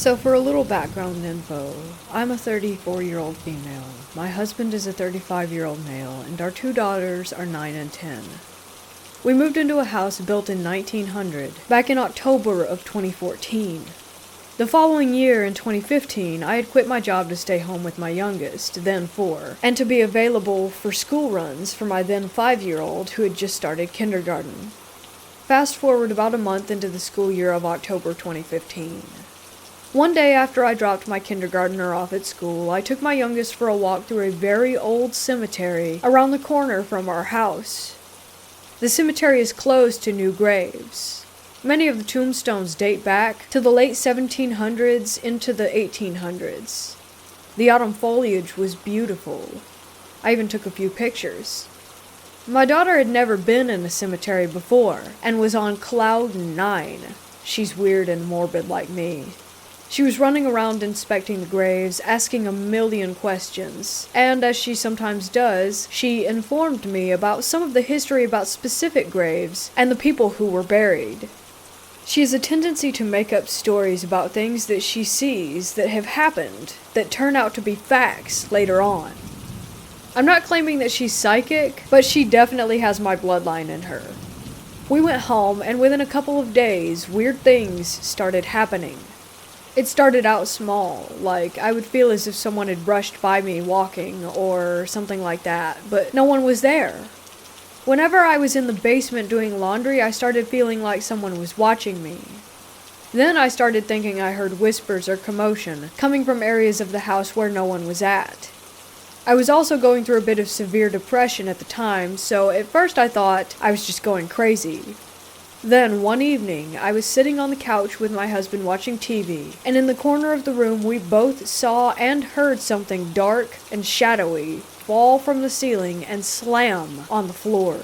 So for a little background info, I'm a 34-year-old female, my husband is a 35-year-old male, and our 2 daughters are 9 and 10. We moved into a house built in 1900, back in October of 2014. The following year, in 2015, I had quit my job to stay home with my youngest, then 4, and to be available for school runs for my then 5-year-old who had just started kindergarten. Fast forward about a month into the school year of October 2015. One day after I dropped my kindergartner off at school, I took my youngest for a walk through a very old cemetery around the corner from our house. The cemetery is closed to new graves. Many of the tombstones date back to the late 1700s into the 1800s. The autumn foliage was beautiful. I even took a few pictures. My daughter had never been in a cemetery before, and was on cloud 9. She's weird and morbid like me. She was running around inspecting the graves, asking a million questions, and as she sometimes does, she informed me about some of the history about specific graves and the people who were buried. She has a tendency to make up stories about things that she sees that have happened that turn out to be facts later on. I'm not claiming that she's psychic, but she definitely has my bloodline in her. We went home, and within a couple of days, weird things started happening. It started out small, like I would feel as if someone had brushed by me walking or something like that, but no one was there. Whenever I was in the basement doing laundry, I started feeling like someone was watching me. Then I started thinking I heard whispers or commotion coming from areas of the house where no one was at. I was also going through a bit of severe depression at the time, so at first I thought I was just going crazy. Then, one evening, I was sitting on the couch with my husband watching TV, and in the corner of the room we both saw and heard something dark and shadowy fall from the ceiling and slam on the floor.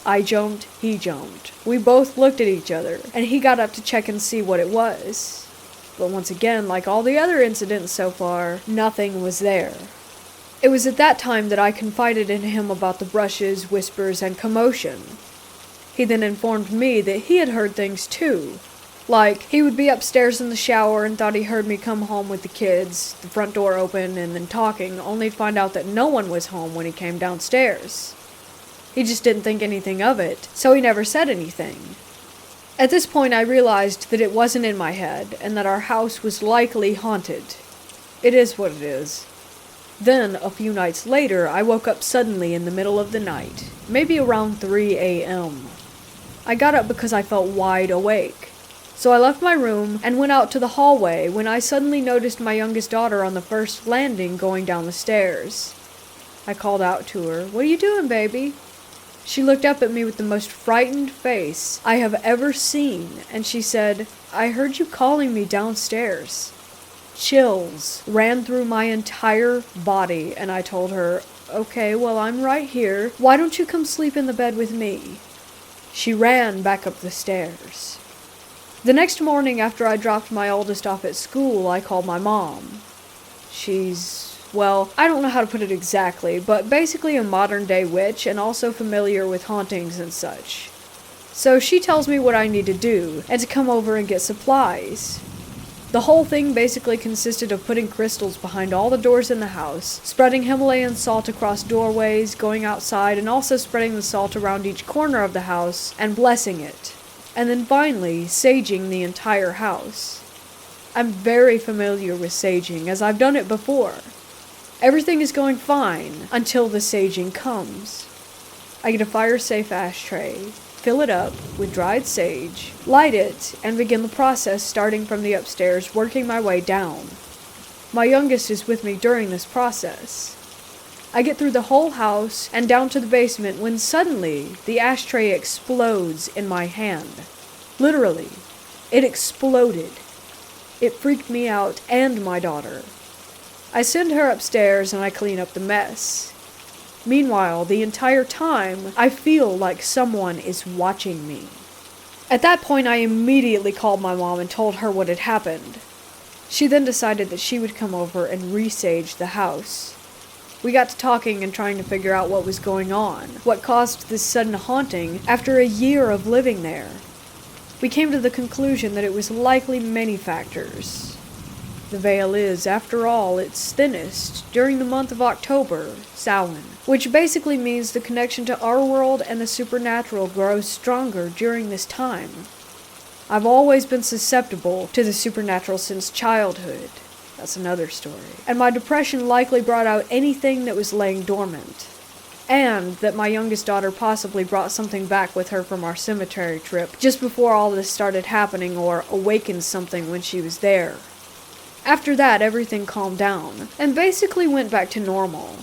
I jumped, he jumped. We both looked at each other, and he got up to check and see what it was. But once again, like all the other incidents so far, nothing was there. It was at that time that I confided in him about the brushes, whispers, and commotion. He then informed me that he had heard things too. Like, he would be upstairs in the shower and thought he heard me come home with the kids, the front door open, and then talking, only to find out that no one was home when he came downstairs. He just didn't think anything of it, so he never said anything. At this point I realized that it wasn't in my head, and that our house was likely haunted. It is what it is. Then, a few nights later, I woke up suddenly in the middle of the night, maybe around 3 a.m. I got up because I felt wide awake. So I left my room and went out to the hallway when I suddenly noticed my youngest daughter on the first landing going down the stairs. I called out to her, "What are you doing, baby?" She looked up at me with the most frightened face I have ever seen, and she said, "I heard you calling me downstairs." Chills ran through my entire body, and I told her, "Okay, well, I'm right here. Why don't you come sleep in the bed with me?" She ran back up the stairs. The next morning after I dropped my oldest off at school, I called my mom. Well, I don't know how to put it exactly, but basically a modern-day witch and also familiar with hauntings and such. So she tells me what I need to do, and to come over and get supplies. The whole thing basically consisted of putting crystals behind all the doors in the house, spreading Himalayan salt across doorways, going outside, and also spreading the salt around each corner of the house and blessing it. And then finally, saging the entire house. I'm very familiar with saging, as I've done it before. Everything is going fine until the saging comes. I get a fire-safe ashtray, fill it up with dried sage, light it, and begin the process starting from the upstairs, working my way down. My youngest is with me during this process. I get through the whole house and down to the basement when suddenly the ashtray explodes in my hand. Literally, it exploded. It freaked me out and my daughter. I send her upstairs and I clean up the mess. Meanwhile, the entire time, I feel like someone is watching me. At that point, I immediately called my mom and told her what had happened. She then decided that she would come over and resage the house. We got to talking and trying to figure out what was going on, what caused this sudden haunting after a year of living there. We came to the conclusion that it was likely many factors. The veil is, after all, its thinnest during the month of October, Samhain, which basically means the connection to our world and the supernatural grows stronger during this time. I've always been susceptible to the supernatural since childhood. That's another story. And my depression likely brought out anything that was laying dormant. And that my youngest daughter possibly brought something back with her from our cemetery trip just before all this started happening, or awakened something when she was there. After that, everything calmed down, and basically went back to normal.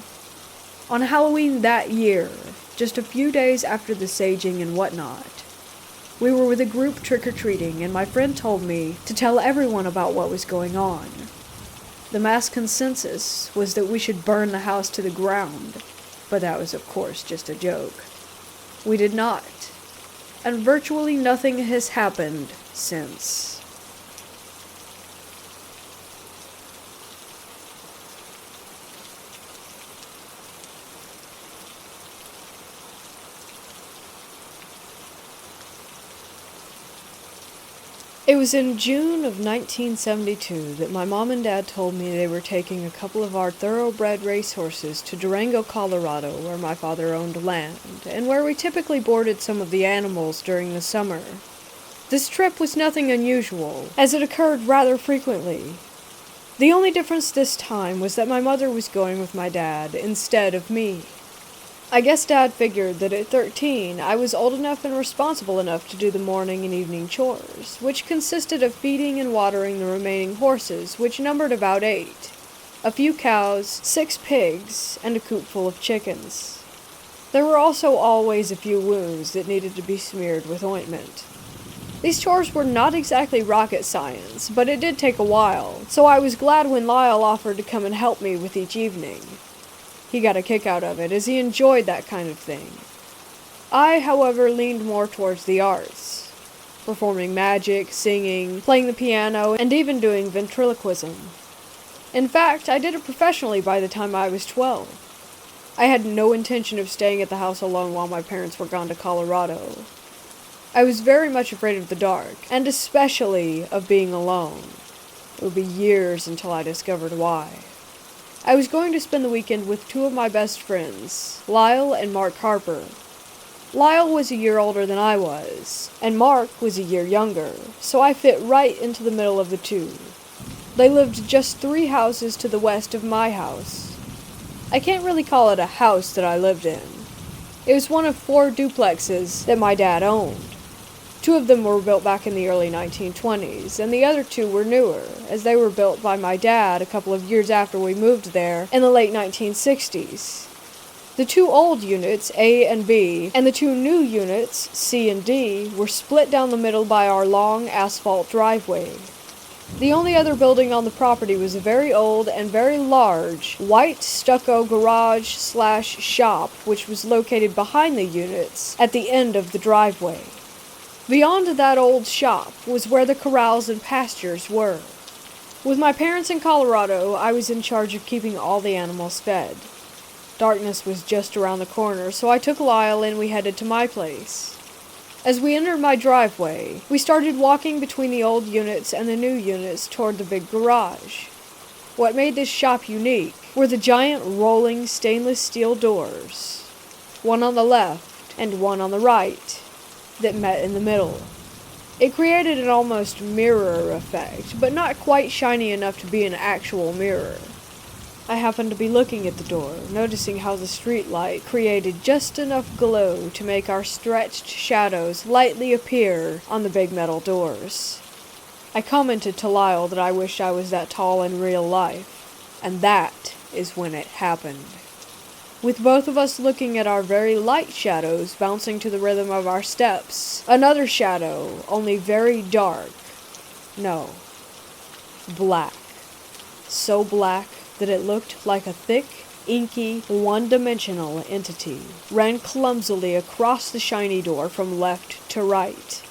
On Halloween that year, just a few days after the saging and whatnot, we were with a group trick-or-treating, and my friend told me to tell everyone about what was going on. The mass consensus was that we should burn the house to the ground, but that was of course just a joke. We did not, and virtually nothing has happened since. It was in June of 1972 that my mom and dad told me they were taking a couple of our thoroughbred racehorses to Durango, Colorado, where my father owned land, and where we typically boarded some of the animals during the summer. This trip was nothing unusual, as it occurred rather frequently. The only difference this time was that my mother was going with my dad instead of me. I guess Dad figured that at 13, I was old enough and responsible enough to do the morning and evening chores, which consisted of feeding and watering the remaining horses, which numbered about 8. A few cows, 6 pigs, and a coop full of chickens. There were also always a few wounds that needed to be smeared with ointment. These chores were not exactly rocket science, but it did take a while, so I was glad when Lyle offered to come and help me with each evening. He got a kick out of it, as he enjoyed that kind of thing. I, however, leaned more towards the arts, performing magic, singing, playing the piano, and even doing ventriloquism. In fact, I did it professionally by the time I was 12. I had no intention of staying at the house alone while my parents were gone to Colorado. I was very much afraid of the dark, and especially of being alone. It would be years until I discovered why. I was going to spend the weekend with 2 of my best friends, Lyle and Mark Harper. Lyle was a year older than I was, and Mark was a year younger, so I fit right into the middle of the 2. They lived just 3 houses to the west of my house. I can't really call it a house that I lived in. It was one of 4 duplexes that my dad owned. 2 of them were built back in the early 1920s, and the other 2 were newer, as they were built by my dad a couple of years after we moved there in the late 1960s. The 2 old units, A and B, and the 2 new units, C and D, were split down the middle by our long asphalt driveway. The only other building on the property was a very old and very large white stucco garage/shop, which was located behind the units at the end of the driveway. Beyond that old shop was where the corrals and pastures were. With my parents in Colorado, I was in charge of keeping all the animals fed. Darkness was just around the corner, so I took Lyle and we headed to my place. As we entered my driveway, we started walking between the old units and the new units toward the big garage. What made this shop unique were the giant rolling stainless steel doors, one on the left and one on the right, that met in the middle. It created an almost mirror effect, but not quite shiny enough to be an actual mirror. I happened to be looking at the door, noticing how the street light created just enough glow to make our stretched shadows lightly appear on the big metal doors. I commented to Lyle that I wished I was that tall in real life, and that is when it happened. With both of us looking at our very light shadows bouncing to the rhythm of our steps, another shadow, only very dark, no, black, so black that it looked like a thick, inky, one-dimensional entity, ran clumsily across the shiny door from left to right.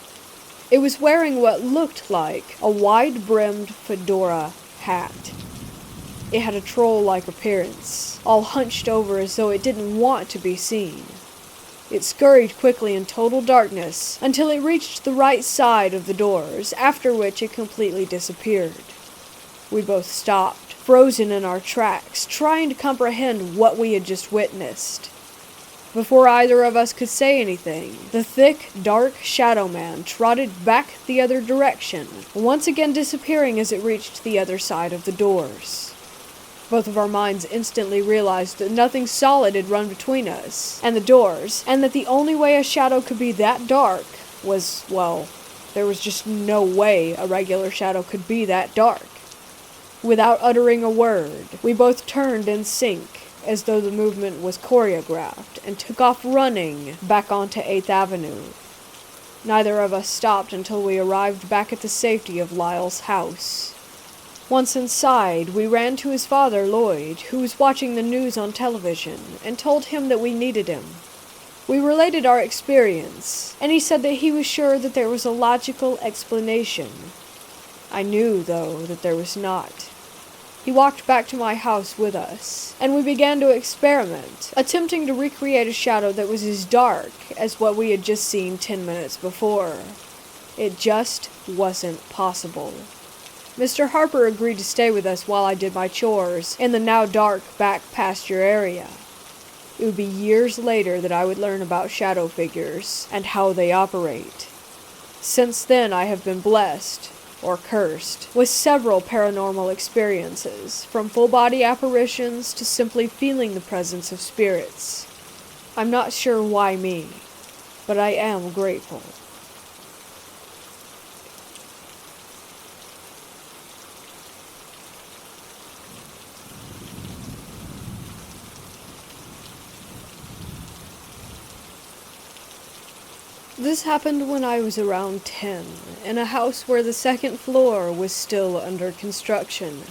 It was wearing what looked like a wide-brimmed fedora hat. It had a troll-like appearance, all hunched over as though it didn't want to be seen. It scurried quickly in total darkness until it reached the right side of the doors, after which it completely disappeared. We both stopped, frozen in our tracks, trying to comprehend what we had just witnessed. Before either of us could say anything, the thick, dark shadowman trotted back the other direction, once again disappearing as it reached the other side of the doors. Both of our minds instantly realized that nothing solid had run between us and the doors, and that the only way a shadow could be that dark was, well, there was just no way a regular shadow could be that dark. Without uttering a word, we both turned in sync, as though the movement was choreographed, and took off running back onto 8th Avenue. Neither of us stopped until we arrived back at the safety of Lyle's house. Once inside, we ran to his father, Lloyd, who was watching the news on television, and told him that we needed him. We related our experience, and he said that he was sure that there was a logical explanation. I knew, though, that there was not. He walked back to my house with us, and we began to experiment, attempting to recreate a shadow that was as dark as what we had just seen 10 minutes before. It just wasn't possible. Mr. Harper agreed to stay with us while I did my chores in the now dark back pasture area. It would be years later that I would learn about shadow figures and how they operate. Since then, I have been blessed, or cursed, with several paranormal experiences, from full-body apparitions to simply feeling the presence of spirits. I'm not sure why me, but I am grateful. This happened when I was around 10, in a house where the second floor was still under construction.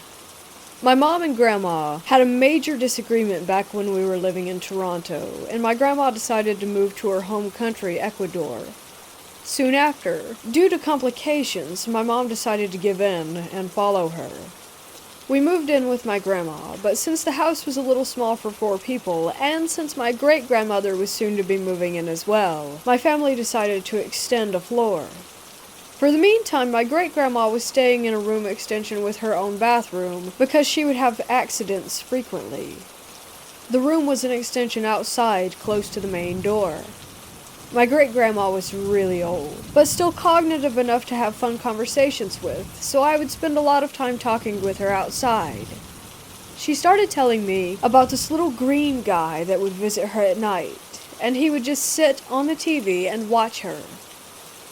My mom and grandma had a major disagreement back when we were living in Toronto, and my grandma decided to move to her home country, Ecuador. Soon after, due to complications, my mom decided to give in and follow her. We moved in with my grandma, but since the house was a little small for 4 people, and since my great-grandmother was soon to be moving in as well, my family decided to extend a floor. For the meantime, my great-grandma was staying in a room extension with her own bathroom because she would have accidents frequently. The room was an extension outside, close to the main door. My great-grandma was really old, but still cognitive enough to have fun conversations with, so I would spend a lot of time talking with her outside. She started telling me about this little green guy that would visit her at night, and he would just sit on the TV and watch her.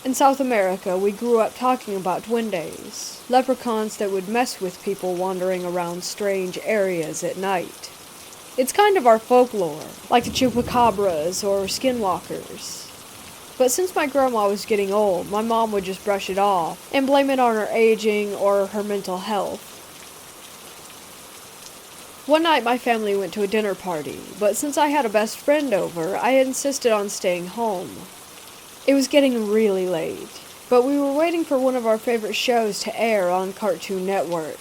In South America, we grew up talking about duendes, leprechauns that would mess with people wandering around strange areas at night. It's kind of our folklore, like the chupacabras or skinwalkers. But since my grandma was getting old, my mom would just brush it off and blame it on her aging or her mental health. One night my family went to a dinner party, but since I had a best friend over, I insisted on staying home. It was getting really late, but we were waiting for one of our favorite shows to air on Cartoon Network.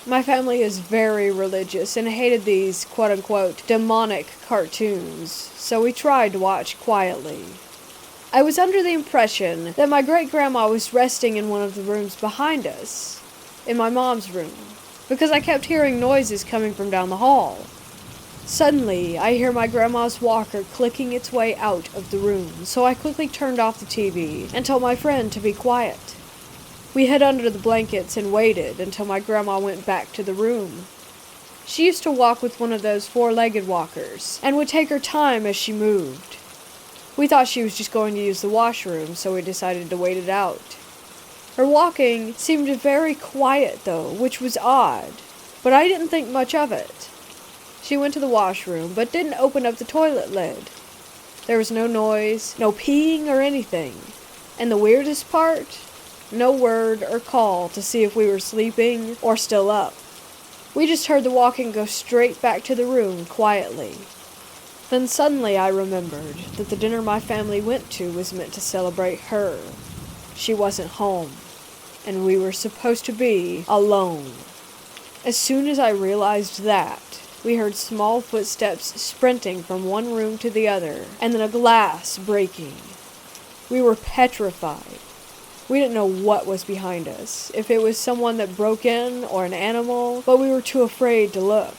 My family is very religious and hated these quote-unquote demonic cartoons, so we tried to watch quietly. I was under the impression that my great-grandma was resting in one of the rooms behind us, in my mom's room, because I kept hearing noises coming from down the hall. Suddenly, I hear my grandma's walker clicking its way out of the room, so I quickly turned off the TV and told my friend to be quiet. We hid under the blankets and waited until my grandma went back to the room. She used to walk with one of those 4-legged walkers, and would take her time as she moved. We thought she was just going to use the washroom, so we decided to wait it out. Her walking seemed very quiet, though, which was odd, but I didn't think much of it. She went to the washroom, but didn't open up the toilet lid. There was no noise, no peeing or anything, and the weirdest part, no word or call to see if we were sleeping or still up. We just heard the walking go straight back to the room quietly. Then suddenly I remembered that the dinner my family went to was meant to celebrate her. She wasn't home, and we were supposed to be alone. As soon as I realized that, we heard small footsteps sprinting from one room to the other, and then a glass breaking. We were petrified. We didn't know what was behind us, if it was someone that broke in or an animal, but we were too afraid to look.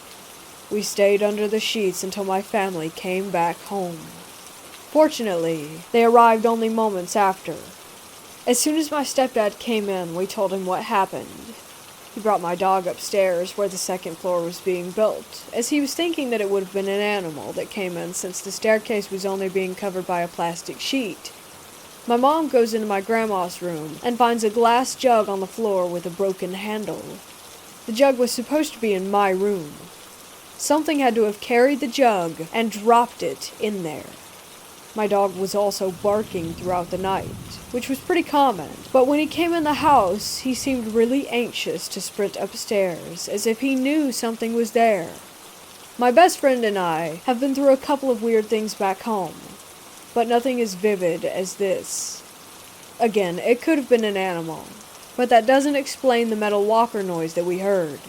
We stayed under the sheets until my family came back home. Fortunately, they arrived only moments after. As soon as my stepdad came in, we told him what happened. He brought my dog upstairs where the second floor was being built, as he was thinking that it would have been an animal that came in since the staircase was only being covered by a plastic sheet. My mom goes into my grandma's room and finds a glass jug on the floor with a broken handle. The jug was supposed to be in my room. Something had to have carried the jug and dropped it in there. My dog was also barking throughout the night, which was pretty common, but when he came in the house, he seemed really anxious to sprint upstairs, as if he knew something was there. My best friend and I have been through a couple of weird things back home, but nothing as vivid as this. Again, it could have been an animal, but that doesn't explain the metal walker noise that we heard.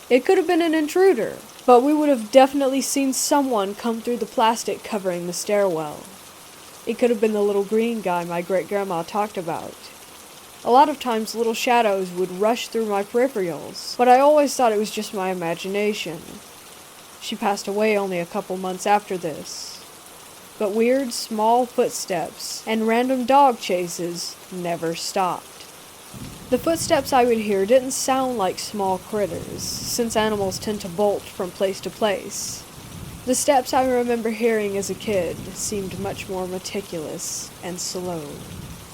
It could have been an intruder, but we would have definitely seen someone come through the plastic covering the stairwell. It could have been the little green guy my great-grandma talked about. A lot of times little shadows would rush through my peripherals, but I always thought it was just my imagination. She passed away only a couple months after this. But weird, small footsteps and random dog chases never stopped. The footsteps I would hear didn't sound like small critters, since animals tend to bolt from place to place. The steps I remember hearing as a kid seemed much more meticulous and slow,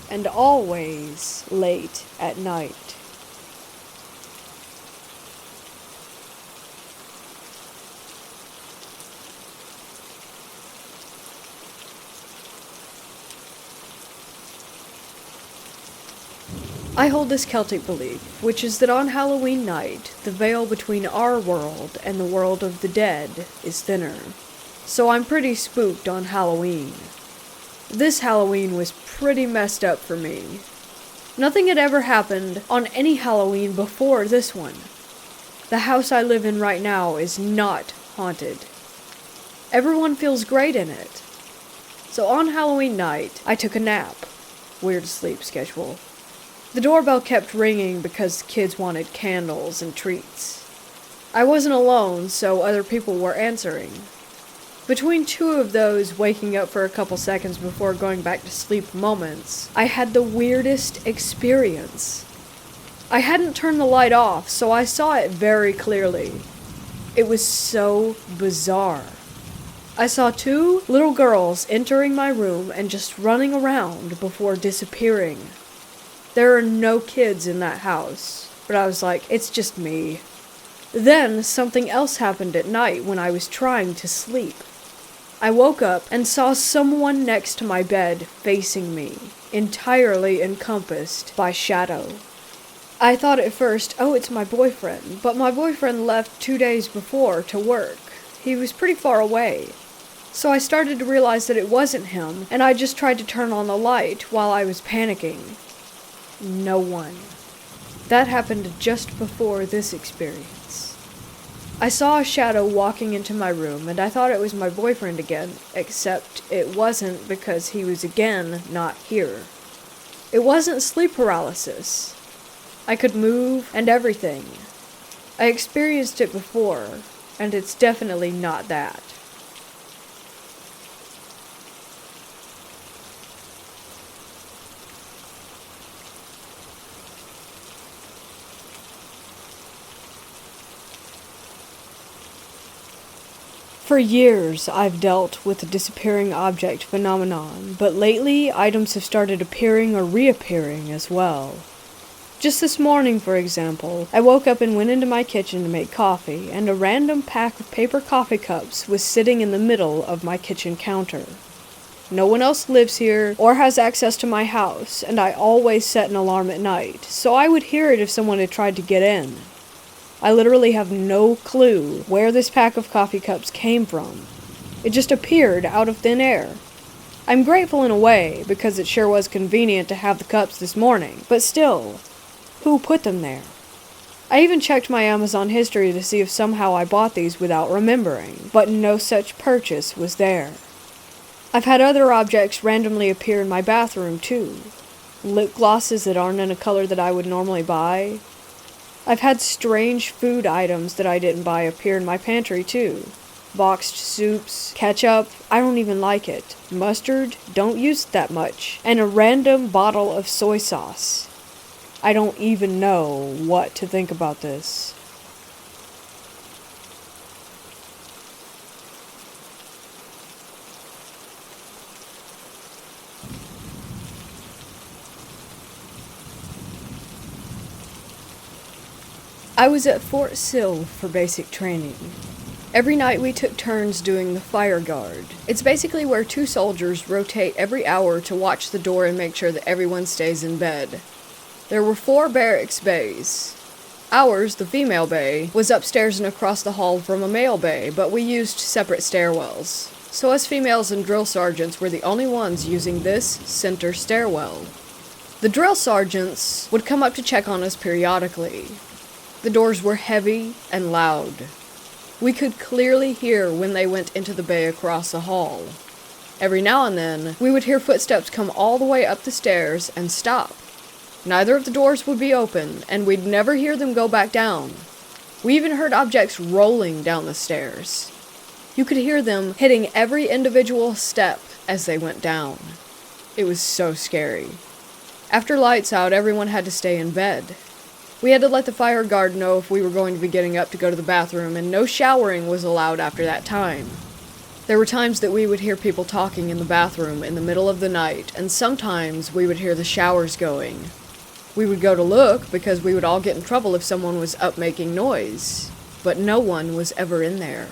and always late at night. I hold this Celtic belief, which is that on Halloween night, the veil between our world and the world of the dead is thinner. So I'm pretty spooked on Halloween. This Halloween was pretty messed up for me. Nothing had ever happened on any Halloween before this one. The house I live in right now is not haunted. Everyone feels great in it. So on Halloween night, I took a nap. Weird sleep schedule. The doorbell kept ringing because kids wanted candles and treats. I wasn't alone, so other people were answering. Between two of those waking up for a couple seconds before going back to sleep moments, I had the weirdest experience. I hadn't turned the light off, so I saw it very clearly. It was so bizarre. I saw two little girls entering my room and just running around before disappearing. There are no kids in that house, but I was like, it's just me. Then something else happened at night when I was trying to sleep. I woke up and saw someone next to my bed facing me, entirely encompassed by shadow. I thought at first, oh, it's my boyfriend, but my boyfriend left 2 days before to work. He was pretty far away. So I started to realize that it wasn't him, and I just tried to turn on the light while I was panicking. No one. That happened just before this experience. I saw a shadow walking into my room, and I thought it was my boyfriend again, except it wasn't because he was again not here. It wasn't sleep paralysis. I could move and everything. I experienced it before, and it's definitely not that. For years, I've dealt with the disappearing object phenomenon, but lately, items have started appearing or reappearing as well. Just this morning, for example, I woke up and went into my kitchen to make coffee, and a random pack of paper coffee cups was sitting in the middle of my kitchen counter. No one else lives here or has access to my house, and I always set an alarm at night, so I would hear it if someone had tried to get in. I literally have no clue where this pack of coffee cups came from. It just appeared out of thin air. I'm grateful in a way, because it sure was convenient to have the cups this morning, but still, who put them there? I even checked my Amazon history to see if somehow I bought these without remembering, but no such purchase was there. I've had other objects randomly appear in my bathroom too. lip glosses that aren't in a color that I would normally buy. I've had strange food items that I didn't buy appear in my pantry too. Boxed soups, ketchup, I don't even like it. Mustard, don't use it that much. And a random bottle of soy sauce. I don't even know what to think about this. I was at Fort Sill for basic training. Every night we took turns doing the fire guard. It's basically where 2 soldiers rotate every hour to watch the door and make sure that everyone stays in bed. There were 4 barracks bays. Ours, the female bay, was upstairs and across the hall from a male bay, but we used separate stairwells. So us females and drill sergeants were the only ones using this center stairwell. The drill sergeants would come up to check on us periodically. The doors were heavy and loud. We could clearly hear when they went into the bay across the hall. Every now and then, we would hear footsteps come all the way up the stairs and stop. Neither of the doors would be open, and we'd never hear them go back down. We even heard objects rolling down the stairs. You could hear them hitting every individual step as they went down. It was so scary. After lights out, everyone had to stay in bed. We had to let the fire guard know if we were going to be getting up to go to the bathroom, and no showering was allowed after that time. There were times that we would hear people talking in the bathroom in the middle of the night, and sometimes we would hear the showers going. We would go to look because we would all get in trouble if someone was up making noise, but no one was ever in there.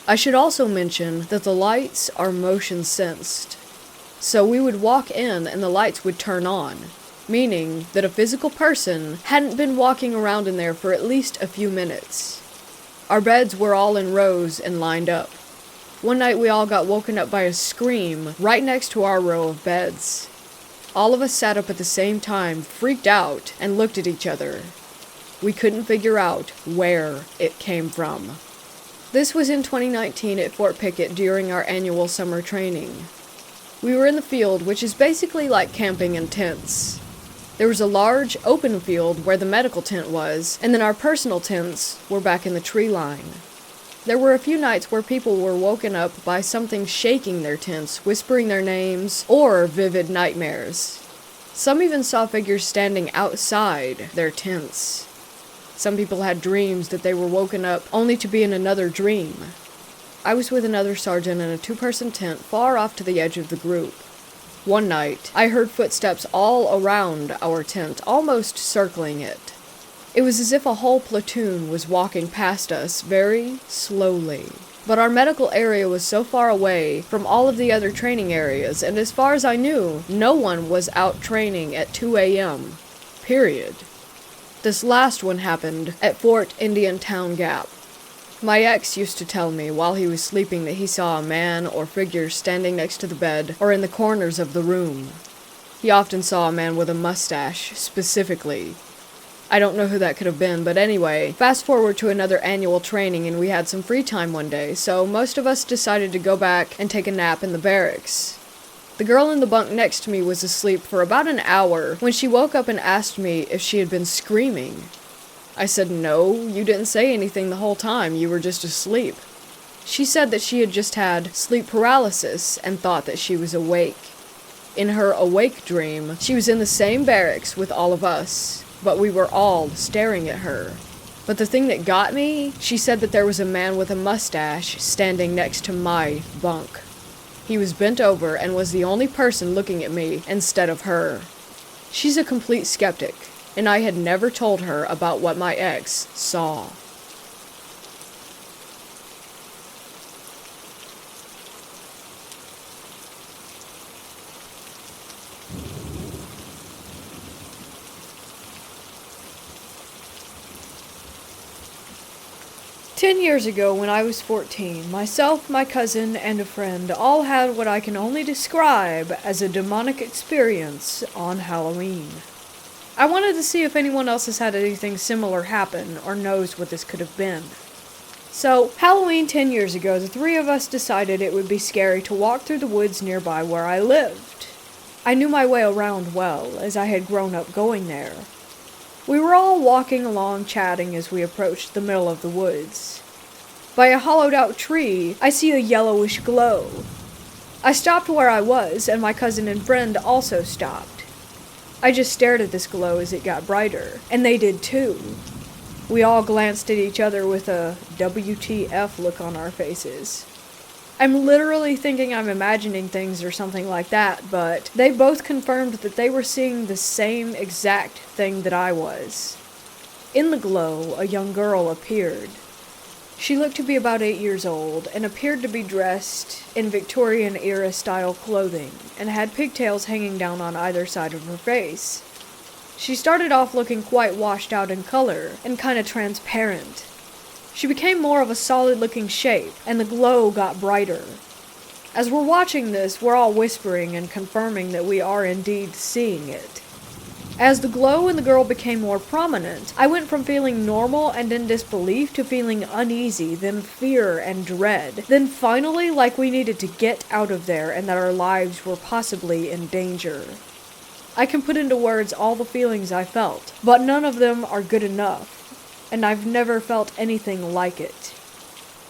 I should also mention that the lights are motion sensed, so we would walk in and the lights would turn on, meaning that a physical person hadn't been walking around in there for at least a few minutes. Our beds were all in rows and lined up. One night we all got woken up by a scream right next to our row of beds. All of us sat up at the same time, freaked out, and looked at each other. We couldn't figure out where it came from. This was in 2019 at Fort Pickett during our annual summer training. We were in the field, which is basically like camping in tents. There was a large, open field where the medical tent was, and then our personal tents were back in the tree line. There were a few nights where people were woken up by something shaking their tents, whispering their names, or vivid nightmares. Some even saw figures standing outside their tents. Some people had dreams that they were woken up only to be in another dream. I was with another sergeant in a 2-person tent far off to the edge of the group. One night, I heard footsteps all around our tent, almost circling it. It was as if a whole platoon was walking past us very slowly. But our medical area was so far away from all of the other training areas, and as far as I knew, no one was out training at 2 a.m. Period. This last one happened at Fort Indian Town Gap. My ex used to tell me while he was sleeping that he saw a man or figure standing next to the bed or in the corners of the room. He often saw a man with a mustache, specifically. I don't know who that could have been, but anyway, fast forward to another annual training and we had some free time one day, so most of us decided to go back and take a nap in the barracks. The girl in the bunk next to me was asleep for about an hour when she woke up and asked me if she had been screaming. I said, "No, you didn't say anything the whole time, you were just asleep." She said that she had just had sleep paralysis and thought that she was awake. In her awake dream, she was in the same barracks with all of us, but we were all staring at her. But the thing that got me, she said that there was a man with a mustache standing next to my bunk. He was bent over and was the only person looking at me instead of her. She's a complete skeptic, and I had never told her about what my ex saw. "10 years ago, when I was 14, myself, my cousin, and a friend all had what I can only describe as a demonic experience on Halloween. I wanted to see if anyone else has had anything similar happen or knows what this could have been. So, Halloween 10 years ago, the 3 of us decided it would be scary to walk through the woods nearby where I lived. I knew my way around well, as I had grown up going there. We were all walking along chatting as we approached the middle of the woods. By a hollowed-out tree, I see a yellowish glow. I stopped where I was, and my cousin and friend also stopped. I just stared at this glow as it got brighter, and they did too. We all glanced at each other with a WTF look on our faces. I'm literally thinking I'm imagining things or something like that, but they both confirmed that they were seeing the same exact thing that I was. In the glow, a young girl appeared. She looked to be about 8 years old and appeared to be dressed in Victorian-era style clothing and had pigtails hanging down on either side of her face. She started off looking quite washed out in color and kind of transparent. She became more of a solid-looking shape, and the glow got brighter. As we're watching this, we're all whispering and confirming that we are indeed seeing it. As the glow in the girl became more prominent, I went from feeling normal and in disbelief to feeling uneasy, then fear and dread, then finally like we needed to get out of there and that our lives were possibly in danger. I can put into words all the feelings I felt, but none of them are good enough. And I've never felt anything like it.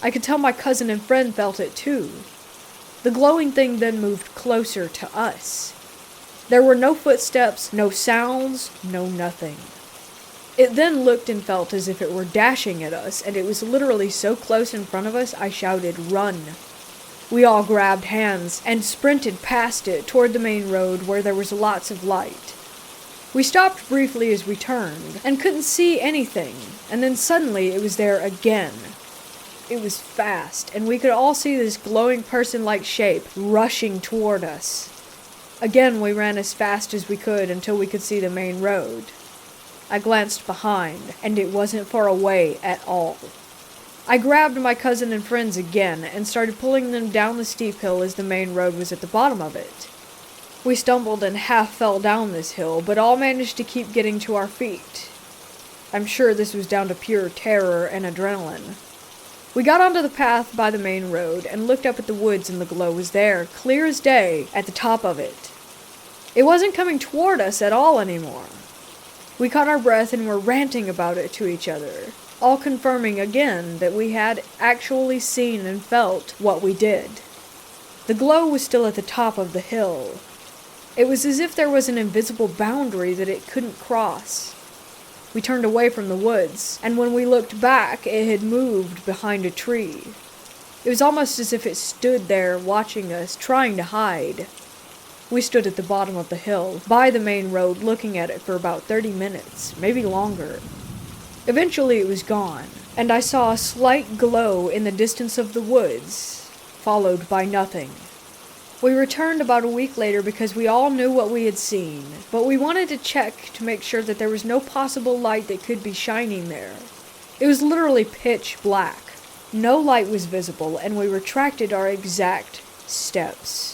I could tell my cousin and friend felt it too. The glowing thing then moved closer to us. There were no footsteps, no sounds, no nothing. It then looked and felt as if it were dashing at us, and it was literally so close in front of us I shouted, "Run!" We all grabbed hands and sprinted past it toward the main road where there was lots of light. We stopped briefly as we turned, and couldn't see anything, and then suddenly it was there again. It was fast, and we could all see this glowing person-like shape rushing toward us. Again, we ran as fast as we could until we could see the main road. I glanced behind, and it wasn't far away at all. I grabbed my cousin and friends again, and started pulling them down the steep hill as the main road was at the bottom of it. We stumbled and half fell down this hill, but all managed to keep getting to our feet. I'm sure this was down to pure terror and adrenaline. We got onto the path by the main road and looked up at the woods, and the glow was there, clear as day, at the top of it. It wasn't coming toward us at all anymore. We caught our breath and were ranting about it to each other, all confirming again that we had actually seen and felt what we did. The glow was still at the top of the hill. It was as if there was an invisible boundary that it couldn't cross. We turned away from the woods, and when we looked back, it had moved behind a tree. It was almost as if it stood there watching us, trying to hide. We stood at the bottom of the hill, by the main road, looking at it for about 30 minutes, maybe longer. Eventually it was gone, and I saw a slight glow in the distance of the woods, followed by nothing. We returned about a week later because we all knew what we had seen, but we wanted to check to make sure that there was no possible light that could be shining there. It was literally pitch black. No light was visible, and we retracted our exact steps.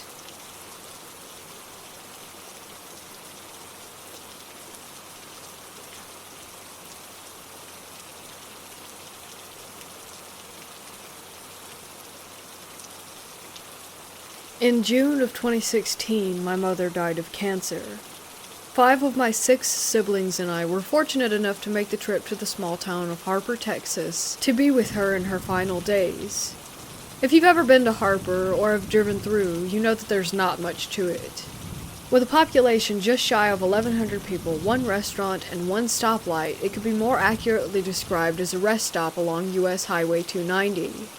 In June of 2016, my mother died of cancer. 5 of my 6 siblings and I were fortunate enough to make the trip to the small town of Harper, Texas, to be with her in her final days. If you've ever been to Harper or have driven through, you know that there's not much to it. With a population just shy of 1,100 people, 1 restaurant, and 1 stoplight, it could be more accurately described as a rest stop along US Highway 290.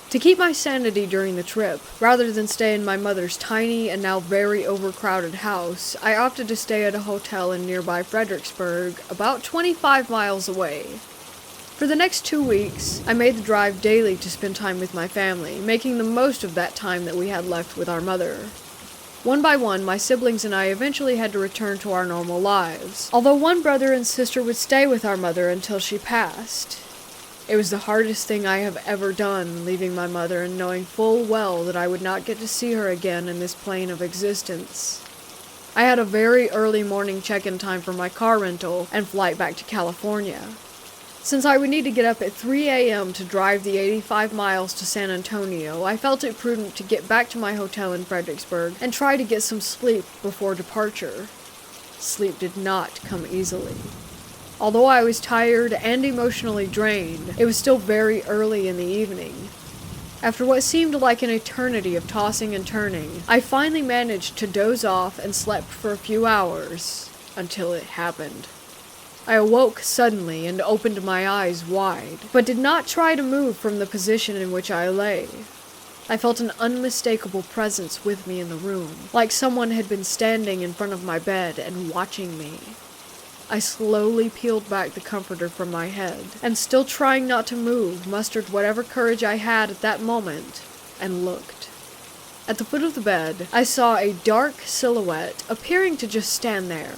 To keep my sanity during the trip, rather than stay in my mother's tiny and now very overcrowded house, I opted to stay at a hotel in nearby Fredericksburg, about 25 miles away. For the next 2 weeks, I made the drive daily to spend time with my family, making the most of that time that we had left with our mother. One by one, my siblings and I eventually had to return to our normal lives, although one brother and sister would stay with our mother until she passed. It was the hardest thing I have ever done, leaving my mother and knowing full well that I would not get to see her again in this plane of existence. I had a very early morning check-in time for my car rental and flight back to California. Since I would need to get up at 3 a.m. to drive the 85 miles to San Antonio, I felt it prudent to get back to my hotel in Fredericksburg and try to get some sleep before departure. Sleep did not come easily. Although I was tired and emotionally drained, it was still very early in the evening. After what seemed like an eternity of tossing and turning, I finally managed to doze off and slept for a few hours, until it happened. I awoke suddenly and opened my eyes wide, but did not try to move from the position in which I lay. I felt an unmistakable presence with me in the room, like someone had been standing in front of my bed and watching me. I slowly peeled back the comforter from my head, and still trying not to move, mustered whatever courage I had at that moment, and looked. At the foot of the bed, I saw a dark silhouette appearing to just stand there.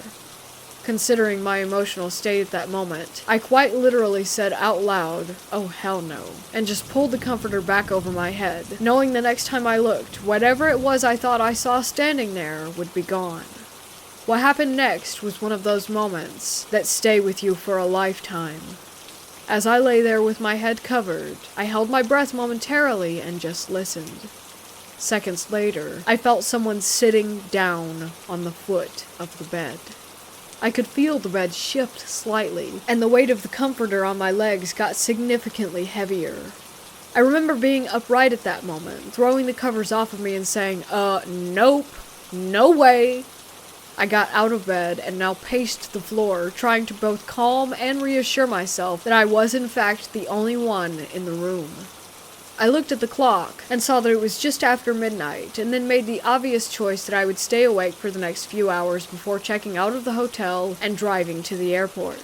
Considering my emotional state at that moment, I quite literally said out loud, "Oh hell no," and just pulled the comforter back over my head, knowing the next time I looked, whatever it was I thought I saw standing there would be gone. What happened next was one of those moments that stay with you for a lifetime. As I lay there with my head covered, I held my breath momentarily and just listened. Seconds later, I felt someone sitting down on the foot of the bed. I could feel the bed shift slightly, and the weight of the comforter on my legs got significantly heavier. I remember being upright at that moment, throwing the covers off of me and saying, nope, no way." I got out of bed and now paced the floor, trying to both calm and reassure myself that I was in fact the only one in the room. I looked at the clock and saw that it was just after midnight, and then made the obvious choice that I would stay awake for the next few hours before checking out of the hotel and driving to the airport.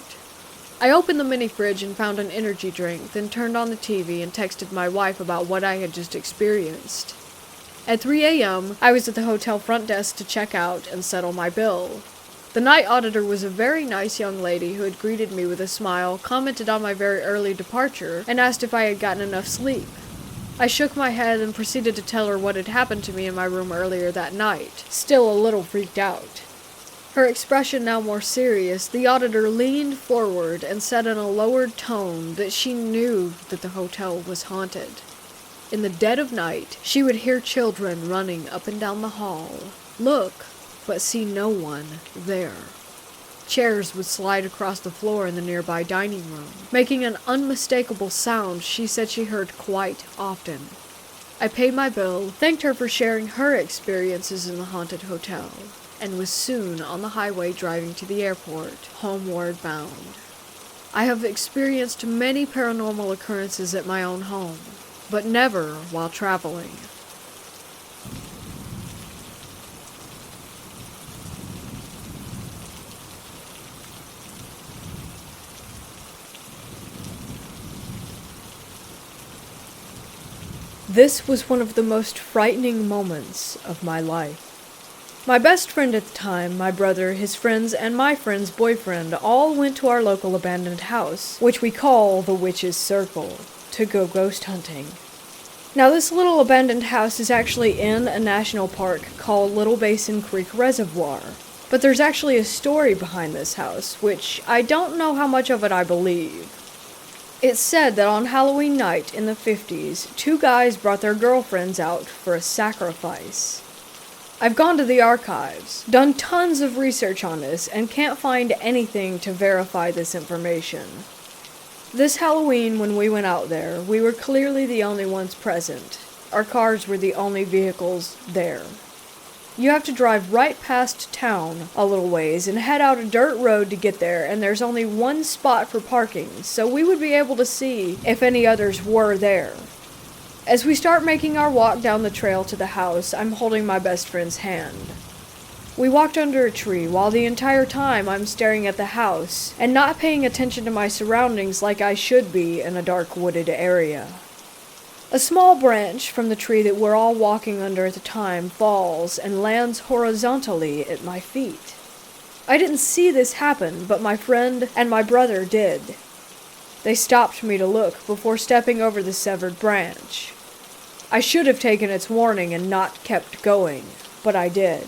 I opened the mini fridge and found an energy drink, then turned on the TV and texted my wife about what I had just experienced. At 3 a.m., I was at the hotel front desk to check out and settle my bill. The night auditor was a very nice young lady who had greeted me with a smile, commented on my very early departure, and asked if I had gotten enough sleep. I shook my head and proceeded to tell her what had happened to me in my room earlier that night, still a little freaked out. Her expression now more serious, the auditor leaned forward and said in a lowered tone that she knew that the hotel was haunted. In the dead of night, she would hear children running up and down the hall, look, but see no one there. Chairs would slide across the floor in the nearby dining room, making an unmistakable sound she said she heard quite often. I paid my bill, thanked her for sharing her experiences in the haunted hotel, and was soon on the highway driving to the airport, homeward bound. I have experienced many paranormal occurrences at my own home, but never while traveling. This was one of the most frightening moments of my life. My best friend at the time, my brother, his friends, and my friend's boyfriend all went to our local abandoned house, which we call the Witch's Circle, to go ghost hunting. Now, this little abandoned house is actually in a national park called Little Basin Creek Reservoir, but there's actually a story behind this house, which I don't know how much of it I believe. It's said that on Halloween night in the 50s, two guys brought their girlfriends out for a sacrifice. I've gone to the archives, done tons of research on this, and can't find anything to verify this information. This Halloween, when we went out there, we were clearly the only ones present. Our cars were the only vehicles there. You have to drive right past town a little ways and head out a dirt road to get there, and there's only one spot for parking, so we would be able to see if any others were there. As we start making our walk down the trail to the house, I'm holding my best friend's hand. We walked under a tree while the entire time I'm staring at the house and not paying attention to my surroundings like I should be in a dark wooded area. A small branch from the tree that we're all walking under at the time falls and lands horizontally at my feet. I didn't see this happen, but my friend and my brother did. They stopped me to look before stepping over the severed branch. I should have taken its warning and not kept going, but I did.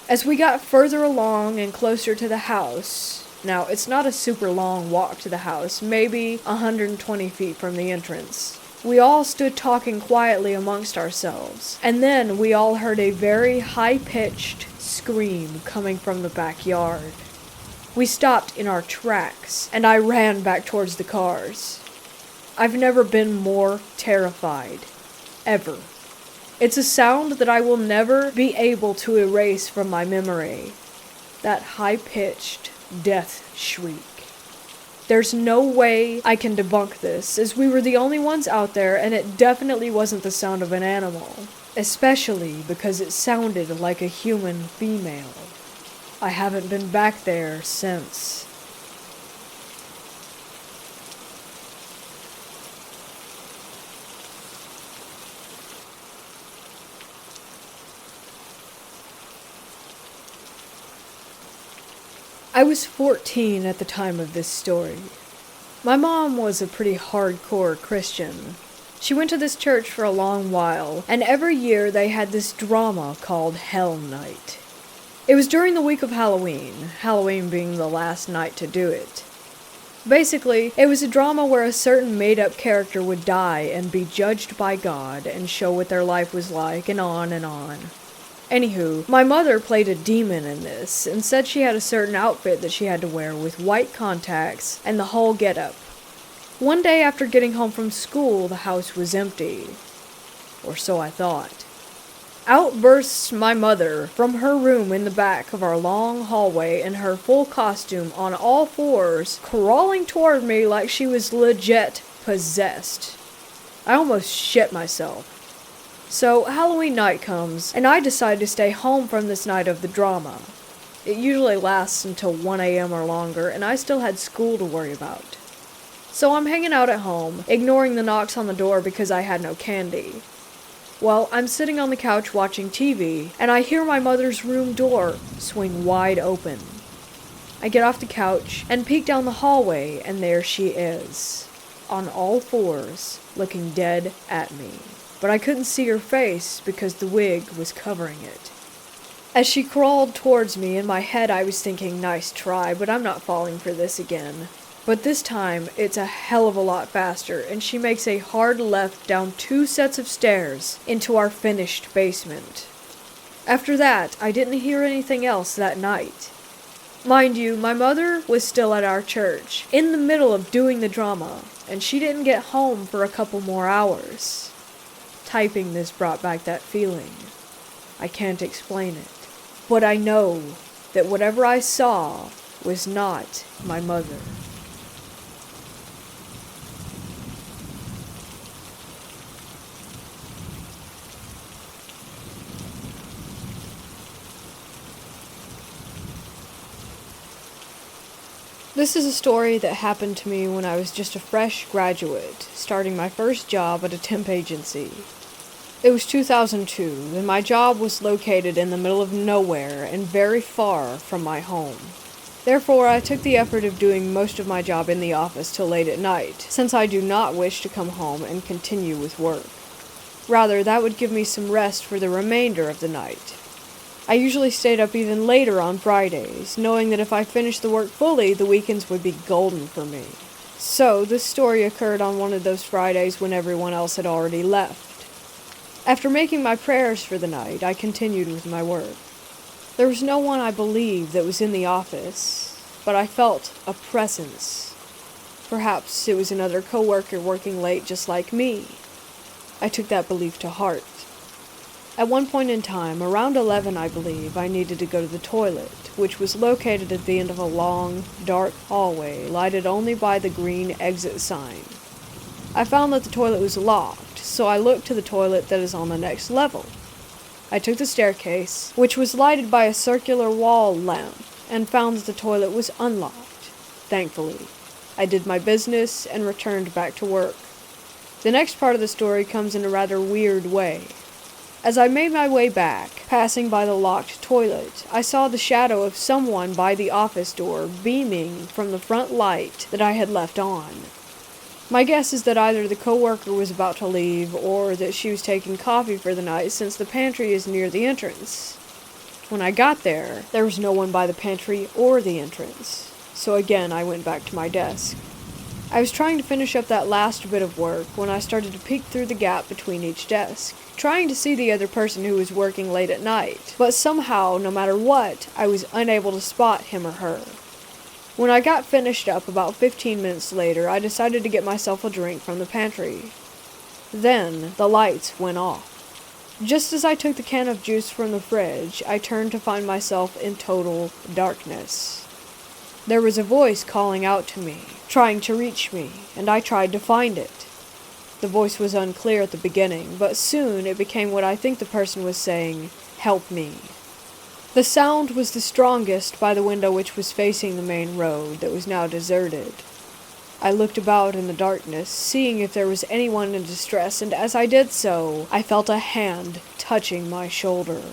As we got further along and closer to the house, Now, it's not a super long walk to the house, maybe 120 feet from the entrance. We all stood talking quietly amongst ourselves, and then we all heard a very high-pitched scream coming from the backyard. We stopped in our tracks, and I ran back towards the cars. I've never been more terrified. Ever. It's a sound that I will never be able to erase from my memory. That high-pitched death shriek. There's no way I can debunk this, as we were the only ones out there, and it definitely wasn't the sound of an animal, especially because it sounded like a human female. I haven't been back there since. I was 14 at the time of this story. My mom was a pretty hardcore Christian. She went to this church for a long while, and every year they had this drama called Hell Night. It was during the week of Halloween being the last night to do it. Basically, it was a drama where a certain made-up character would die and be judged by God and show what their life was like, and on and on. Anywho, my mother played a demon in this, and said she had a certain outfit that she had to wear with white contacts and the whole getup. One day after getting home from school, the house was empty. Or so I thought. Out bursts my mother from her room in the back of our long hallway in her full costume on all fours, crawling toward me like she was legit possessed. I almost shit myself. So Halloween night comes, and I decide to stay home from this night of the drama. It usually lasts until 1 a.m. or longer, and I still had school to worry about. So I'm hanging out at home, ignoring the knocks on the door because I had no candy. Well, I'm sitting on the couch watching TV, and I hear my mother's room door swing wide open. I get off the couch and peek down the hallway, and there she is, on all fours, looking dead at me. But I couldn't see her face because the wig was covering it. As she crawled towards me, in my head I was thinking, nice try, but I'm not falling for this again. But this time, it's a hell of a lot faster, and she makes a hard left down 2 sets of stairs into our finished basement. After that, I didn't hear anything else that night. Mind you, my mother was still at our church, in the middle of doing the drama, and she didn't get home for a couple more hours. Typing this brought back that feeling. I can't explain it. But I know that whatever I saw was not my mother. This is a story that happened to me when I was just a fresh graduate, starting my first job at a temp agency. It was 2002, and my job was located in the middle of nowhere and very far from my home. Therefore, I took the effort of doing most of my job in the office till late at night, since I do not wish to come home and continue with work. Rather, that would give me some rest for the remainder of the night. I usually stayed up even later on Fridays, knowing that if I finished the work fully, the weekends would be golden for me. So, this story occurred on one of those Fridays when everyone else had already left. After making my prayers for the night, I continued with my work. There was no one, I believe, that was in the office, but I felt a presence. Perhaps it was another coworker working late just like me. I took that belief to heart. At one point in time, around 11 I believe, I needed to go to the toilet, which was located at the end of a long, dark hallway, lighted only by the green exit sign. I found that the toilet was locked, so I looked to the toilet that is on the next level. I took the staircase, which was lighted by a circular wall lamp, and found that the toilet was unlocked. Thankfully, I did my business and returned back to work. The next part of the story comes in a rather weird way. As I made my way back, passing by the locked toilet, I saw the shadow of someone by the office door beaming from the front light that I had left on. My guess is that either the coworker was about to leave or that she was taking coffee for the night since the pantry is near the entrance. When I got there, there was no one by the pantry or the entrance, so again I went back to my desk. I was trying to finish up that last bit of work when I started to peek through the gap between each desk, trying to see the other person who was working late at night, but somehow, no matter what, I was unable to spot him or her. When I got finished up about 15 minutes later, I decided to get myself a drink from the pantry. Then, the lights went off. Just as I took the can of juice from the fridge, I turned to find myself in total darkness. There was a voice calling out to me, trying to reach me, and I tried to find it. The voice was unclear at the beginning, but soon it became what I think the person was saying, "Help me." The sound was the strongest by the window which was facing the main road that was now deserted. I looked about in the darkness, seeing if there was anyone in distress, and as I did so, I felt a hand touching my shoulder.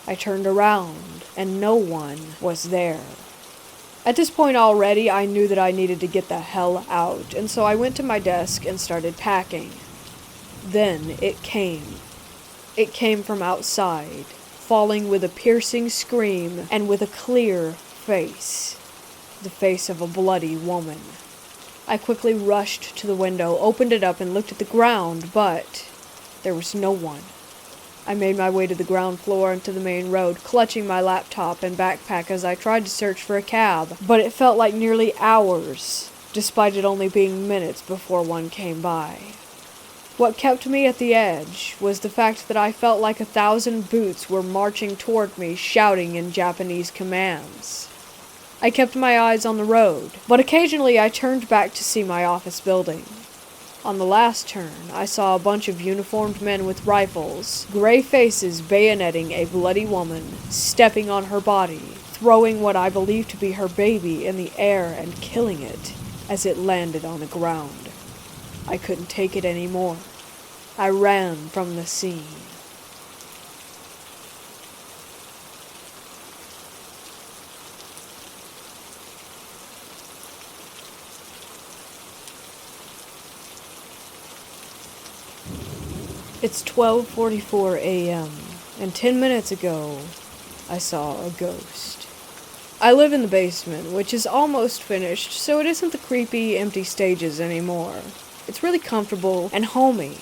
I turned around, and no one was there. At this point already, I knew that I needed to get the hell out, and so I went to my desk and started packing. Then it came. It came from outside, falling with a piercing scream and with a clear face. The face of a bloody woman. I quickly rushed to the window, opened it up, and looked at the ground, but there was no one. I made my way to the ground floor and to the main road, clutching my laptop and backpack as I tried to search for a cab, but it felt like nearly hours, despite it only being minutes before one came by. What kept me at the edge was the fact that I felt like 1,000 boots were marching toward me, shouting in Japanese commands. I kept my eyes on the road, but occasionally I turned back to see my office building. On the last turn, I saw a bunch of uniformed men with rifles, gray faces bayoneting a bloody woman, stepping on her body, throwing what I believed to be her baby in the air and killing it as it landed on the ground. I couldn't take it anymore. I ran from the scene. It's 12:44 a.m., and 10 minutes ago, I saw a ghost. I live in the basement, which is almost finished, so it isn't the creepy, empty stages anymore. It's really comfortable and homey.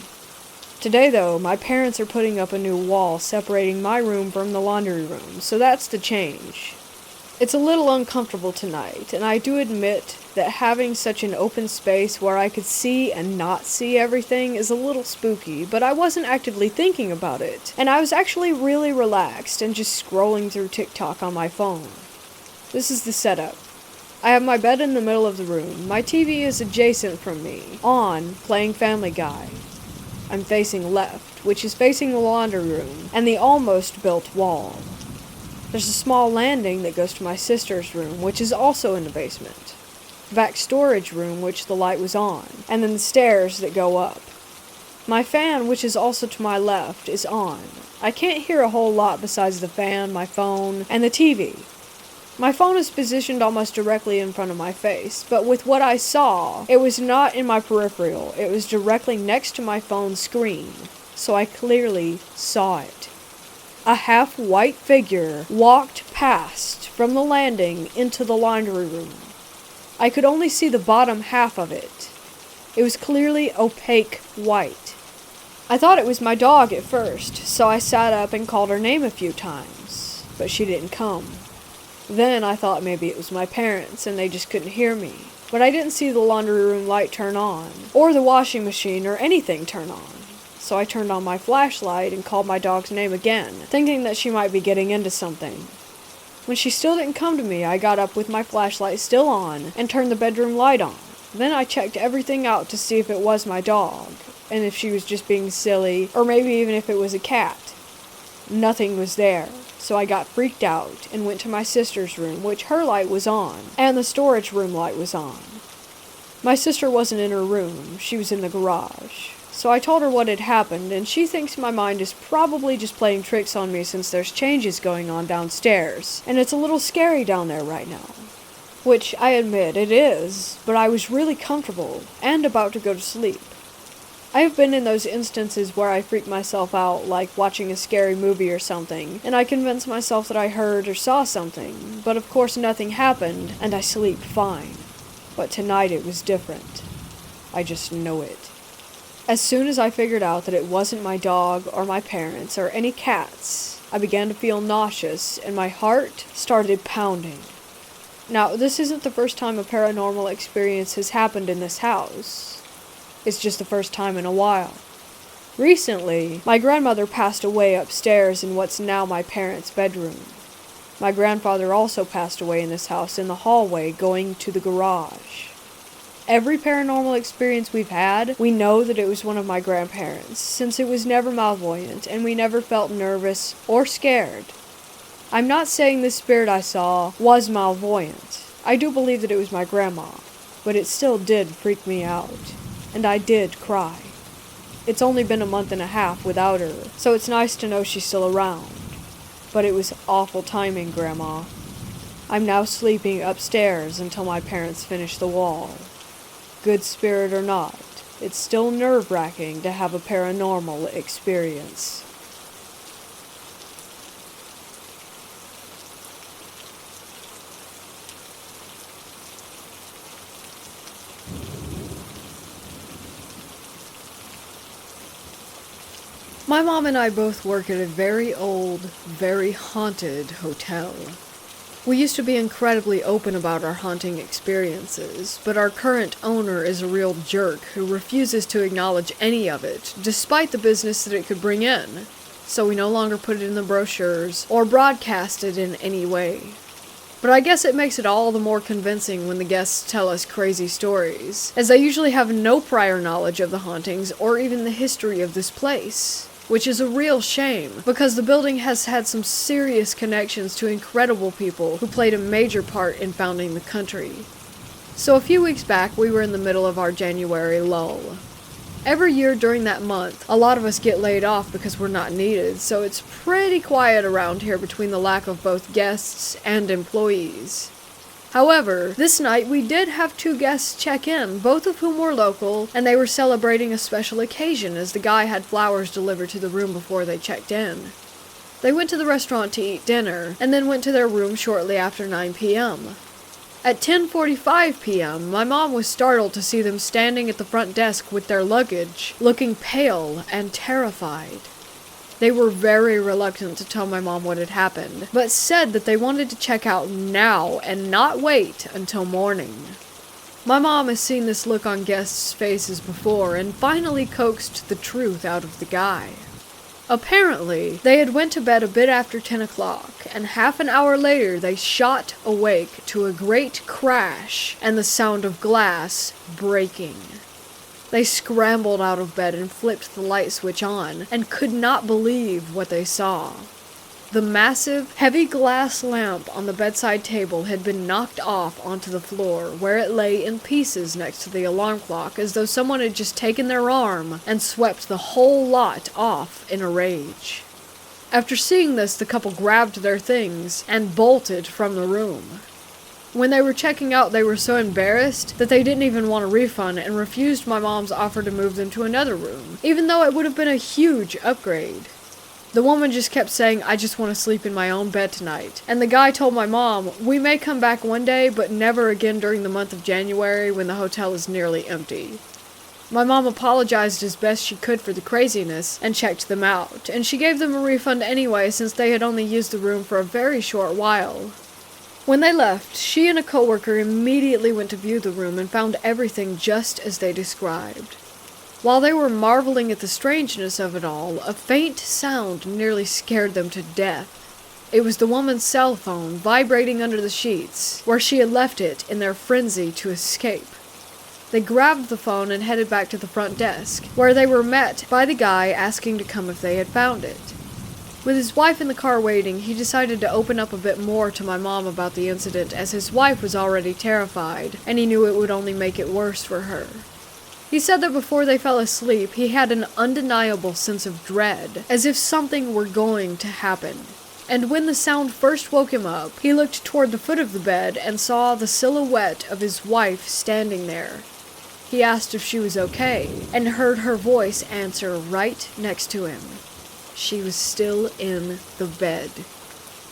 Today, though, my parents are putting up a new wall separating my room from the laundry room, so that's the change. It's a little uncomfortable tonight, and I do admit that having such an open space where I could see and not see everything is a little spooky, but I wasn't actively thinking about it, and I was actually really relaxed and just scrolling through TikTok on my phone. This is the setup. I have my bed in the middle of the room, my TV is adjacent from me, on, playing Family Guy. I'm facing left, which is facing the laundry room, and the almost built wall. There's a small landing that goes to my sister's room, which is also in the basement. The back storage room, which the light was on, and then the stairs that go up. My fan, which is also to my left, is on. I can't hear a whole lot besides the fan, my phone, and the TV. My phone is positioned almost directly in front of my face, but with what I saw, it was not in my peripheral, it was directly next to my phone's screen, so I clearly saw it. A half-white figure walked past from the landing into the laundry room. I could only see the bottom half of it. It was clearly opaque white. I thought it was my dog at first, so I sat up and called her name a few times, but she didn't come. Then I thought maybe it was my parents and they just couldn't hear me, but I didn't see the laundry room light turn on, or the washing machine or anything turn on. So I turned on my flashlight and called my dog's name again, thinking that she might be getting into something. When she still didn't come to me, I got up with my flashlight still on and turned the bedroom light on. Then I checked everything out to see if it was my dog, and if she was just being silly, or maybe even if it was a cat. Nothing was there, so I got freaked out and went to my sister's room, which her light was on, and the storage room light was on. My sister wasn't in her room, she was in the garage. So I told her what had happened, and she thinks my mind is probably just playing tricks on me since there's changes going on downstairs, and it's a little scary down there right now. Which, I admit, it is, but I was really comfortable, and about to go to sleep. I have been in those instances where I freak myself out, like watching a scary movie or something, and I convince myself that I heard or saw something, but of course nothing happened, and I sleep fine. But tonight it was different. I just know it. As soon as I figured out that it wasn't my dog or my parents or any cats, I began to feel nauseous and my heart started pounding. Now, this isn't the first time a paranormal experience has happened in this house. It's just the first time in a while. Recently, my grandmother passed away upstairs in what's now my parents' bedroom. My grandfather also passed away in this house in the hallway going to the garage. Every paranormal experience we've had, we know that it was one of my grandparents, since it was never malvoyant and we never felt nervous or scared. I'm not saying this spirit I saw was malvoyant. I do believe that it was my grandma, but it still did freak me out. And I did cry. It's only been a month and a half without her, so it's nice to know she's still around. But it was awful timing, Grandma. I'm now sleeping upstairs until my parents finish the wall. Good spirit or not, it's still nerve-wracking to have a paranormal experience. My mom and I both work at a very old, very haunted hotel. We used to be incredibly open about our haunting experiences, but our current owner is a real jerk who refuses to acknowledge any of it, despite the business that it could bring in. So we no longer put it in the brochures or broadcast it in any way. But I guess it makes it all the more convincing when the guests tell us crazy stories, as they usually have no prior knowledge of the hauntings or even the history of this place. Which is a real shame, because the building has had some serious connections to incredible people who played a major part in founding the country. So a few weeks back, we were in the middle of our January lull. Every year during that month, a lot of us get laid off because we're not needed, so it's pretty quiet around here between the lack of both guests and employees. However, this night we did have 2 guests check in, both of whom were local, and they were celebrating a special occasion as the guy had flowers delivered to the room before they checked in. They went to the restaurant to eat dinner, and then went to their room shortly after 9 p.m. At 10:45 p.m., my mom was startled to see them standing at the front desk with their luggage, looking pale and terrified. They were very reluctant to tell my mom what had happened, but said that they wanted to check out now and not wait until morning. My mom has seen this look on guests' faces before and finally coaxed the truth out of the guy. Apparently, they had went to bed a bit after 10 o'clock, and half an hour later they shot awake to a great crash and the sound of glass breaking. They scrambled out of bed and flipped the light switch on, and could not believe what they saw. The massive, heavy glass lamp on the bedside table had been knocked off onto the floor, where it lay in pieces next to the alarm clock, as though someone had just taken their arm and swept the whole lot off in a rage. After seeing this, the couple grabbed their things and bolted from the room. When they were checking out, they were so embarrassed that they didn't even want a refund and refused my mom's offer to move them to another room, even though it would have been a huge upgrade. The woman just kept saying, "I just want to sleep in my own bed tonight." And the guy told my mom, "We may come back one day, but never again during the month of January when the hotel is nearly empty." My mom apologized as best she could for the craziness and checked them out, and she gave them a refund anyway since they had only used the room for a very short while. When they left, she and a coworker immediately went to view the room and found everything just as they described. While they were marveling at the strangeness of it all, a faint sound nearly scared them to death. It was the woman's cell phone vibrating under the sheets, where she had left it in their frenzy to escape. They grabbed the phone and headed back to the front desk, where they were met by the guy asking to come if they had found it. With his wife in the car waiting, he decided to open up a bit more to my mom about the incident, as his wife was already terrified, and he knew it would only make it worse for her. He said that before they fell asleep, he had an undeniable sense of dread, as if something were going to happen. And when the sound first woke him up, he looked toward the foot of the bed and saw the silhouette of his wife standing there. he asked if she was okay, and heard her voice answer right next to him. She was still in the bed.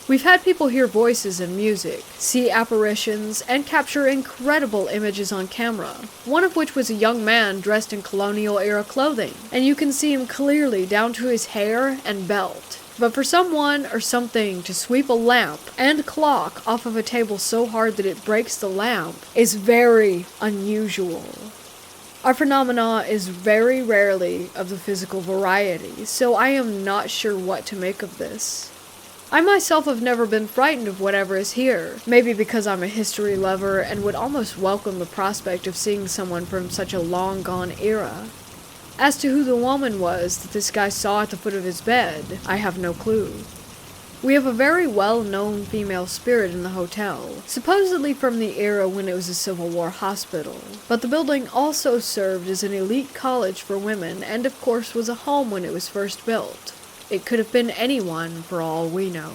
We've had people hear voices and music, see apparitions, and capture incredible images on camera, one of which was a young man dressed in colonial-era clothing, and you can see him clearly down to his hair and belt. But for someone or something to sweep a lamp and clock off of a table so hard that it breaks the lamp is very unusual. Our phenomena is very rarely of the physical variety, so I am not sure what to make of this. I myself have never been frightened of whatever is here, maybe because I'm a history lover and would almost welcome the prospect of seeing someone from such a long-gone era. As to who the woman was that this guy saw at the foot of his bed, I have no clue. We have a very well-known female spirit in the hotel, supposedly from the era when it was a Civil War hospital, but the building also served as an elite college for women and of course was a home when it was first built. It could have been anyone for all we know.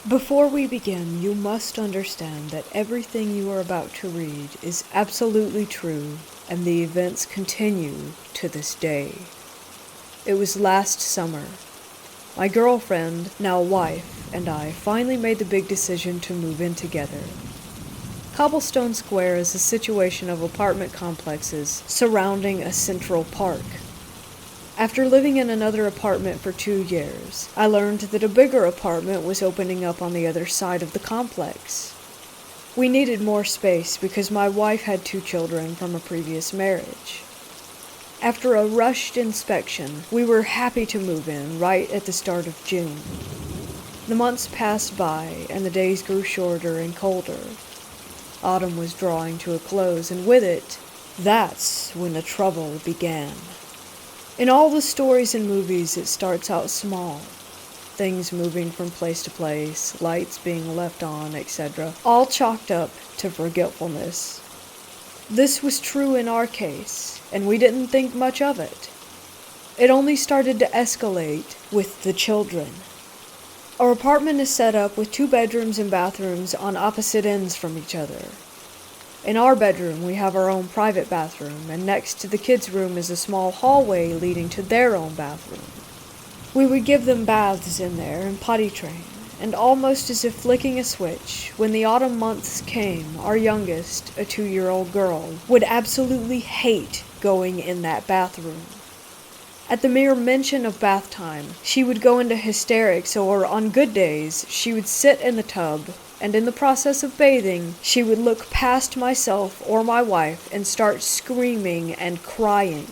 Before we begin, you must understand that everything you are about to read is absolutely true, and the events continue to this day. It was last summer. My girlfriend, now wife, and I finally made the big decision to move in together. Cobblestone Square is a situation of apartment complexes surrounding a central park. After living in another apartment for 2 years, I learned that a bigger apartment was opening up on the other side of the complex. We needed more space because my wife had 2 children from a previous marriage. After a rushed inspection, we were happy to move in right at the start of June. The months passed by, and the days grew shorter and colder. Autumn was drawing to a close, and with it, that's when the trouble began. In all the stories and movies, it starts out small. Things moving from place to place, lights being left on, etc., all chalked up to forgetfulness. This was true in our case, and we didn't think much of it. It only started to escalate with the children. Our apartment is set up with 2 bedrooms and bathrooms on opposite ends from each other. In our bedroom, we have our own private bathroom, and next to the kids' room is a small hallway leading to their own bathroom. We would give them baths in there and potty train, and almost as if flicking a switch, when the autumn months came, our youngest, a 2-year-old girl, would absolutely hate going in that bathroom. At the mere mention of bath time, she would go into hysterics, or on good days, she would sit in the tub, and in the process of bathing, she would look past myself or my wife and start screaming and crying.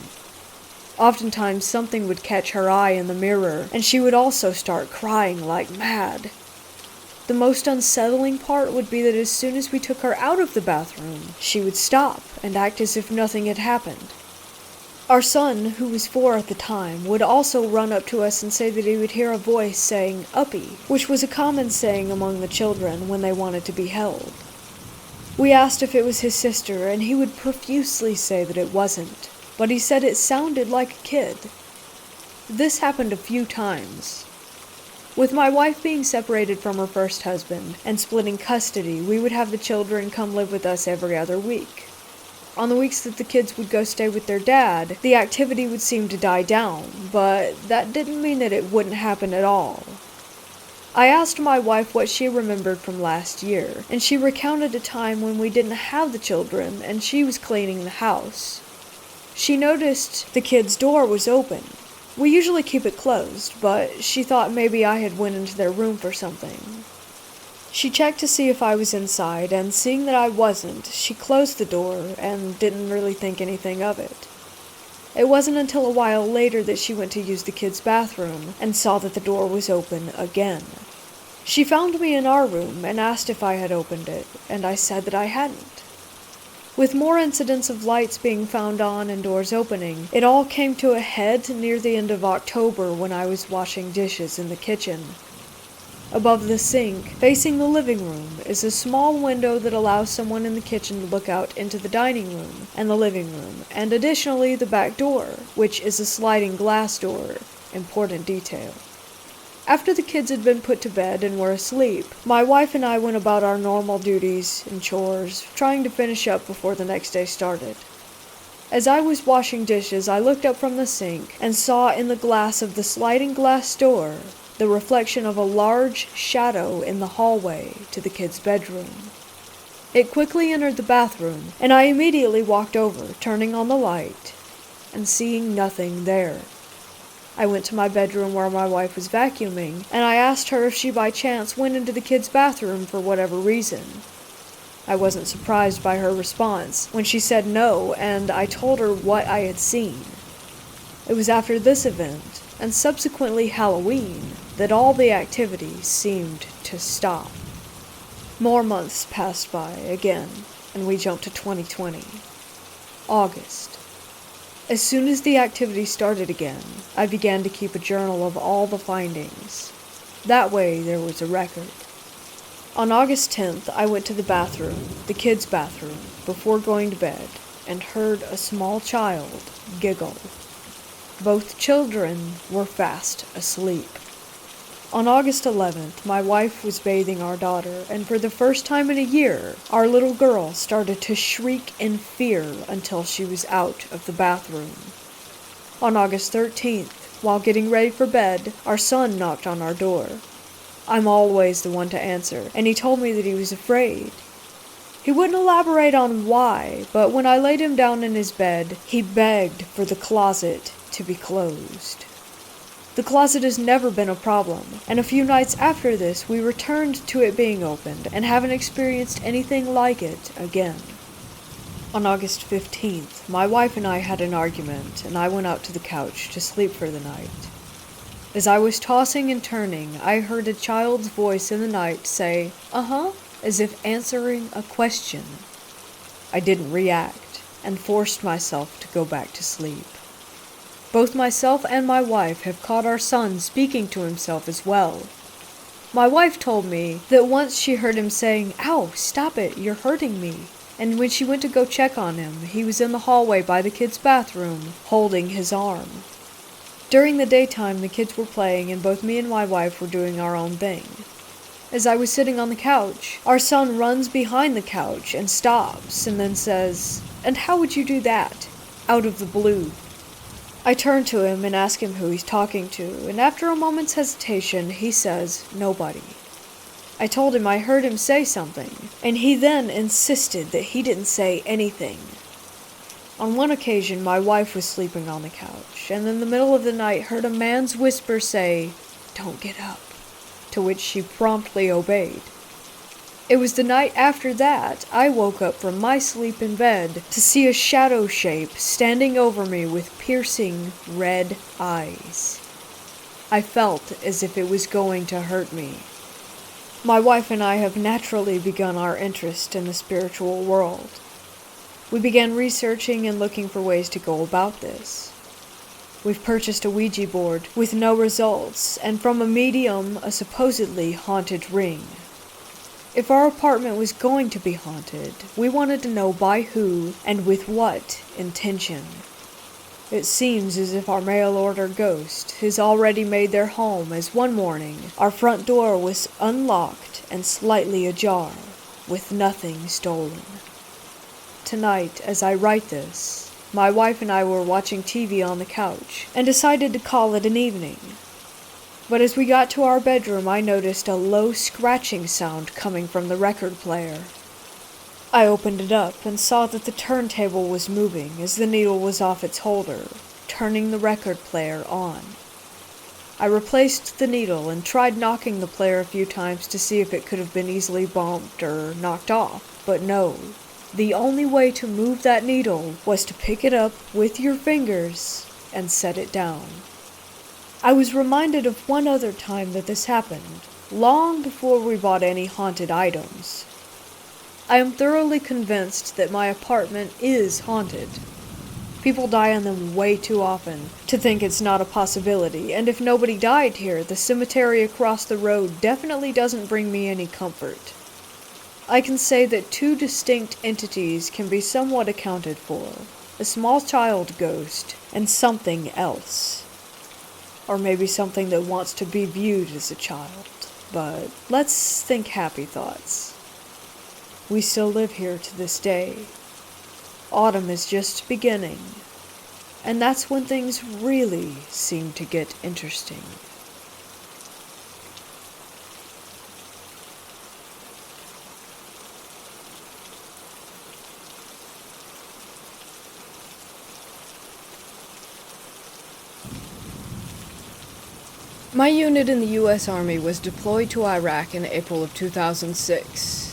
Oftentimes something would catch her eye in the mirror, and she would also start crying like mad. The most unsettling part would be that as soon as we took her out of the bathroom, she would stop and act as if nothing had happened. Our son, who was 4 at the time, would also run up to us and say that he would hear a voice saying, "Uppy," which was a common saying among the children when they wanted to be held. We asked if it was his sister, and he would profusely say that it wasn't, but he said it sounded like a kid. This happened a few times. With my wife being separated from her first husband and splitting custody, we would have the children come live with us every other week. On the weeks that the kids would go stay with their dad, the activity would seem to die down, but that didn't mean that it wouldn't happen at all. I asked my wife what she remembered from last year, and she recounted a time when we didn't have the children and she was cleaning the house. She noticed the kids' door was open. We usually keep it closed, but she thought maybe I had went into their room for something. She checked to see if I was inside, and seeing that I wasn't, she closed the door and didn't really think anything of it. It wasn't until a while later that she went to use the kids' bathroom and saw that the door was open again. She found me in our room and asked if I had opened it, and I said that I hadn't. With more incidents of lights being found on and doors opening, it all came to a head near the end of October when I was washing dishes in the kitchen. Above the sink, facing the living room, is a small window that allows someone in the kitchen to look out into the dining room and the living room, and additionally the back door, which is a sliding glass door. Important detail. After the kids had been put to bed and were asleep, my wife and I went about our normal duties and chores, trying to finish up before the next day started. As I was washing dishes, I looked up from the sink and saw in the glass of the sliding glass door the reflection of a large shadow in the hallway to the kids' bedroom. It quickly entered the bathroom, and I immediately walked over, turning on the light, and seeing nothing there. I went to my bedroom where my wife was vacuuming, and I asked her if she by chance went into the kids' bathroom for whatever reason. I wasn't surprised by her response when she said no, and I told her what I had seen. It was after this event, and subsequently Halloween, that all the activity seemed to stop. More months passed by again, and we jumped to 2020. August. As soon as the activity started again, I began to keep a journal of all the findings. That way there was a record. On August 10th, I went to the bathroom, the kids' bathroom, before going to bed, and heard a small child giggle. Both children were fast asleep. On August 11th, my wife was bathing our daughter, and for the first time in a year, our little girl started to shriek in fear until she was out of the bathroom. On August 13th, while getting ready for bed, our son knocked on our door. I'm always the one to answer, and he told me that he was afraid. He wouldn't elaborate on why, but when I laid him down in his bed, he begged for the closet to be closed. The closet has never been a problem, and a few nights after this we returned to it being opened and haven't experienced anything like it again. On August 15th, my wife and I had an argument, and I went out to the couch to sleep for the night. As I was tossing and turning, I heard a child's voice in the night say, "Uh-huh," as if answering a question. I didn't react, and forced myself to go back to sleep. Both myself and my wife have caught our son speaking to himself as well. My wife told me that once she heard him saying, "Ow, stop it, you're hurting me," and when she went to go check on him, he was in the hallway by the kids' bathroom, holding his arm. During the daytime, the kids were playing, and both me and my wife were doing our own thing. As I was sitting on the couch, our son runs behind the couch and stops, and then says, "And how would you do that?" out of the blue. I turn to him and ask him who he's talking to, and after a moment's hesitation, he says, "Nobody." I told him I heard him say something, and he then insisted that he didn't say anything. On one occasion, my wife was sleeping on the couch, and in the middle of the night heard a man's whisper say, "Don't get up," to which she promptly obeyed. It was the night after that I woke up from my sleep in bed to see a shadow shape standing over me with piercing red eyes. I felt as if it was going to hurt me. My wife and I have naturally begun our interest in the spiritual world. We began researching and looking for ways to go about this. We've purchased a Ouija board with no results, and from a medium, a supposedly haunted ring. If our apartment was going to be haunted, we wanted to know by who and with what intention. It seems as if our mail-order ghost has already made their home, as one morning our front door was unlocked and slightly ajar, with nothing stolen. Tonight, as I write this, my wife and I were watching TV on the couch and decided to call it an evening. But as we got to our bedroom, I noticed a low scratching sound coming from the record player. I opened it up and saw that the turntable was moving as the needle was off its holder, turning the record player on. I replaced the needle and tried knocking the player a few times to see if it could have been easily bumped or knocked off, but no. The only way to move that needle was to pick it up with your fingers and set it down. I was reminded of one other time that this happened, long before we bought any haunted items. I am thoroughly convinced that my apartment is haunted. People die on them way too often to think it's not a possibility, and if nobody died here, the cemetery across the road definitely doesn't bring me any comfort. I can say that two distinct entities can be somewhat accounted for. A small child ghost and something else. Or maybe something that wants to be viewed as a child. But let's think happy thoughts. We still live here to this day. Autumn is just beginning. And that's when things really seem to get interesting. My unit in the U.S. Army was deployed to Iraq in April of 2006.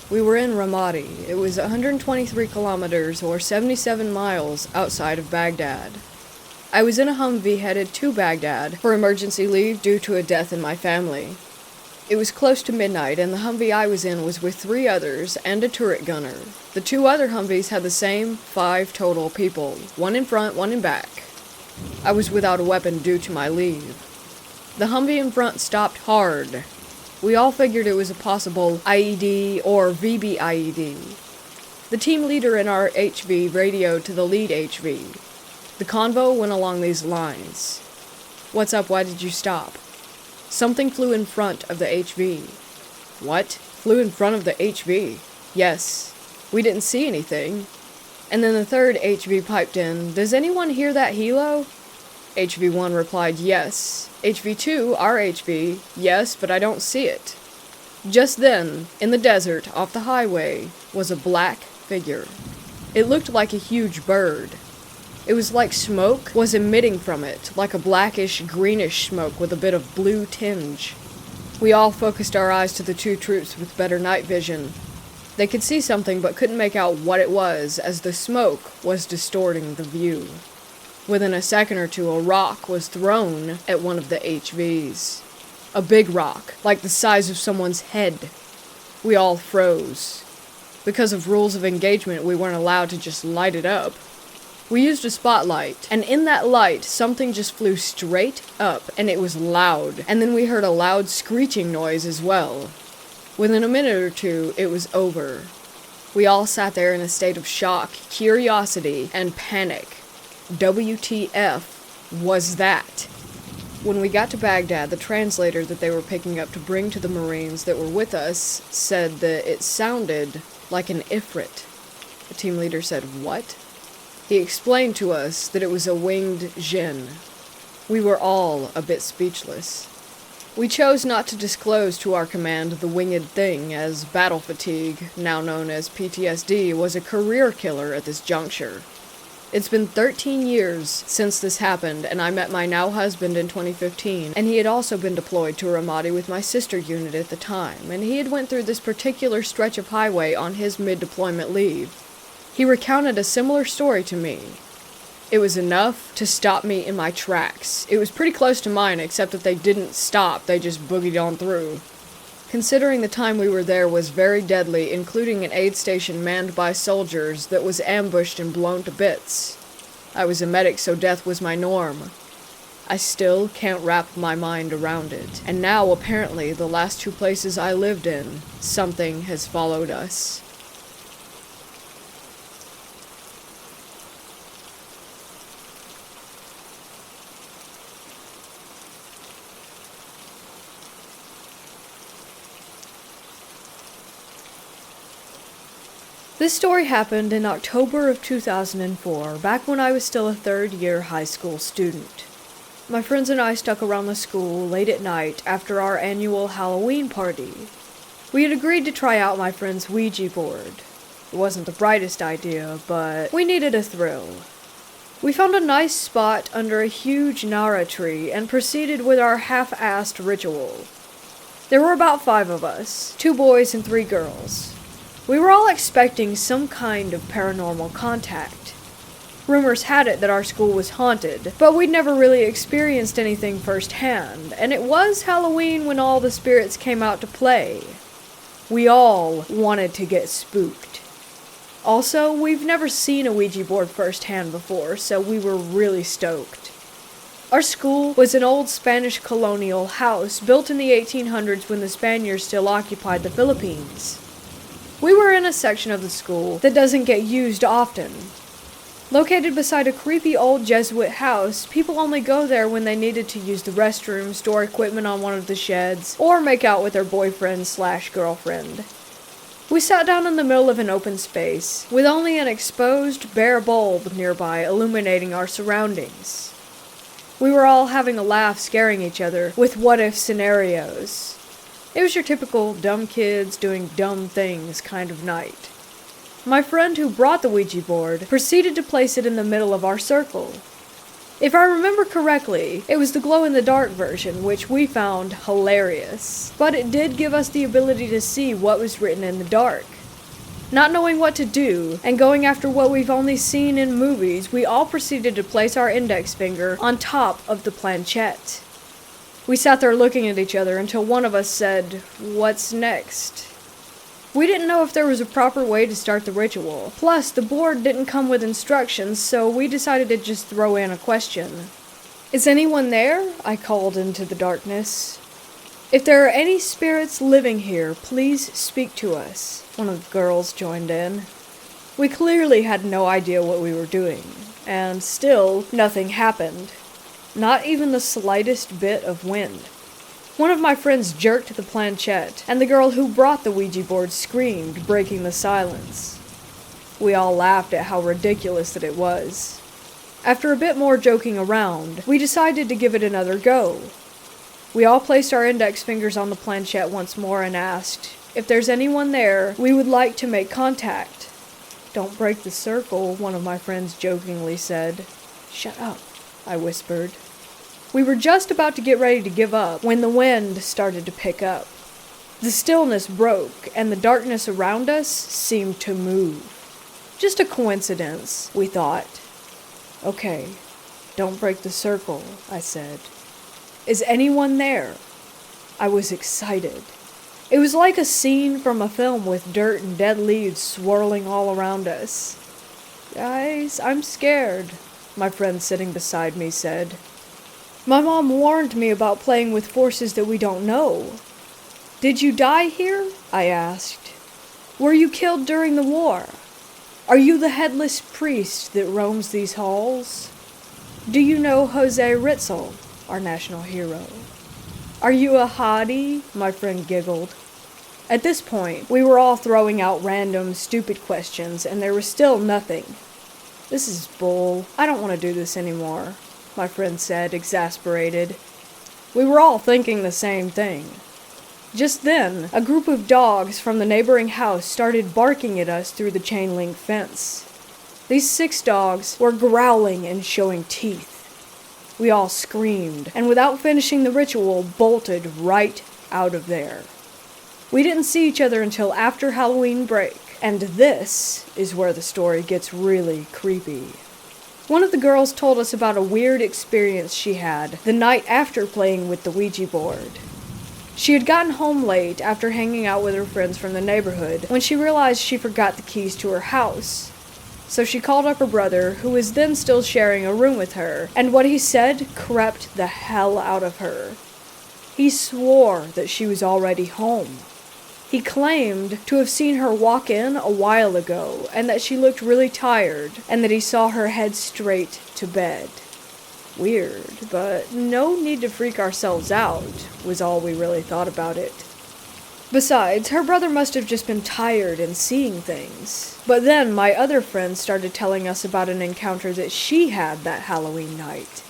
We were in Ramadi. It was 123 kilometers or 77 miles outside of Baghdad. I was in a Humvee headed to Baghdad for emergency leave due to a death in my family. It was close to midnight and the Humvee I was in was with 3 others and a turret gunner. The 2 other Humvees had the same 5 total people, 1 in front, 1 in back. I was without a weapon due to my leave. The Humvee in front stopped hard. We all figured it was a possible IED or VBIED. The team leader in our HV radioed to the lead HV. The convo went along these lines. "What's up? Why did you stop?" "Something flew in front of the HV." "What? Flew in front of the HV?" "Yes. We didn't see anything." And then the third HV piped in, "Does anyone hear that helo?" HV1 replied, "Yes." HV2, our HV, "Yes, but I don't see it." Just then, in the desert off the highway, was a black figure. It looked like a huge bird. It was like smoke was emitting from it, like a blackish, greenish smoke with a bit of blue tinge. We all focused our eyes to the 2 troops with better night vision. They could see something but couldn't make out what it was, as the smoke was distorting the view. Within a second or two, a rock was thrown at one of the HVs. A big rock, like the size of someone's head. We all froze. Because of rules of engagement, we weren't allowed to just light it up. We used a spotlight, and in that light, something just flew straight up, and it was loud. And then we heard a loud screeching noise as well. Within a minute or two, it was over. We all sat there in a state of shock, curiosity, and panic. WTF was that? When we got to Baghdad, the translator that they were picking up to bring to the Marines that were with us said that it sounded like an Ifrit. The team leader said, "What?" He explained to us that it was a winged jinn. We were all a bit speechless. We chose not to disclose to our command the winged thing, as battle fatigue, now known as PTSD, was a career killer at this juncture. It's been 13 years since this happened, and I met my now husband in 2015, and he had also been deployed to Ramadi with my sister unit at the time, and he had went through this particular stretch of highway on his mid-deployment leave. He recounted a similar story to me. It was enough to stop me in my tracks. It was pretty close to mine, except that they didn't stop, they just boogied on through. Considering the time we were there was very deadly, including an aid station manned by soldiers that was ambushed and blown to bits. I was a medic, so death was my norm. I still can't wrap my mind around it. And now, apparently, the last 2 places I lived in, something has followed us. This story happened in October of 2004, back when I was still a 3rd-year high school student. My friends and I stuck around the school late at night after our annual Halloween party. We had agreed to try out my friend's Ouija board. It wasn't the brightest idea, but we needed a thrill. We found a nice spot under a huge Nara tree and proceeded with our half-assed ritual. There were about 5 of us, 2 boys and 3 girls. We were all expecting some kind of paranormal contact. Rumors had it that our school was haunted, but we'd never really experienced anything firsthand, and it was Halloween when all the spirits came out to play. We all wanted to get spooked. Also, we've never seen a Ouija board firsthand before, so we were really stoked. Our school was an old Spanish colonial house built in the 1800s when the Spaniards still occupied the Philippines. We were in a section of the school that doesn't get used often. Located beside a creepy old Jesuit house, people only go there when they needed to use the restroom, store equipment on one of the sheds, or make out with their boyfriend/girlfriend. We sat down in the middle of an open space, with only an exposed, bare bulb nearby illuminating our surroundings. We were all having a laugh, scaring each other with what-if scenarios. It was your typical dumb kids doing dumb things kind of night. My friend who brought the Ouija board proceeded to place it in the middle of our circle. If I remember correctly, it was the glow-in-the-dark version, which we found hilarious, but it did give us the ability to see what was written in the dark. Not knowing what to do, and going after what we've only seen in movies, we all proceeded to place our index finger on top of the planchette. We sat there looking at each other until one of us said, "What's next?" We didn't know if there was a proper way to start the ritual. Plus, the board didn't come with instructions, so we decided to just throw in a question. "Is anyone there?" I called into the darkness. "If there are any spirits living here, please speak to us," one of the girls joined in. We clearly had no idea what we were doing, and still, nothing happened. Not even the slightest bit of wind. One of my friends jerked the planchette, and the girl who brought the Ouija board screamed, breaking the silence. We all laughed at how ridiculous that it was. After a bit more joking around, we decided to give it another go. We all placed our index fingers on the planchette once more and asked, "If there's anyone there, we would like to make contact." "Don't break the circle," one of my friends jokingly said. "Shut up," I whispered. We were just about to get ready to give up when the wind started to pick up. The stillness broke, and the darkness around us seemed to move. Just a coincidence, we thought. "Okay, don't break the circle," I said. "Is anyone there?" I was excited. It was like a scene from a film with dirt and dead leaves swirling all around us. "Guys, I'm scared," my friend sitting beside me said. "My mom warned me about playing with forces that we don't know." "Did you die here?" I asked. "Were you killed during the war? Are you the headless priest that roams these halls? Do you know Jose Ritzel, our national hero? Are you a hottie?" My friend giggled. At this point, we were all throwing out random, stupid questions, and there was still nothing. "This is bull. I don't want to do this anymore," my friend said, exasperated. We were all thinking the same thing. Just then, a group of dogs from the neighboring house started barking at us through the chain-link fence. These 6 dogs were growling and showing teeth. We all screamed, and without finishing the ritual, bolted right out of there. We didn't see each other until after Halloween break, and this is where the story gets really creepy. One of the girls told us about a weird experience she had the night after playing with the Ouija board. She had gotten home late after hanging out with her friends from the neighborhood when she realized she forgot the keys to her house. So she called up her brother, who was then still sharing a room with her, and what he said crept the hell out of her. He swore that she was already home. He claimed to have seen her walk in a while ago, and that she looked really tired, and that he saw her head straight to bed. Weird, but no need to freak ourselves out, was all we really thought about it. Besides, her brother must have just been tired and seeing things. But then my other friend started telling us about an encounter that she had that Halloween night.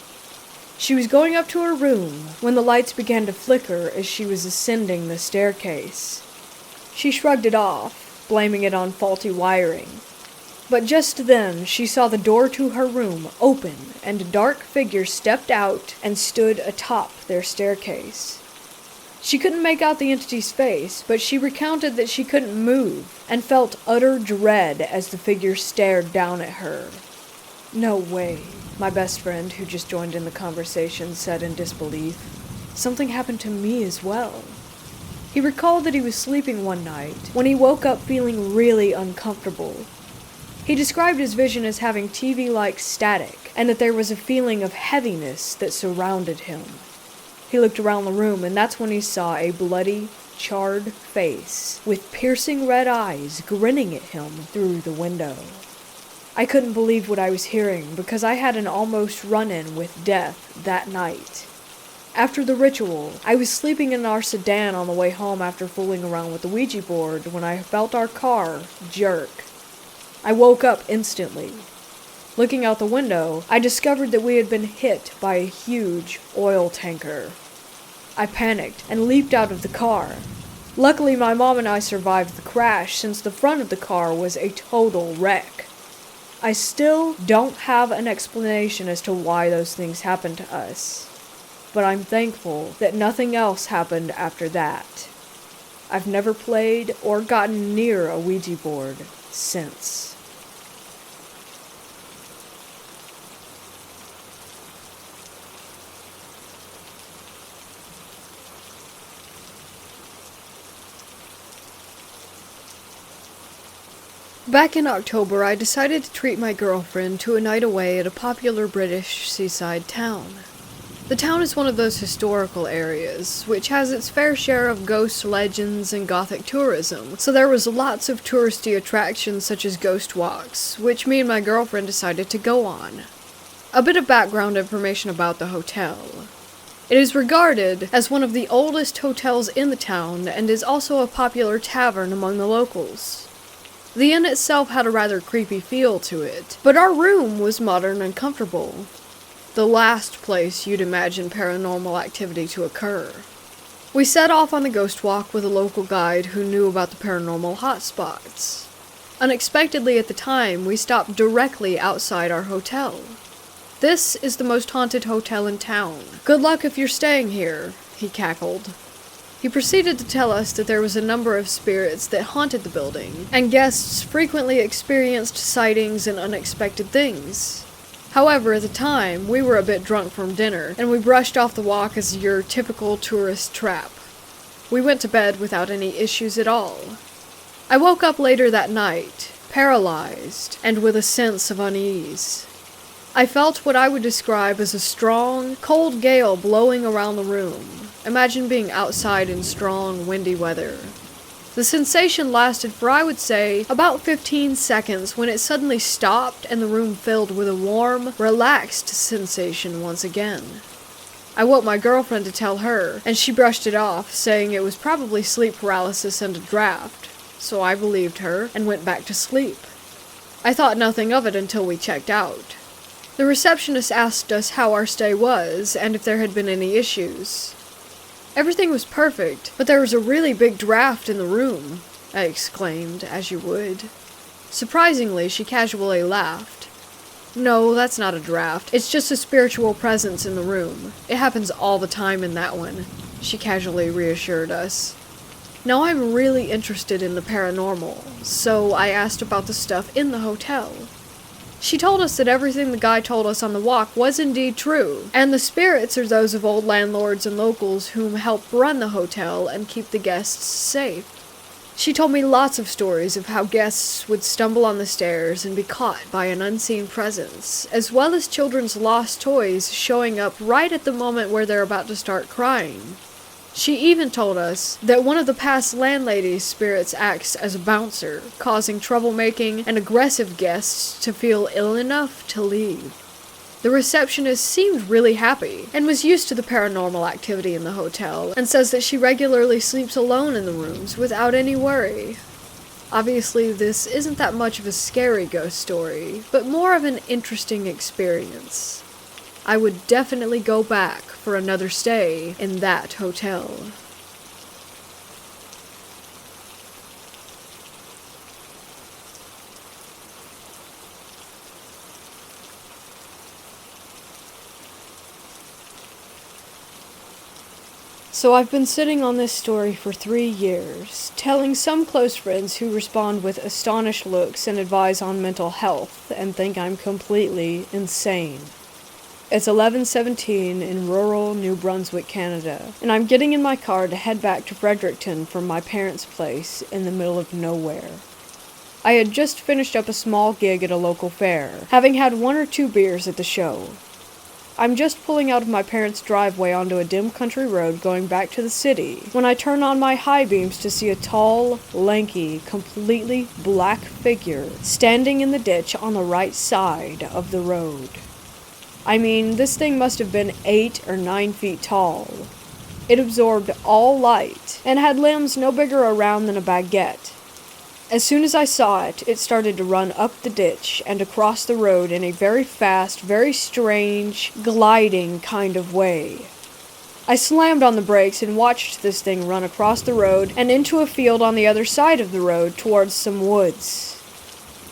She was going up to her room when the lights began to flicker as she was ascending the staircase. She shrugged it off, blaming it on faulty wiring. But just then, she saw the door to her room open, and a dark figure stepped out and stood atop their staircase. She couldn't make out the entity's face, but she recounted that she couldn't move, and felt utter dread as the figure stared down at her. "No way," my best friend, who just joined in the conversation, said in disbelief. "Something happened to me as well." He recalled that he was sleeping one night when he woke up feeling really uncomfortable. He described his vision as having TV-like static, and that there was a feeling of heaviness that surrounded him. He looked around the room, and that's when he saw a bloody, charred face with piercing red eyes grinning at him through the window. I couldn't believe what I was hearing because I had an almost run-in with death that night. After the ritual, I was sleeping in our sedan on the way home after fooling around with the Ouija board when I felt our car jerk. I woke up instantly. Looking out the window, I discovered that we had been hit by a huge oil tanker. I panicked and leaped out of the car. Luckily, my mom and I survived the crash since the front of the car was a total wreck. I still don't have an explanation as to why those things happened to us, but I'm thankful that nothing else happened after that. I've never played or gotten near a Ouija board since. Back in October, I decided to treat my girlfriend to a night away at a popular British seaside town. The town is one of those historical areas, which has its fair share of ghost legends and gothic tourism, so there was lots of touristy attractions such as ghost walks, which me and my girlfriend decided to go on. A bit of background information about the hotel. It is regarded as one of the oldest hotels in the town and is also a popular tavern among the locals. The inn itself had a rather creepy feel to it, but our room was modern and comfortable. The last place you'd imagine paranormal activity to occur. We set off on the ghost walk with a local guide who knew about the paranormal hotspots. Unexpectedly at the time, we stopped directly outside our hotel. "This is the most haunted hotel in town. Good luck if you're staying here," he cackled. He proceeded to tell us that there was a number of spirits that haunted the building, and guests frequently experienced sightings and unexpected things. However, at the time, we were a bit drunk from dinner, and we brushed off the walk as your typical tourist trap. We went to bed without any issues at all. I woke up later that night, paralyzed, and with a sense of unease. I felt what I would describe as a strong, cold gale blowing around the room. Imagine being outside in strong, windy weather. The sensation lasted for, I would say, about 15 seconds when it suddenly stopped and the room filled with a warm, relaxed sensation once again. I woke my girlfriend to tell her, and she brushed it off, saying it was probably sleep paralysis and a draft, so I believed her and went back to sleep. I thought nothing of it until we checked out. The receptionist asked us how our stay was and if there had been any issues. "Everything was perfect, but there was a really big draft in the room," I exclaimed, as you would. Surprisingly, she casually laughed. "No, that's not a draft. It's just a spiritual presence in the room. It happens all the time in that one," she casually reassured us. Now I'm really interested in the paranormal, so I asked about the stuff in the hotel. She told us that everything the guy told us on the walk was indeed true, and the spirits are those of old landlords and locals whom help run the hotel and keep the guests safe. She told me lots of stories of how guests would stumble on the stairs and be caught by an unseen presence, as well as children's lost toys showing up right at the moment where they're about to start crying. She even told us that one of the past landlady's spirits acts as a bouncer, causing troublemaking and aggressive guests to feel ill enough to leave. The receptionist seemed really happy, and was used to the paranormal activity in the hotel, and says that she regularly sleeps alone in the rooms without any worry. Obviously, this isn't that much of a scary ghost story, but more of an interesting experience. I would definitely go back for another stay in that hotel. So I've been sitting on this story for 3 years, telling some close friends who respond with astonished looks and advise on mental health and think I'm completely insane. It's 11:17 in rural New Brunswick, Canada, and I'm getting in my car to head back to Fredericton from my parents' place in the middle of nowhere. I had just finished up a small gig at a local fair, having had 1 or 2 beers at the show. I'm just pulling out of my parents' driveway onto a dim country road going back to the city when I turn on my high beams to see a tall, lanky, completely black figure standing in the ditch on the right side of the road. I mean, this thing must have been 8 or 9 feet tall. It absorbed all light and had limbs no bigger around than a baguette. As soon as I saw it, it started to run up the ditch and across the road in a very fast, very strange, gliding kind of way. I slammed on the brakes and watched this thing run across the road and into a field on the other side of the road towards some woods.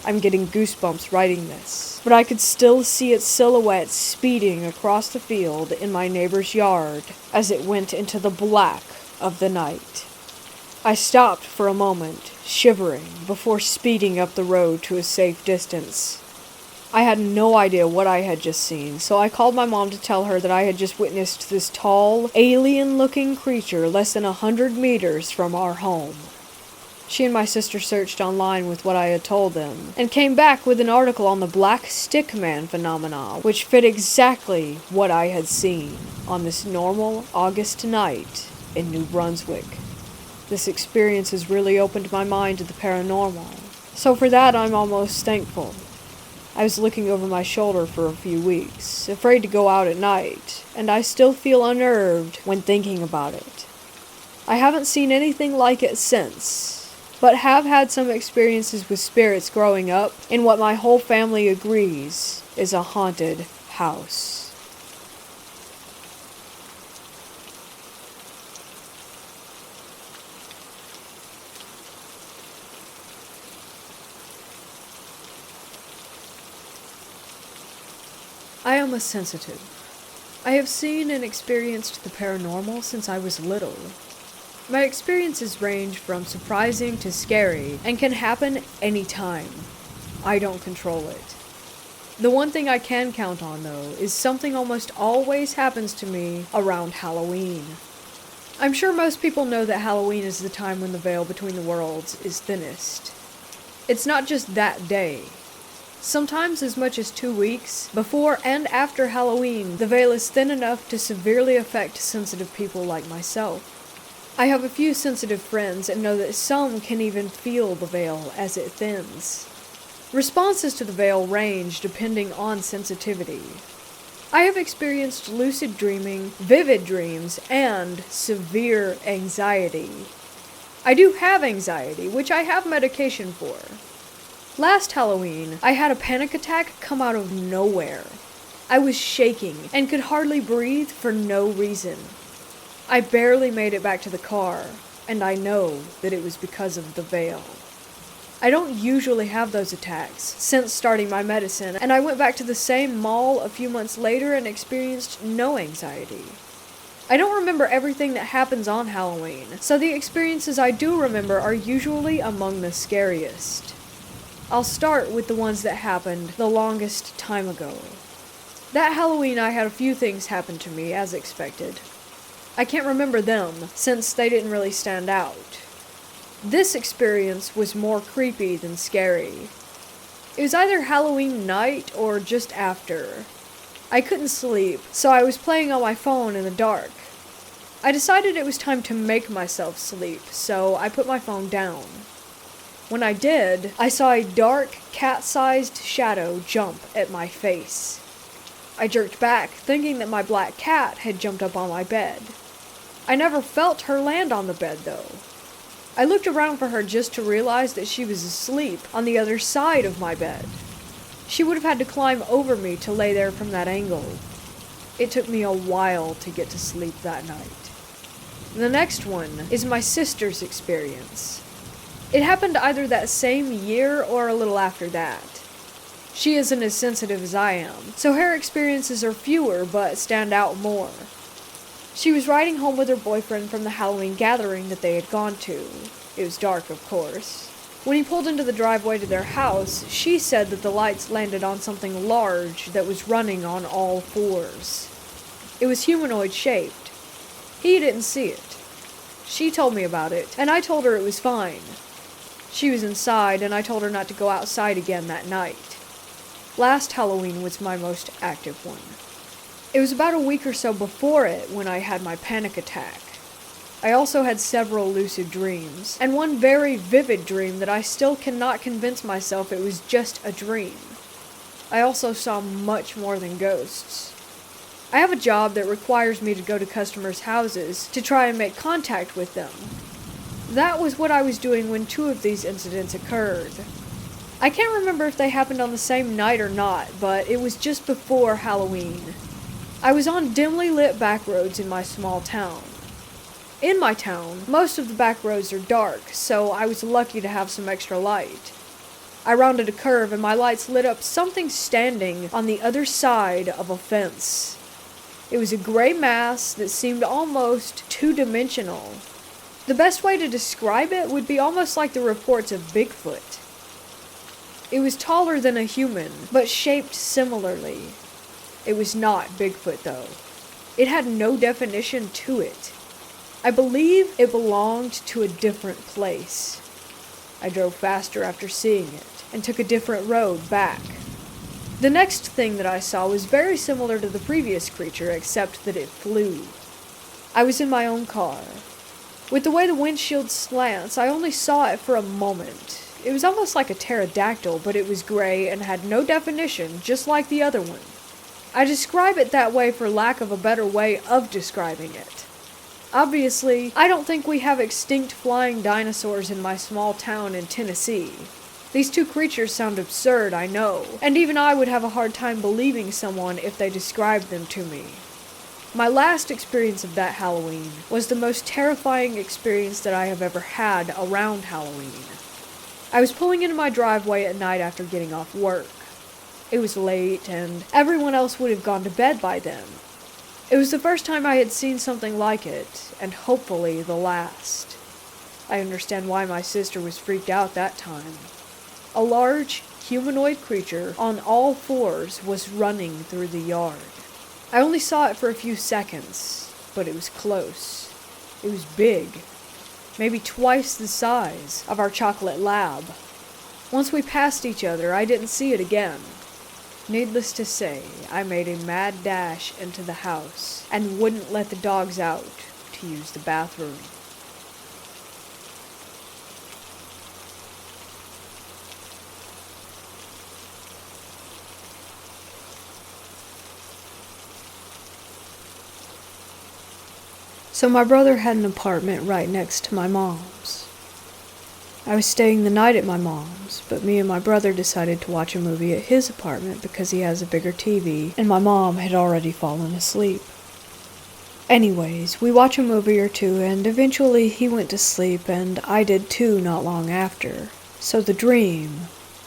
I'm getting goosebumps writing this, but I could still see its silhouette speeding across the field in my neighbor's yard as it went into the black of the night. I stopped for a moment, shivering, before speeding up the road to a safe distance. I had no idea what I had just seen, so I called my mom to tell her that I had just witnessed this tall, alien-looking creature less than 100 meters from our home. She and my sister searched online with what I had told them, and came back with an article on the black stickman phenomenon, which fit exactly what I had seen on this normal August night in New Brunswick. This experience has really opened my mind to the paranormal, so for that I'm almost thankful. I was looking over my shoulder for a few weeks, afraid to go out at night, and I still feel unnerved when thinking about it. I haven't seen anything like it since, but have had some experiences with spirits growing up in what my whole family agrees is a haunted house. I am a sensitive. I have seen and experienced the paranormal since I was little. My experiences range from surprising to scary and can happen anytime. I don't control it. The one thing I can count on, though, is something almost always happens to me around Halloween. I'm sure most people know that Halloween is the time when the veil between the worlds is thinnest. It's not just that day. Sometimes as much as 2 weeks, before and after Halloween, the veil is thin enough to severely affect sensitive people like myself. I have a few sensitive friends and know that some can even feel the veil as it thins. Responses to the veil range depending on sensitivity. I have experienced lucid dreaming, vivid dreams, and severe anxiety. I do have anxiety, which I have medication for. Last Halloween, I had a panic attack come out of nowhere. I was shaking and could hardly breathe for no reason. I barely made it back to the car, and I know that it was because of the veil. I don't usually have those attacks since starting my medicine, and I went back to the same mall a few months later and experienced no anxiety. I don't remember everything that happens on Halloween, so the experiences I do remember are usually among the scariest. I'll start with the ones that happened the longest time ago. That Halloween I had a few things happen to me, as expected. I can't remember them, since they didn't really stand out. This experience was more creepy than scary. It was either Halloween night or just after. I couldn't sleep, so I was playing on my phone in the dark. I decided it was time to make myself sleep, so I put my phone down. When I did, I saw a dark, cat-sized shadow jump at my face. I jerked back, thinking that my black cat had jumped up on my bed. I never felt her land on the bed, though. I looked around for her just to realize that she was asleep on the other side of my bed. She would have had to climb over me to lay there from that angle. It took me a while to get to sleep that night. The next one is my sister's experience. It happened either that same year or a little after that. She isn't as sensitive as I am, so her experiences are fewer but stand out more. She was riding home with her boyfriend from the Halloween gathering that they had gone to. It was dark, of course. When he pulled into the driveway to their house, she said that the lights landed on something large that was running on all fours. It was humanoid-shaped. He didn't see it. She told me about it, and I told her it was fine. She was inside, and I told her not to go outside again that night. Last Halloween was my most active one. It was about a week or so before it when I had my panic attack. I also had several lucid dreams, and one very vivid dream that I still cannot convince myself it was just a dream. I also saw much more than ghosts. I have a job that requires me to go to customers' houses to try and make contact with them. That was what I was doing when 2 of these incidents occurred. I can't remember if they happened on the same night or not, but it was just before Halloween. I was on dimly lit back roads in my small town. In my town, most of the back roads are dark, so I was lucky to have some extra light. I rounded a curve and my lights lit up something standing on the other side of a fence. It was a gray mass that seemed almost two-dimensional. The best way to describe it would be almost like the reports of Bigfoot. It was taller than a human, but shaped similarly. It was not Bigfoot, though. It had no definition to it. I believe it belonged to a different place. I drove faster after seeing it, and took a different road back. The next thing that I saw was very similar to the previous creature, except that it flew. I was in my own car. With the way the windshield slants, I only saw it for a moment. It was almost like a pterodactyl, but it was gray and had no definition, just like the other one. I describe it that way for lack of a better way of describing it. Obviously, I don't think we have extinct flying dinosaurs in my small town in Tennessee. These 2 creatures sound absurd, I know, and even I would have a hard time believing someone if they described them to me. My last experience of that Halloween was the most terrifying experience that I have ever had around Halloween. I was pulling into my driveway at night after getting off work. It was late, and everyone else would have gone to bed by then. It was the first time I had seen something like it, and hopefully the last. I understand why my sister was freaked out that time. A large, humanoid creature on all 4s was running through the yard. I only saw it for a few seconds, but it was close. It was big, maybe twice the size of our chocolate lab. Once we passed each other, I didn't see it again. Needless to say, I made a mad dash into the house and wouldn't let the dogs out to use the bathroom. So my brother had an apartment right next to my mom's. I was staying the night at my mom's, but me and my brother decided to watch a movie at his apartment because he has a bigger TV, and my mom had already fallen asleep. Anyways, we watched a movie or 2, and eventually he went to sleep, and I did too not long after. So the dream,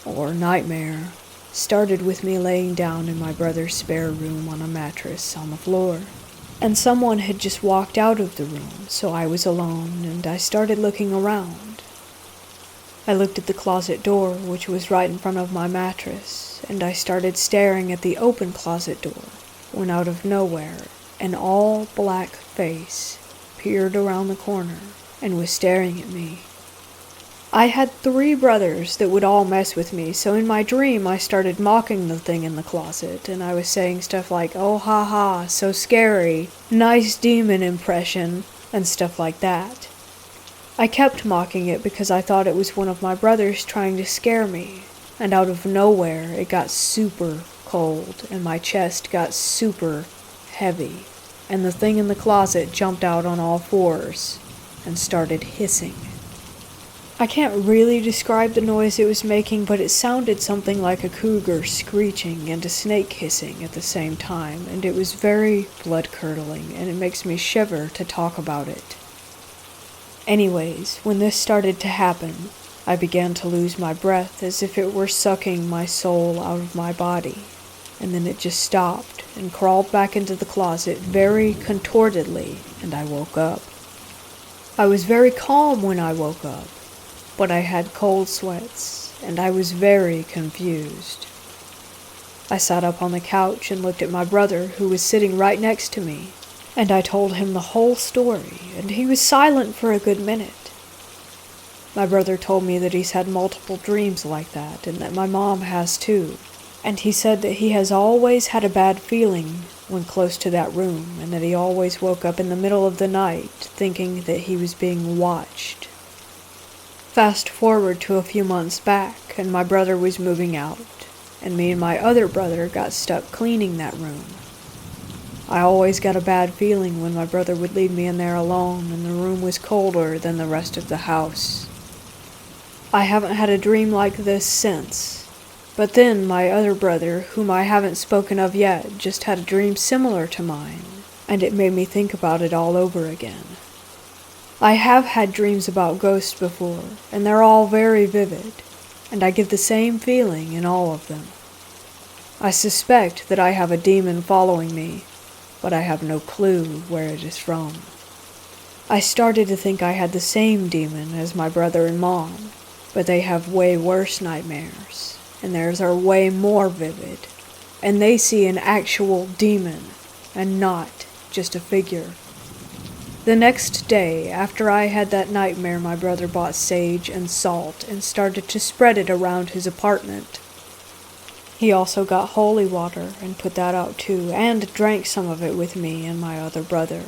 or nightmare, started with me laying down in my brother's spare room on a mattress on the floor. And someone had just walked out of the room, so I was alone, and I started looking around. I looked at the closet door, which was right in front of my mattress, and I started staring at the open closet door, when out of nowhere, an all-black face peered around the corner and was staring at me. I had 3 brothers that would all mess with me, so in my dream I started mocking the thing in the closet, and I was saying stuff like, "Oh ha ha, so scary, nice demon impression," and stuff like that. I kept mocking it because I thought it was one of my brothers trying to scare me, and out of nowhere it got super cold, and my chest got super heavy, and the thing in the closet jumped out on all 4s and started hissing. I can't really describe the noise it was making, but it sounded something like a cougar screeching and a snake hissing at the same time, and it was very blood-curdling, and it makes me shiver to talk about it. Anyways, when this started to happen, I began to lose my breath as if it were sucking my soul out of my body, and then it just stopped and crawled back into the closet very contortedly, and I woke up. I was very calm when I woke up, but I had cold sweats, and I was very confused. I sat up on the couch and looked at my brother, who was sitting right next to me, and I told him the whole story, and he was silent for a good minute. My brother told me that he's had multiple dreams like that, and that my mom has too. And he said that he has always had a bad feeling when close to that room, and that he always woke up in the middle of the night thinking that he was being watched. Fast forward to a few months back, and my brother was moving out, and me and my other brother got stuck cleaning that room. I always got a bad feeling when my brother would leave me in there alone and the room was colder than the rest of the house. I haven't had a dream like this since, but then my other brother, whom I haven't spoken of yet, just had a dream similar to mine, and it made me think about it all over again. I have had dreams about ghosts before, and they're all very vivid, and I get the same feeling in all of them. I suspect that I have a demon following me, but I have no clue where it is from. I started to think I had the same demon as my brother and mom, but they have way worse nightmares, and theirs are way more vivid, and they see an actual demon, and not just a figure. The next day, after I had that nightmare, my brother bought sage and salt and started to spread it around his apartment. He also got holy water and put that out too, and drank some of it with me and my other brother.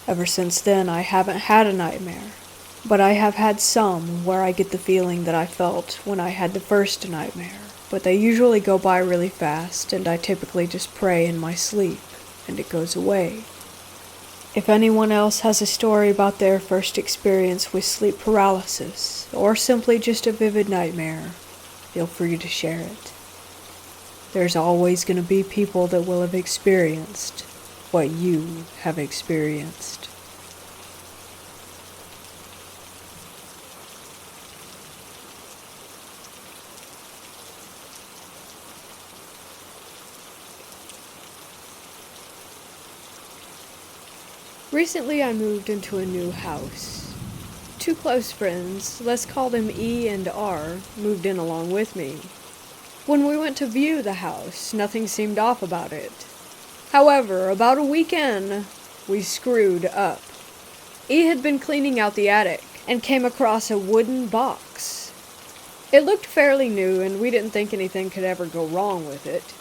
Ever since then, I haven't had a nightmare, but I have had some where I get the feeling that I felt when I had the first nightmare, but they usually go by really fast, and I typically just pray in my sleep, and it goes away. If anyone else has a story about their first experience with sleep paralysis, or simply just a vivid nightmare, feel free to share it. There's always going to be people that will have experienced what you have experienced. Recently I moved into a new house. Two close friends, let's call them E and R, moved in along with me. When we went to view the house, nothing seemed off about it. However, about a week in, we screwed up. E had been cleaning out the attic and came across a wooden box. It looked fairly new and we didn't think anything could ever go wrong with it.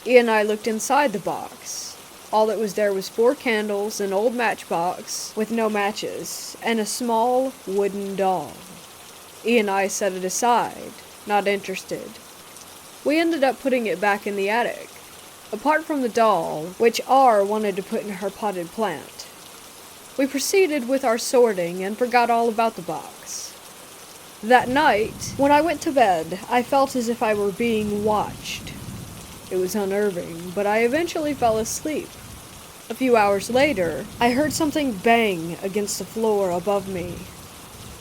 E and I looked inside the box. All that was there was 4 candles, an old matchbox with no matches, and a small wooden doll. E and I set it aside, not interested. We ended up putting it back in the attic, apart from the doll, which R wanted to put in her potted plant. We proceeded with our sorting and forgot all about the box. That night, when I went to bed, I felt as if I were being watched. It was unnerving, but I eventually fell asleep. A few hours later, I heard something bang against the floor above me.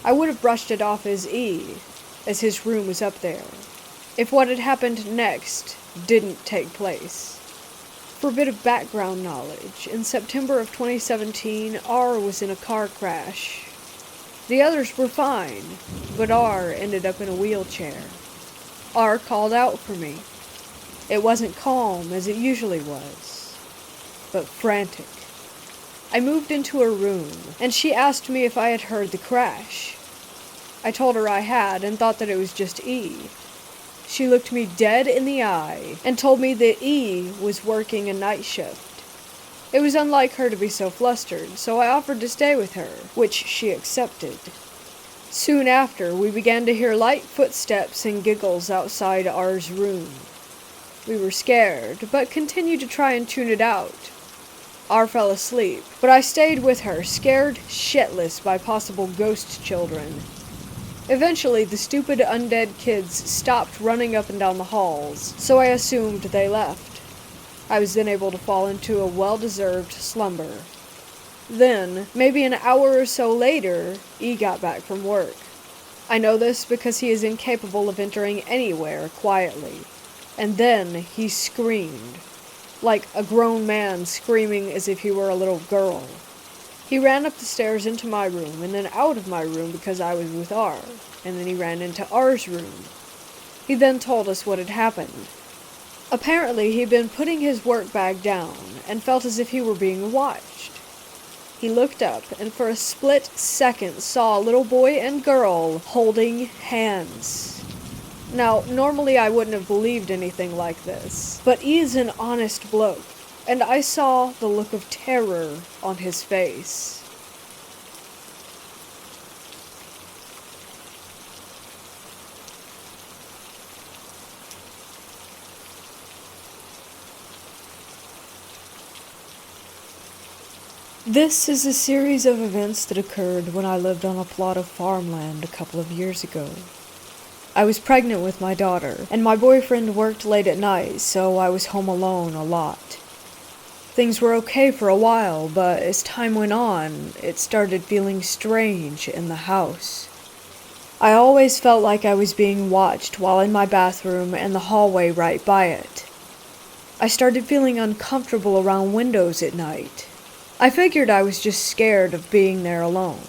I would have brushed it off as E, as his room was up there, if what had happened next didn't take place. For a bit of background knowledge, in September of 2017, R was in a car crash. The others were fine, but R ended up in a wheelchair. R called out for me. It wasn't calm as it usually was, but frantic. I moved into her room, and she asked me if I had heard the crash. I told her I had, and thought that it was just E. She looked me dead in the eye, and told me that E was working a night shift. It was unlike her to be so flustered, so I offered to stay with her, which she accepted. Soon after, we began to hear light footsteps and giggles outside R's room. We were scared, but continued to try and tune it out. R fell asleep, but I stayed with her, scared shitless by possible ghost children. Eventually, the stupid undead kids stopped running up and down the halls, so I assumed they left. I was then able to fall into a well-deserved slumber. Then, maybe an hour or so later, E got back from work. I know this because he is incapable of entering anywhere quietly. And then he screamed, like a grown man screaming as if he were a little girl. He ran up the stairs into my room, and then out of my room because I was with R, and then he ran into R's room. He then told us what had happened. Apparently, he'd been putting his work bag down, and felt as if he were being watched. He looked up and for a split second saw a little boy and girl holding hands. Now, normally I wouldn't have believed anything like this, but he is an honest bloke, and I saw the look of terror on his face. This is a series of events that occurred when I lived on a plot of farmland a couple of years ago. I was pregnant with my daughter, and my boyfriend worked late at night, so I was home alone a lot. Things were okay for a while, but as time went on, it started feeling strange in the house. I always felt like I was being watched while in my bathroom and the hallway right by it. I started feeling uncomfortable around windows at night. I figured I was just scared of being there alone.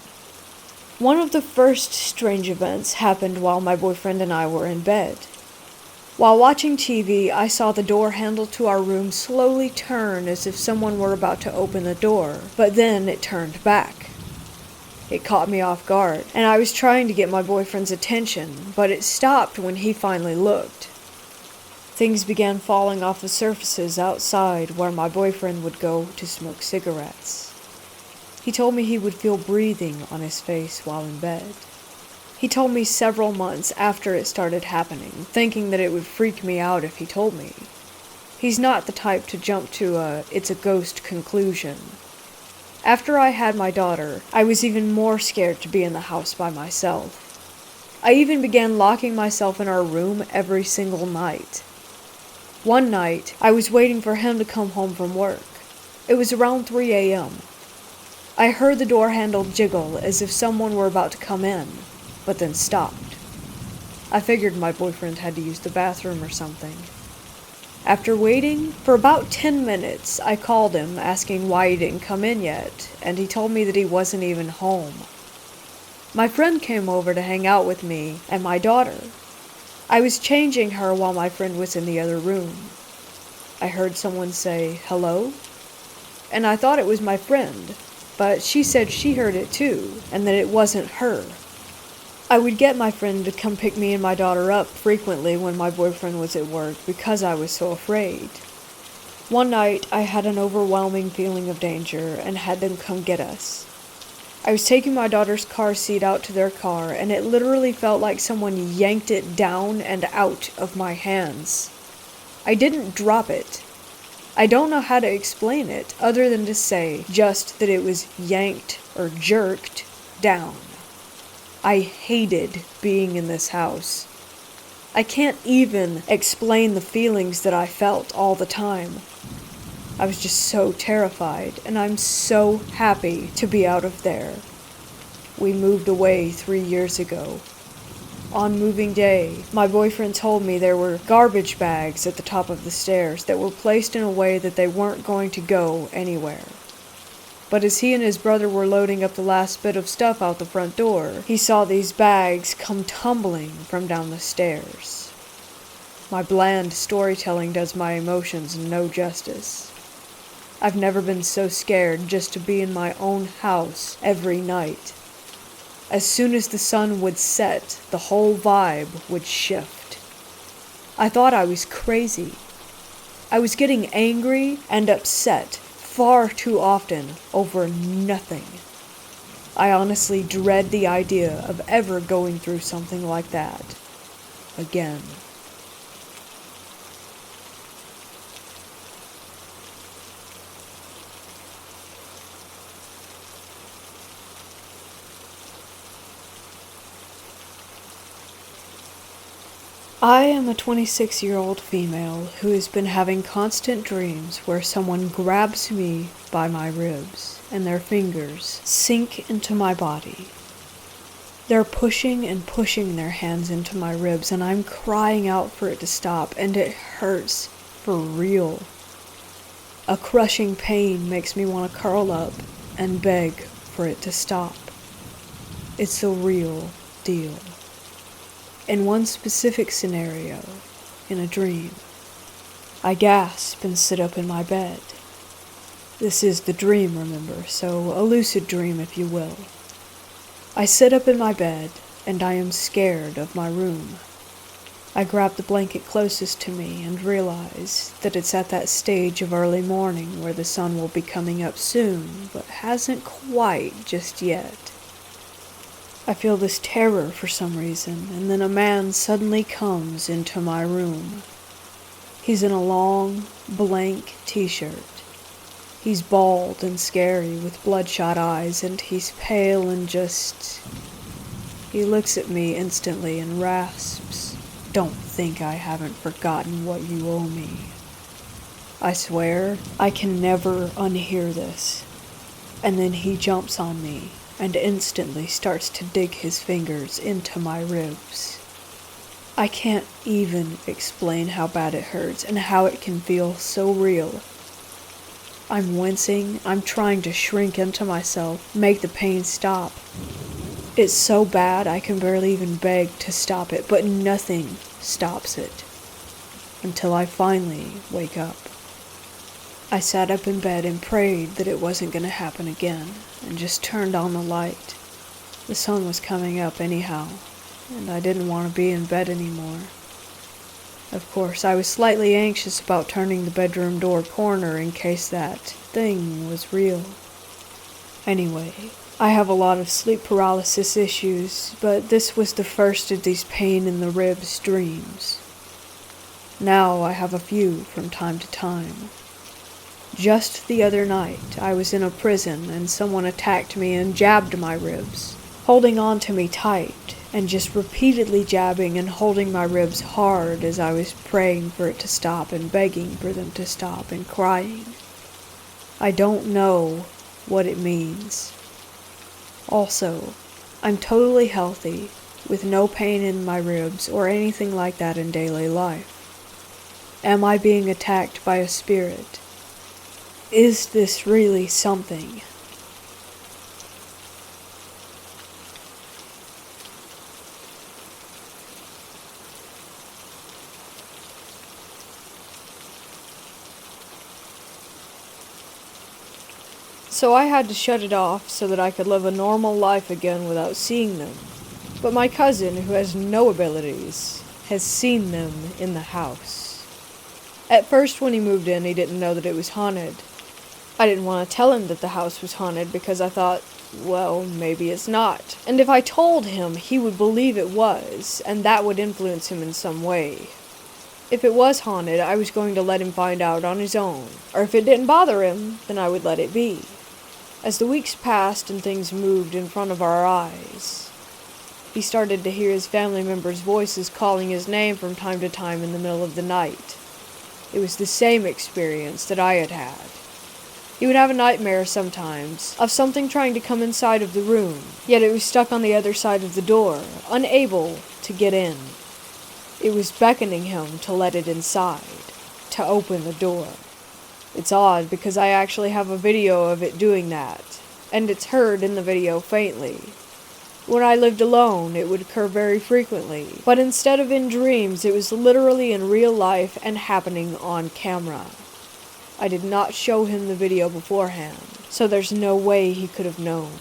One of the first strange events happened while my boyfriend and I were in bed. While watching TV, I saw the door handle to our room slowly turn as if someone were about to open the door, but then it turned back. It caught me off guard, and I was trying to get my boyfriend's attention, but it stopped when he finally looked. Things began falling off the surfaces outside where my boyfriend would go to smoke cigarettes. He told me he would feel breathing on his face while in bed. He told me several months after it started happening, thinking that it would freak me out if he told me. He's not the type to jump to it's a ghost conclusion. After I had my daughter, I was even more scared to be in the house by myself. I even began locking myself in our room every single night. One night, I was waiting for him to come home from work. It was around 3 a.m. I heard the door handle jiggle as if someone were about to come in, but then stopped. I figured my boyfriend had to use the bathroom or something. After waiting for about 10 minutes, I called him asking why he didn't come in yet, and he told me that he wasn't even home. My friend came over to hang out with me and my daughter. I was changing her while my friend was in the other room. I heard someone say, "Hello?" And I thought it was my friend, but she said she heard it too, and that it wasn't her. I would get my friend to come pick me and my daughter up frequently when my boyfriend was at work because I was so afraid. One night, I had an overwhelming feeling of danger and had them come get us. I was taking my daughter's car seat out to their car, and it literally felt like someone yanked it down and out of my hands. I didn't drop it. I don't know how to explain it, other than to say just that it was yanked or jerked down. I hated being in this house. I can't even explain the feelings that I felt all the time. I was just so terrified, and I'm so happy to be out of there. We moved away 3 years ago. On moving day, my boyfriend told me there were garbage bags at the top of the stairs that were placed in a way that they weren't going to go anywhere. But as he and his brother were loading up the last bit of stuff out the front door, he saw these bags come tumbling from down the stairs. My bland storytelling does my emotions no justice. I've never been so scared just to be in my own house every night. As soon as the sun would set, the whole vibe would shift. I thought I was crazy. I was getting angry and upset far too often over nothing. I honestly dread the idea of ever going through something like that again. I am a 26-year-old female who has been having constant dreams where someone grabs me by my ribs and their fingers sink into my body. They're pushing and pushing their hands into my ribs, and I'm crying out for it to stop, and it hurts for real. A crushing pain makes me want to curl up and beg for it to stop. It's the real deal. In one specific scenario, in a dream, I gasp and sit up in my bed. This is the dream, remember, so a lucid dream, if you will. I sit up in my bed, and I am scared of my room. I grab the blanket closest to me and realize that it's at that stage of early morning where the sun will be coming up soon, but hasn't quite just yet. I feel this terror for some reason, and then a man suddenly comes into my room. He's in a long, blank t-shirt. He's bald and scary with bloodshot eyes, and he's pale and just... He looks at me instantly and rasps, "Don't think I haven't forgotten what you owe me." I swear, I can never unhear this. And then he jumps on me and instantly starts to dig his fingers into my ribs. I can't even explain how bad it hurts and how it can feel so real. I'm wincing, I'm trying to shrink into myself, make the pain stop. It's so bad I can barely even beg to stop it, but nothing stops it. Until I finally wake up. I sat up in bed and prayed that it wasn't going to happen again, and just turned on the light. The sun was coming up anyhow, and I didn't want to be in bed anymore. Of course, I was slightly anxious about turning the bedroom door corner in case that thing was real. Anyway, I have a lot of sleep paralysis issues, but this was the first of these pain in the ribs dreams. Now I have a few from time to time. Just the other night, I was in a prison and someone attacked me and jabbed my ribs, holding on to me tight and just repeatedly jabbing and holding my ribs hard as I was praying for it to stop and begging for them to stop and crying. I don't know what it means. Also, I'm totally healthy, with no pain in my ribs or anything like that in daily life. Am I being attacked by a spirit? Is this really something? So I had to shut it off so that I could live a normal life again without seeing them. But my cousin, who has no abilities, has seen them in the house. At first, when he moved in, he didn't know that it was haunted. I didn't want to tell him that the house was haunted because I thought, well, maybe it's not. And if I told him, he would believe it was, and that would influence him in some way. If it was haunted, I was going to let him find out on his own. Or if it didn't bother him, then I would let it be. As the weeks passed and things moved in front of our eyes, he started to hear his family members' voices calling his name from time to time in the middle of the night. It was the same experience that I had had. He would have a nightmare sometimes of something trying to come inside of the room, yet it was stuck on the other side of the door, unable to get in. It was beckoning him to let it inside, to open the door. It's odd because I actually have a video of it doing that, and it's heard in the video faintly. When I lived alone, it would occur very frequently, but instead of in dreams, it was literally in real life and happening on camera. I did not show him the video beforehand, so there's no way he could have known.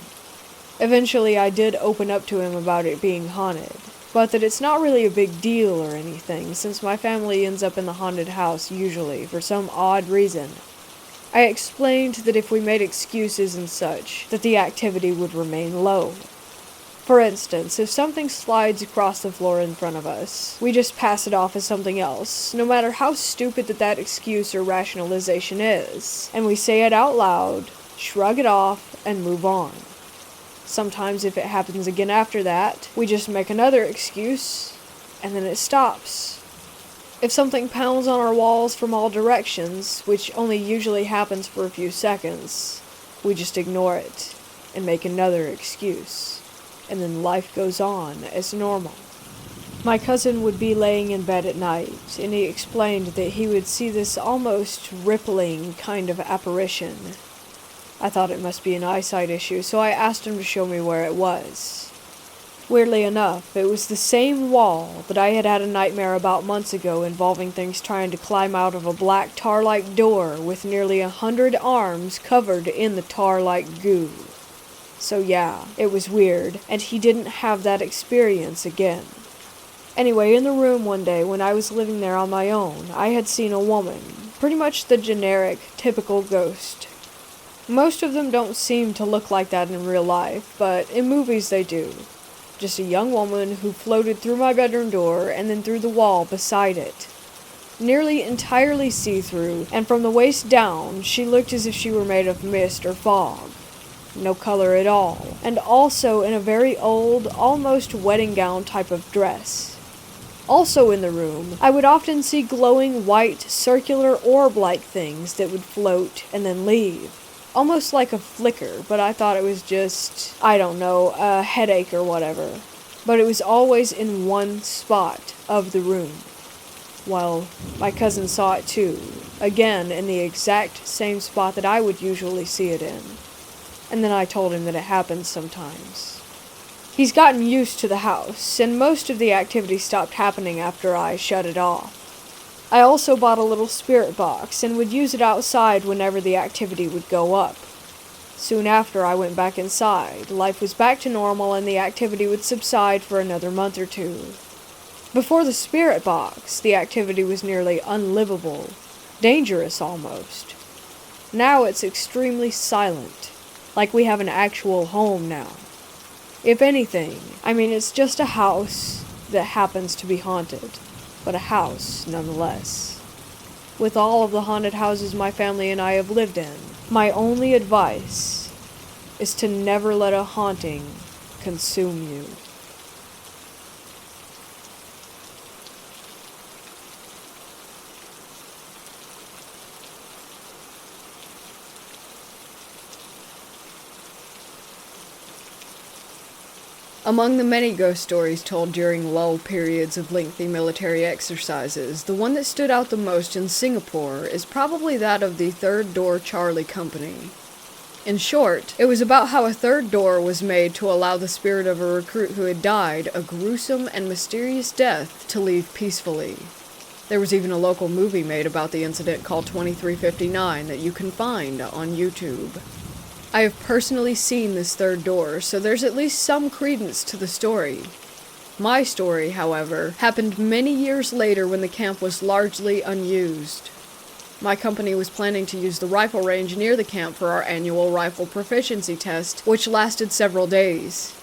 Eventually, I did open up to him about it being haunted, but that it's not really a big deal or anything, since my family ends up in the haunted house usually, for some odd reason. I explained that if we made excuses and such, that the activity would remain low. For instance, if something slides across the floor in front of us, we just pass it off as something else, no matter how stupid that excuse or rationalization is, and we say it out loud, shrug it off, and move on. Sometimes if it happens again after that, we just make another excuse, and then it stops. If something pounds on our walls from all directions, which only usually happens for a few seconds, we just ignore it, and make another excuse, and then life goes on as normal. My cousin would be laying in bed at night, and he explained that he would see this almost rippling kind of apparition. I thought it must be an eyesight issue, so I asked him to show me where it was. Weirdly enough, it was the same wall that I had a nightmare about months ago involving things trying to climb out of a black tar-like door with nearly 100 arms covered in the tar-like goo. So yeah, it was weird, and he didn't have that experience again. Anyway, in the room one day when I was living there on my own, I had seen a woman, pretty much the generic, typical ghost. Most of them don't seem to look like that in real life, but in movies they do. Just a young woman who floated through my bedroom door and then through the wall beside it. Nearly entirely see-through, and from the waist down, she looked as if she were made of mist or fog. No color at all, and also in a very old, almost wedding gown type of dress. Also in the room, I would often see glowing white, circular orb-like things that would float and then leave. Almost like a flicker, but I thought it was just, I don't know, a headache or whatever. But it was always in one spot of the room. Well, my cousin saw it too, again in the exact same spot that I would usually see it in. And then I told him that it happens sometimes. He's gotten used to the house, and most of the activity stopped happening after I shut it off. I also bought a little spirit box and would use it outside whenever the activity would go up. Soon after I went back inside, life was back to normal and the activity would subside for another month or two. Before the spirit box, the activity was nearly unlivable, dangerous almost. Now it's extremely silent, like we have an actual home now. If anything, it's just a house that happens to be haunted. But a house, nonetheless. With all of the haunted houses my family and I have lived in, my only advice is to never let a haunting consume you. Among the many ghost stories told during lull periods of lengthy military exercises, the one that stood out the most in Singapore is probably that of the Third Door Charlie Company. In short, it was about how a third door was made to allow the spirit of a recruit who had died a gruesome and mysterious death to leave peacefully. There was even a local movie made about the incident called 2359 that you can find on YouTube. I have personally seen this third door, so there's at least some credence to the story. My story, however, happened many years later when the camp was largely unused. My company was planning to use the rifle range near the camp for our annual rifle proficiency test, which lasted several days.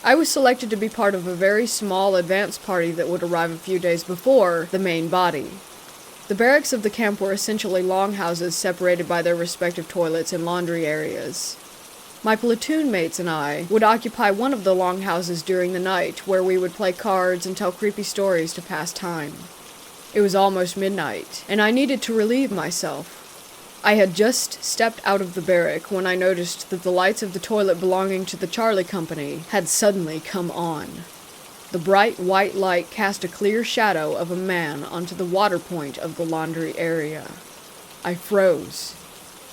I was selected to be part of a very small advance party that would arrive a few days before the main body. The barracks of the camp were essentially longhouses separated by their respective toilets and laundry areas. My platoon mates and I would occupy one of the longhouses during the night, where we would play cards and tell creepy stories to pass time. It was almost midnight, and I needed to relieve myself. I had just stepped out of the barrack when I noticed that the lights of the toilet belonging to the Charlie Company had suddenly come on. The bright white light cast a clear shadow of a man onto the water point of the laundry area. I froze.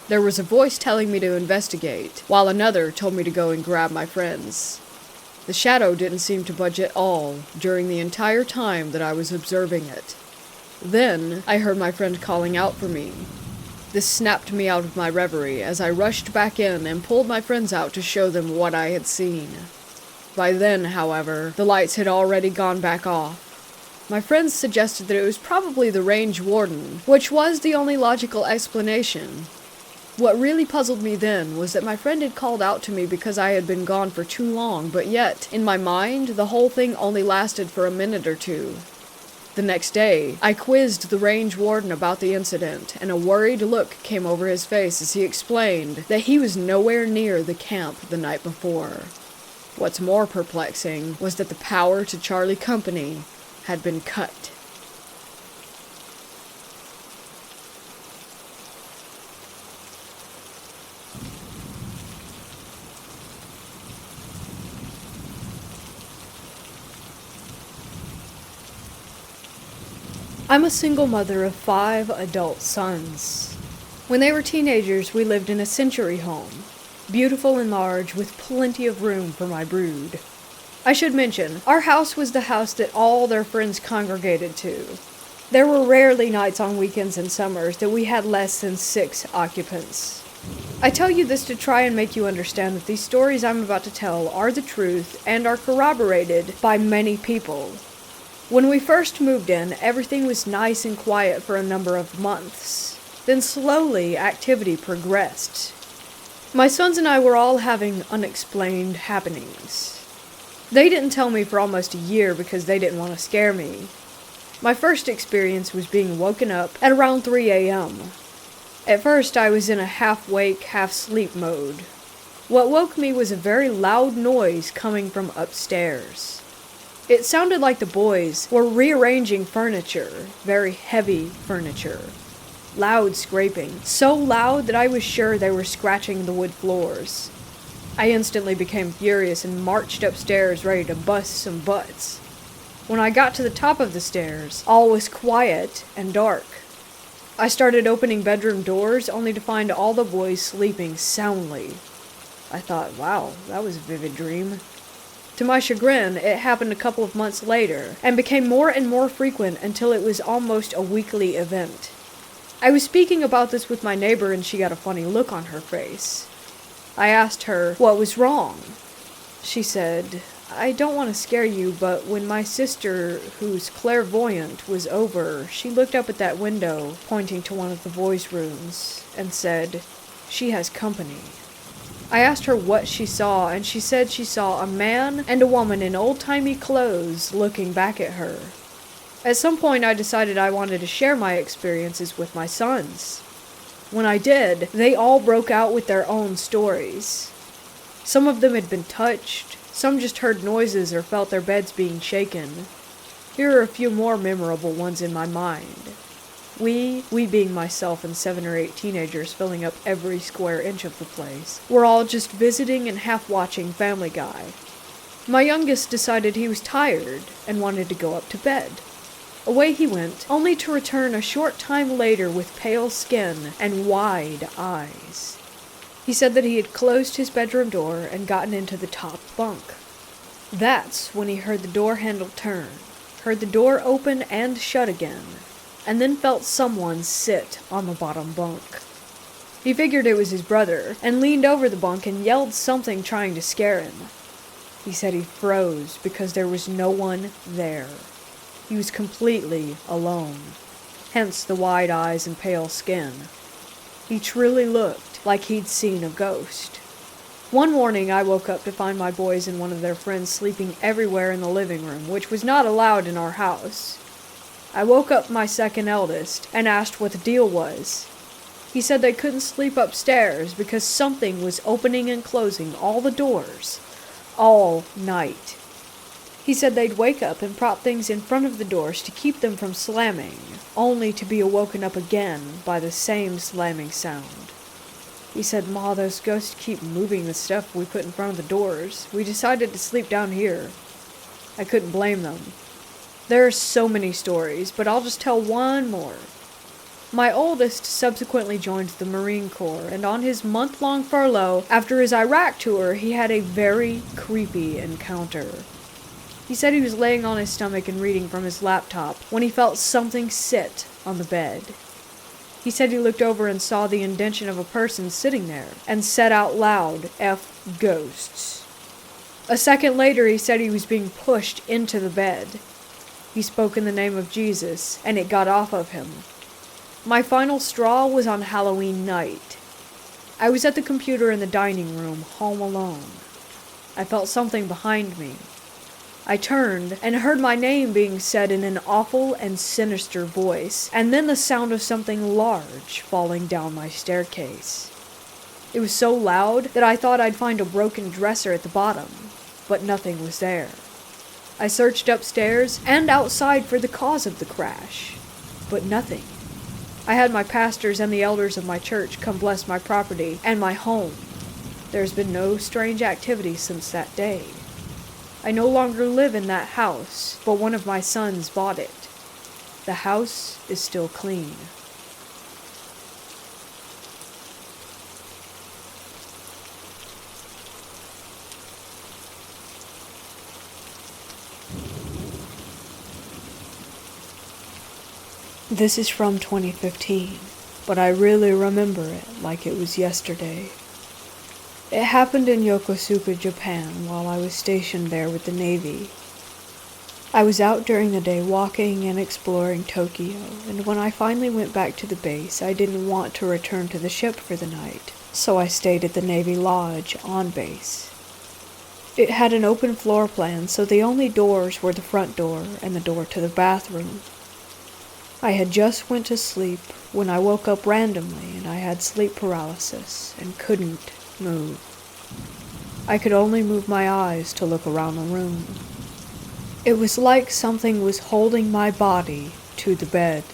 There was a voice telling me to investigate, while another told me to go and grab my friends. The shadow didn't seem to budge at all during the entire time that I was observing it. Then, I heard my friend calling out for me. This snapped me out of my reverie as I rushed back in and pulled my friends out to show them what I had seen. By then, however, the lights had already gone back off. My friends suggested that it was probably the range warden, which was the only logical explanation. What really puzzled me then was that my friend had called out to me because I had been gone for too long, but yet, in my mind, the whole thing only lasted for a minute or two. The next day, I quizzed the range warden about the incident, and a worried look came over his face as he explained that he was nowhere near the camp the night before. What's more perplexing was that the power to Charlie Company had been cut. I'm a single mother of 5 adult sons. When they were teenagers, we lived in a century home, beautiful and large with plenty of room for my brood. I should mention, our house was the house that all their friends congregated to. There were rarely nights on weekends and summers that we had less than 6 occupants. I tell you this to try and make you understand that these stories I'm about to tell are the truth and are corroborated by many people. When we first moved in, everything was nice and quiet for a number of months. Then slowly, activity progressed. My sons and I were all having unexplained happenings. They didn't tell me for almost a year because they didn't want to scare me. My first experience was being woken up at around 3 a.m. At first, I was in a half-wake, half-sleep mode. What woke me was a very loud noise coming from upstairs. It sounded like the boys were rearranging furniture, very heavy furniture. Loud scraping, so loud that I was sure they were scratching the wood floors. I instantly became furious and marched upstairs ready to bust some butts. When I got to the top of the stairs, all was quiet and dark. I started opening bedroom doors only to find all the boys sleeping soundly. I thought, wow, that was a vivid dream. To my chagrin, it happened a couple of months later, and became more and more frequent until it was almost a weekly event. I was speaking about this with my neighbor and she got a funny look on her face. I asked her what was wrong. She said, I don't want to scare you, but when my sister, who's clairvoyant, was over, she looked up at that window, pointing to one of the boys' rooms, and said, she has company. I asked her what she saw, and she said she saw a man and a woman in old-timey clothes looking back at her. At some point, I decided I wanted to share my experiences with my sons. When I did, they all broke out with their own stories. Some of them had been touched, some just heard noises or felt their beds being shaken. Here are a few more memorable ones in my mind. We being myself and 7 or 8 teenagers filling up every square inch of the place, were all just visiting and half-watching Family Guy. My youngest decided he was tired and wanted to go up to bed. Away he went, only to return a short time later with pale skin and wide eyes. He said that he had closed his bedroom door and gotten into the top bunk. That's when he heard the door handle turn, heard the door open and shut again, and then felt someone sit on the bottom bunk. He figured it was his brother, and leaned over the bunk and yelled something trying to scare him. He said he froze because there was no one there. He was completely alone, hence the wide eyes and pale skin. He truly looked like he'd seen a ghost. One morning I woke up to find my boys and one of their friends sleeping everywhere in the living room, which was not allowed in our house. I woke up my second eldest and asked what the deal was. He said they couldn't sleep upstairs because something was opening and closing all the doors, all night. He said they'd wake up and prop things in front of the doors to keep them from slamming, only to be awoken up again by the same slamming sound. He said, Ma, those ghosts keep moving the stuff we put in front of the doors. We decided to sleep down here. I couldn't blame them. There are so many stories, but I'll just tell one more. My oldest subsequently joined the Marine Corps, and on his month-long furlough after his Iraq tour, he had a very creepy encounter. He said he was laying on his stomach and reading from his laptop when he felt something sit on the bed. He said he looked over and saw the indention of a person sitting there, and said out loud, F ghosts. A second later, he said he was being pushed into the bed. He spoke in the name of Jesus, and it got off of him. My final straw was on Halloween night. I was at the computer in the dining room, home alone. I felt something behind me. I turned and heard my name being said in an awful and sinister voice, and then the sound of something large falling down my staircase. It was so loud that I thought I'd find a broken dresser at the bottom, but nothing was there. I searched upstairs and outside for the cause of the crash, but nothing. I had my pastors and the elders of my church come bless my property and my home. There's been no strange activity since that day. I no longer live in that house, but one of my sons bought it. The house is still clean. This is from 2015, but I really remember it like it was yesterday. It happened in Yokosuka, Japan, while I was stationed there with the Navy. I was out during the day walking and exploring Tokyo, and when I finally went back to the base, I didn't want to return to the ship for the night, so I stayed at the Navy Lodge on base. It had an open floor plan, so the only doors were the front door and the door to the bathroom. I had just went to sleep when I woke up randomly, and I had sleep paralysis and couldn't move. I could only move my eyes to look around the room. It was like something was holding my body to the bed.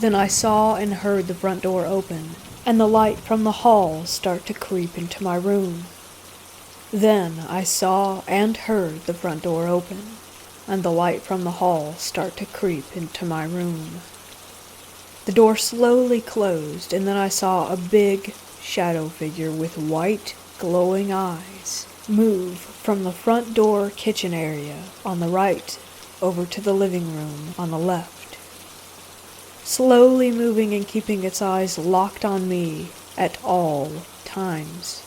Then I saw and heard the front door open, and the light from the hall start to creep into my room. Then I saw and heard the front door open, and the light from the hall start to creep into my room. The door slowly closed, and then I saw a big shadow figure with white, glowing eyes move from the front door kitchen area on the right over to the living room on the left, slowly moving and keeping its eyes locked on me at all times.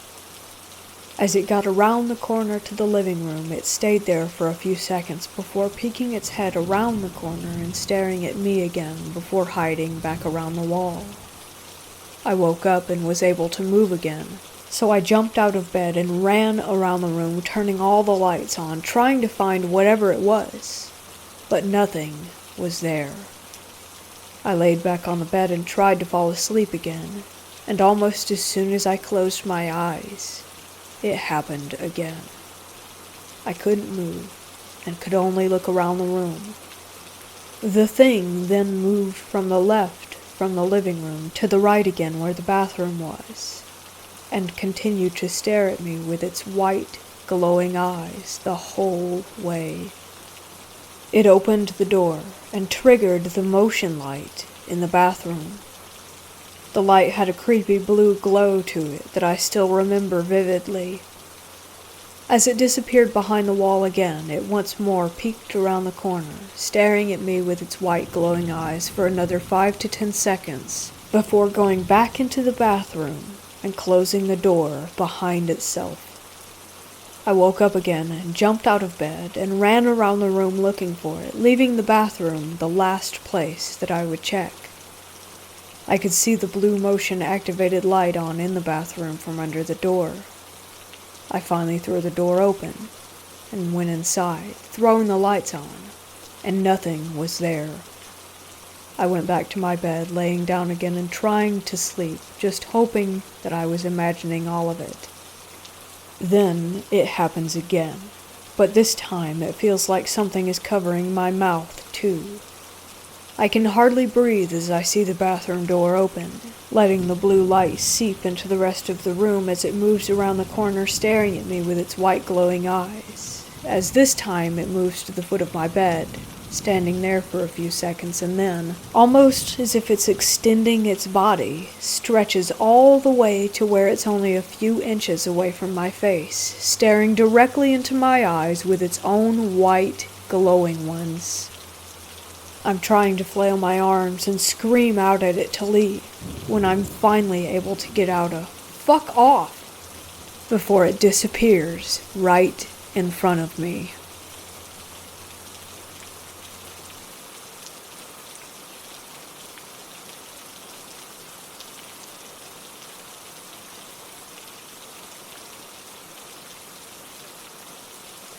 As it got around the corner to the living room, it stayed there for a few seconds before peeking its head around the corner and staring at me again before hiding back around the wall. I woke up and was able to move again, so I jumped out of bed and ran around the room, turning all the lights on, trying to find whatever it was, but nothing was there. I laid back on the bed and tried to fall asleep again, and almost as soon as I closed my eyes, it happened again. I couldn't move, and could only look around the room. The thing then moved from the left, from the living room, to the right again where the bathroom was, and continued to stare at me with its white, glowing eyes the whole way. It opened the door and triggered the motion light in the bathroom. The light had a creepy blue glow to it that I still remember vividly. As it disappeared behind the wall again, it once more peeked around the corner, staring at me with its white glowing eyes for another 5 to 10 seconds, before going back into the bathroom and closing the door behind itself. I woke up again and jumped out of bed and ran around the room looking for it, leaving the bathroom the last place that I would check. I could see the blue motion activated light on in the bathroom from under the door. I finally threw the door open and went inside, throwing the lights on, and nothing was there. I went back to my bed, laying down again and trying to sleep, just hoping that I was imagining all of it. Then it happens again, but this time it feels like something is covering my mouth too. I can hardly breathe as I see the bathroom door open, letting the blue light seep into the rest of the room as it moves around the corner staring at me with its white glowing eyes, as this time it moves to the foot of my bed, standing there for a few seconds and then, almost as if it's extending its body, stretches all the way to where it's only a few inches away from my face, staring directly into my eyes with its own white, glowing ones. I'm trying to flail my arms and scream out at it to leave, when I'm finally able to get out a "fuck off" before it disappears right in front of me.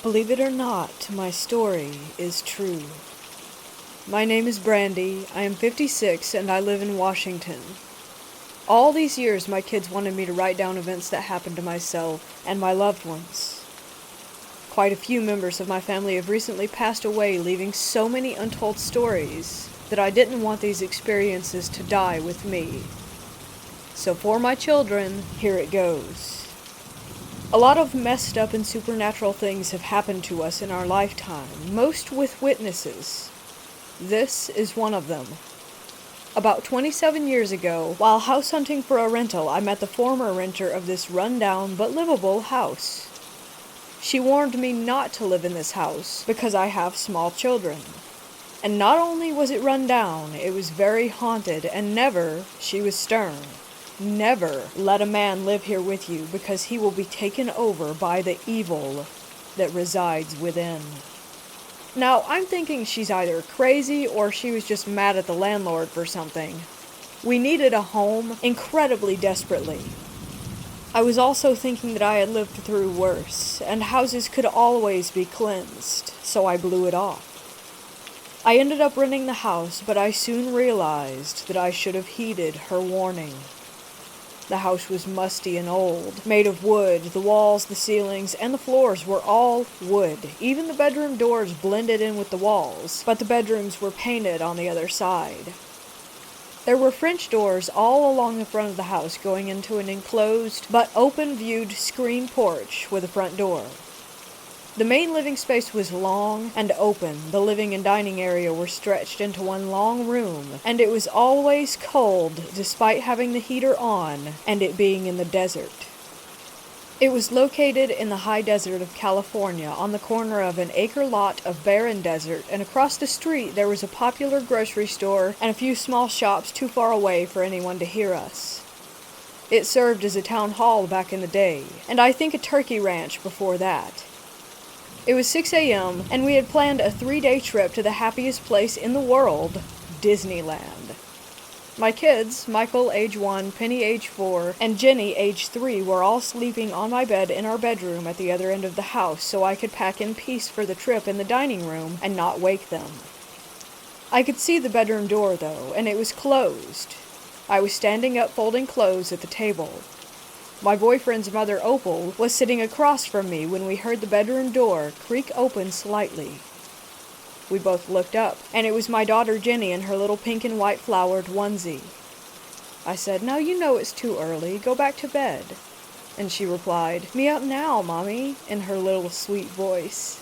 Believe it or not, my story is true. My name is Brandy, I am 56, and I live in Washington. All these years, my kids wanted me to write down events that happened to myself and my loved ones. Quite a few members of my family have recently passed away, leaving so many untold stories that I didn't want these experiences to die with me. So for my children, here it goes. A lot of messed up and supernatural things have happened to us in our lifetime, most with witnesses. This is one of them. About 27 years ago, while house hunting for a rental, I met the former renter of this run-down but livable house. She warned me not to live in this house because I have small children. And not only was it run down, it was very haunted, and never, she was stern, never let a man live here with you because he will be taken over by the evil that resides within. Now, I'm thinking she's either crazy or she was just mad at the landlord for something. We needed a home incredibly desperately. I was also thinking that I had lived through worse, and houses could always be cleansed, so I blew it off. I ended up renting the house, but I soon realized that I should have heeded her warning. The house was musty and old, made of wood. The walls, the ceilings, and the floors were all wood. Even the bedroom doors blended in with the walls, but the bedrooms were painted on the other side. There were French doors all along the front of the house going into an enclosed but open-viewed screen porch with a front door. The main living space was long and open. The living and dining area were stretched into one long room, and it was always cold despite having the heater on and it being in the desert. It was located in the high desert of California on the corner of an acre lot of barren desert, and across the street there was a popular grocery store and a few small shops too far away for anyone to hear us. It served as a town hall back in the day, and I think a turkey ranch before that. It was 6 a.m., and we had planned a 3-day trip to the happiest place in the world, Disneyland. My kids, Michael, age 1, Penny, age 4, and Jenny, age 3, were all sleeping on my bed in our bedroom at the other end of the house so I could pack in peace for the trip in the dining room and not wake them. I could see the bedroom door, though, and it was closed. I was standing up folding clothes at the table. My boyfriend's mother, Opal, was sitting across from me when we heard the bedroom door creak open slightly. We both looked up, and it was my daughter Jenny in her little pink and white flowered onesie. I said, "Now you know it's too early. Go back to bed." And she replied, "Me up now, Mommy," in her little sweet voice.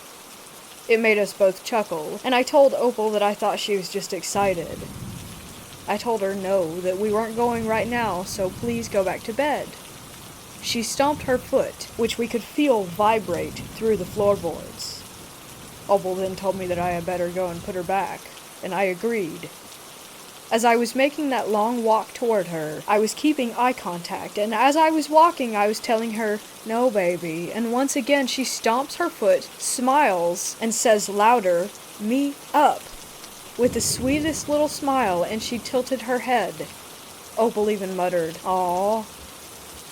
It made us both chuckle, and I told Opal that I thought she was just excited. I told her no, that we weren't going right now, so please go back to bed. She stomped her foot, which we could feel vibrate through the floorboards. Opal then told me that I had better go and put her back, and I agreed. As I was making that long walk toward her, I was keeping eye contact, and as I was walking, I was telling her, "No, baby," and once again she stomps her foot, smiles, and says louder, "Me up," with the sweetest little smile, and she tilted her head. Opal even muttered, "Aw."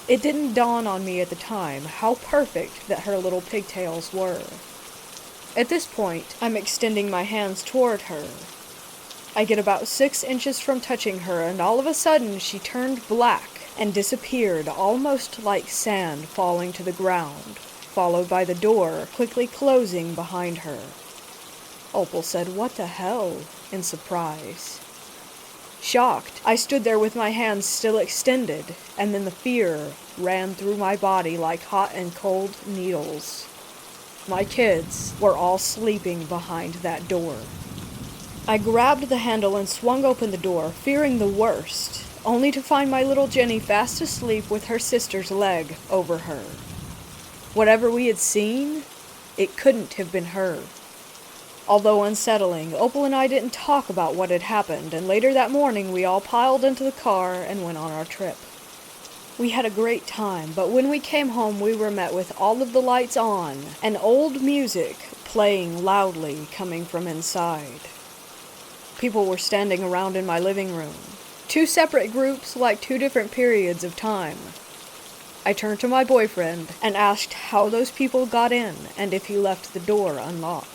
It didn't dawn on me at the time how perfect that her little pigtails were. At this point, I'm extending my hands toward her. I get about 6 inches from touching her, and all of a sudden she turned black and disappeared, almost like sand falling to the ground, followed by the door quickly closing behind her. Opal said, "What the hell?" in surprise. Shocked, I stood there with my hands still extended, and then the fear ran through my body like hot and cold needles. My kids were all sleeping behind that door. I grabbed the handle and swung open the door, fearing the worst, only to find my little Jenny fast asleep with her sister's leg over her. Whatever we had seen, it couldn't have been her. Although unsettling, Opal and I didn't talk about what had happened, and later that morning we all piled into the car and went on our trip. We had a great time, but when we came home we were met with all of the lights on and old music playing loudly coming from inside. People were standing around in my living room. 2 separate groups like 2 different periods of time. I turned to my boyfriend and asked how those people got in and if he left the door unlocked.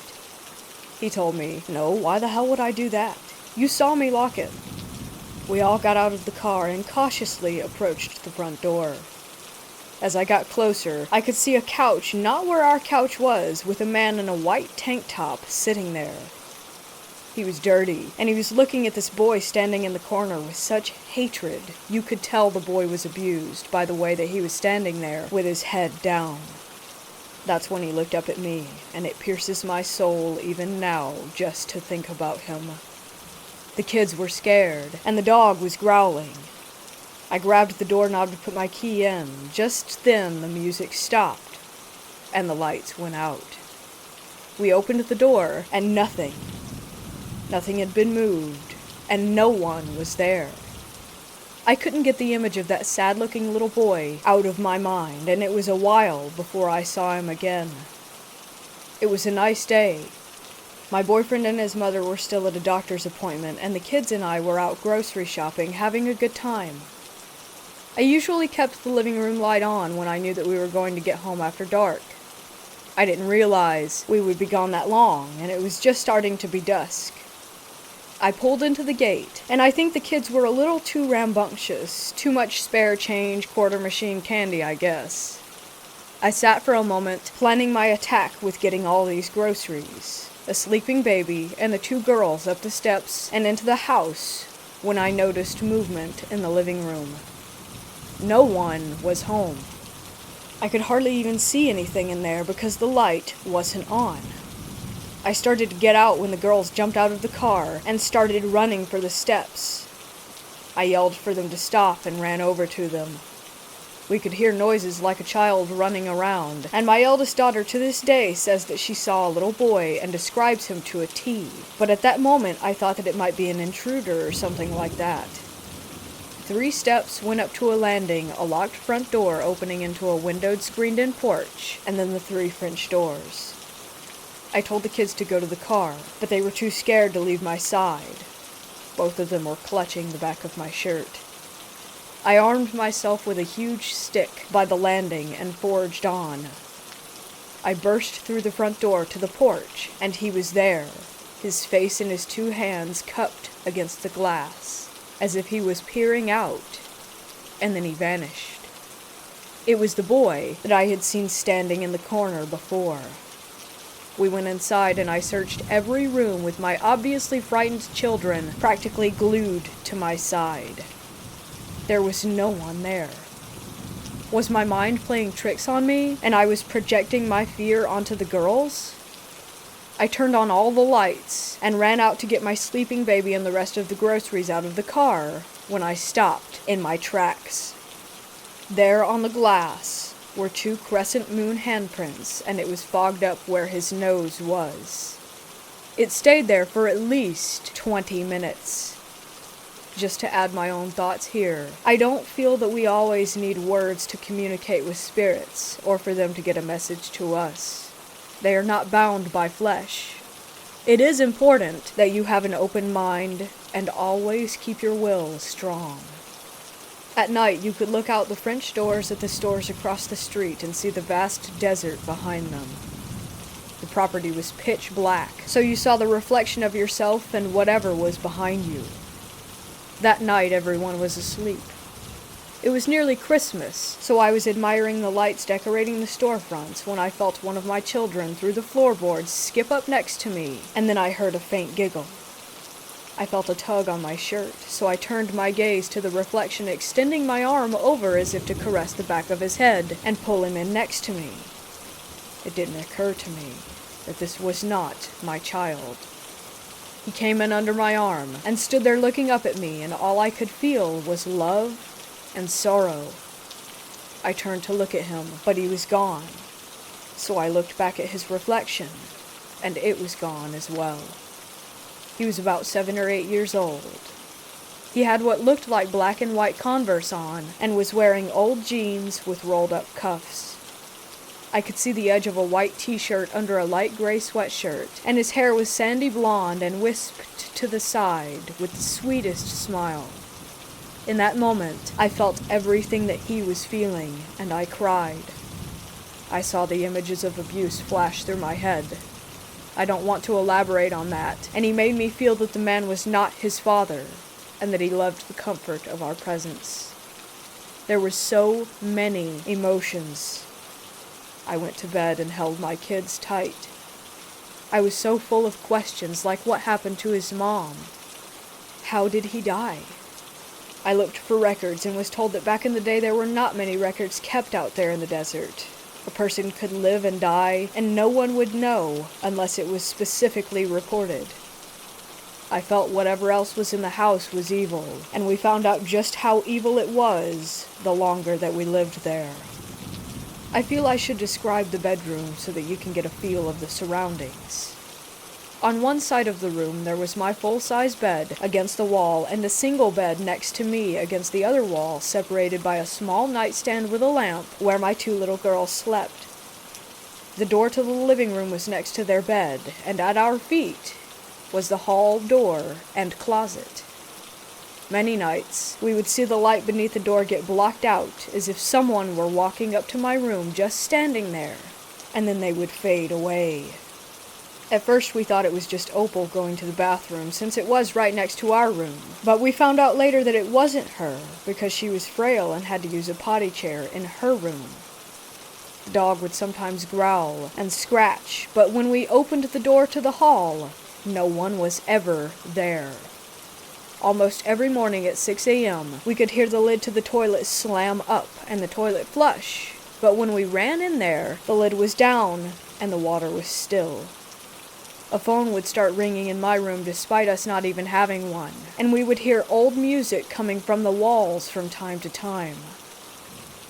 He told me, "No, why the hell would I do that? You saw me lock it." We all got out of the car and cautiously approached the front door. As I got closer, I could see a couch not where our couch was, with a man in a white tank top sitting there. He was dirty, and he was looking at this boy standing in the corner with such hatred. You could tell the boy was abused by the way that he was standing there with his head down. That's when he looked up at me, and it pierces my soul even now just to think about him. The kids were scared, and the dog was growling. I grabbed the doorknob to put my key in. Just then the music stopped, and the lights went out. We opened the door, and nothing. Nothing had been moved, and no one was there. I couldn't get the image of that sad-looking little boy out of my mind, and it was a while before I saw him again. It was a nice day. My boyfriend and his mother were still at a doctor's appointment, and the kids and I were out grocery shopping, having a good time. I usually kept the living room light on when I knew that we were going to get home after dark. I didn't realize we would be gone that long, and it was just starting to be dusk. I pulled into the gate, and I think the kids were a little too rambunctious, too much spare change, quarter machine candy, I guess. I sat for a moment, planning my attack with getting all these groceries, a sleeping baby, and the 2 girls up the steps and into the house when I noticed movement in the living room. No one was home. I could hardly even see anything in there because the light wasn't on. I started to get out when the girls jumped out of the car and started running for the steps. I yelled for them to stop and ran over to them. We could hear noises like a child running around, and my eldest daughter to this day says that she saw a little boy and describes him to a T. But at that moment, I thought that it might be an intruder or something like that. 3 steps went up to a landing, a locked front door opening into a windowed, screened-in porch, and then the 3 French doors. I told the kids to go to the car, but they were too scared to leave my side. Both of them were clutching the back of my shirt. I armed myself with a huge stick by the landing and forged on. I burst through the front door to the porch, and he was there, his face in his 2 hands cupped against the glass, as if he was peering out, and then he vanished. It was the boy that I had seen standing in the corner before. We went inside and I searched every room with my obviously frightened children practically glued to my side. There was no one there. Was my mind playing tricks on me, and I was projecting my fear onto the girls? I turned on all the lights and ran out to get my sleeping baby and the rest of the groceries out of the car when I stopped in my tracks. There on the glass were 2 crescent moon handprints, and it was fogged up where his nose was. It stayed there for at least 20 minutes. Just to add my own thoughts here, I don't feel that we always need words to communicate with spirits, or for them to get a message to us. They are not bound by flesh. It is important that you have an open mind, and always keep your will strong. At night, you could look out the French doors at the stores across the street and see the vast desert behind them. The property was pitch black, so you saw the reflection of yourself and whatever was behind you. That night, everyone was asleep. It was nearly Christmas, so I was admiring the lights decorating the storefronts when I felt one of my children through the floorboards skip up next to me, and then I heard a faint giggle. I felt a tug on my shirt, so I turned my gaze to the reflection, extending my arm over as if to caress the back of his head and pull him in next to me. It didn't occur to me that this was not my child. He came in under my arm and stood there looking up at me, and all I could feel was love and sorrow. I turned to look at him, but he was gone. So I looked back at his reflection, and it was gone as well. He was about 7 or 8 years old. He had what looked like black and white Converse on, and was wearing old jeans with rolled-up cuffs. I could see the edge of a white t-shirt under a light gray sweatshirt, and his hair was sandy blonde and wisped to the side with the sweetest smile. In that moment, I felt everything that he was feeling, and I cried. I saw the images of abuse flash through my head. I don't want to elaborate on that, and he made me feel that the man was not his father, and that he loved the comfort of our presence. There were so many emotions. I went to bed and held my kids tight. I was so full of questions, like what happened to his mom? How did he die? I looked for records and was told that back in the day there were not many records kept out there in the desert. A person could live and die, and no one would know unless it was specifically reported. I felt whatever else was in the house was evil, and we found out just how evil it was the longer that we lived there. I feel I should describe the bedroom so that you can get a feel of the surroundings. On one side of the room there was my full-size bed against the wall and a single bed next to me against the other wall, separated by a small nightstand with a lamp where my 2 little girls slept. The door to the living room was next to their bed, and at our feet was the hall door and closet. Many nights, we would see the light beneath the door get blocked out, as if someone were walking up to my room just standing there, and then they would fade away. At first we thought it was just Opal going to the bathroom, since it was right next to our room, but we found out later that it wasn't her, because she was frail and had to use a potty chair in her room. The dog would sometimes growl and scratch, but when we opened the door to the hall, no one was ever there. Almost every morning at 6 a.m., we could hear the lid to the toilet slam up and the toilet flush, but when we ran in there, the lid was down and the water was still. A phone would start ringing in my room despite us not even having one, and we would hear old music coming from the walls from time to time.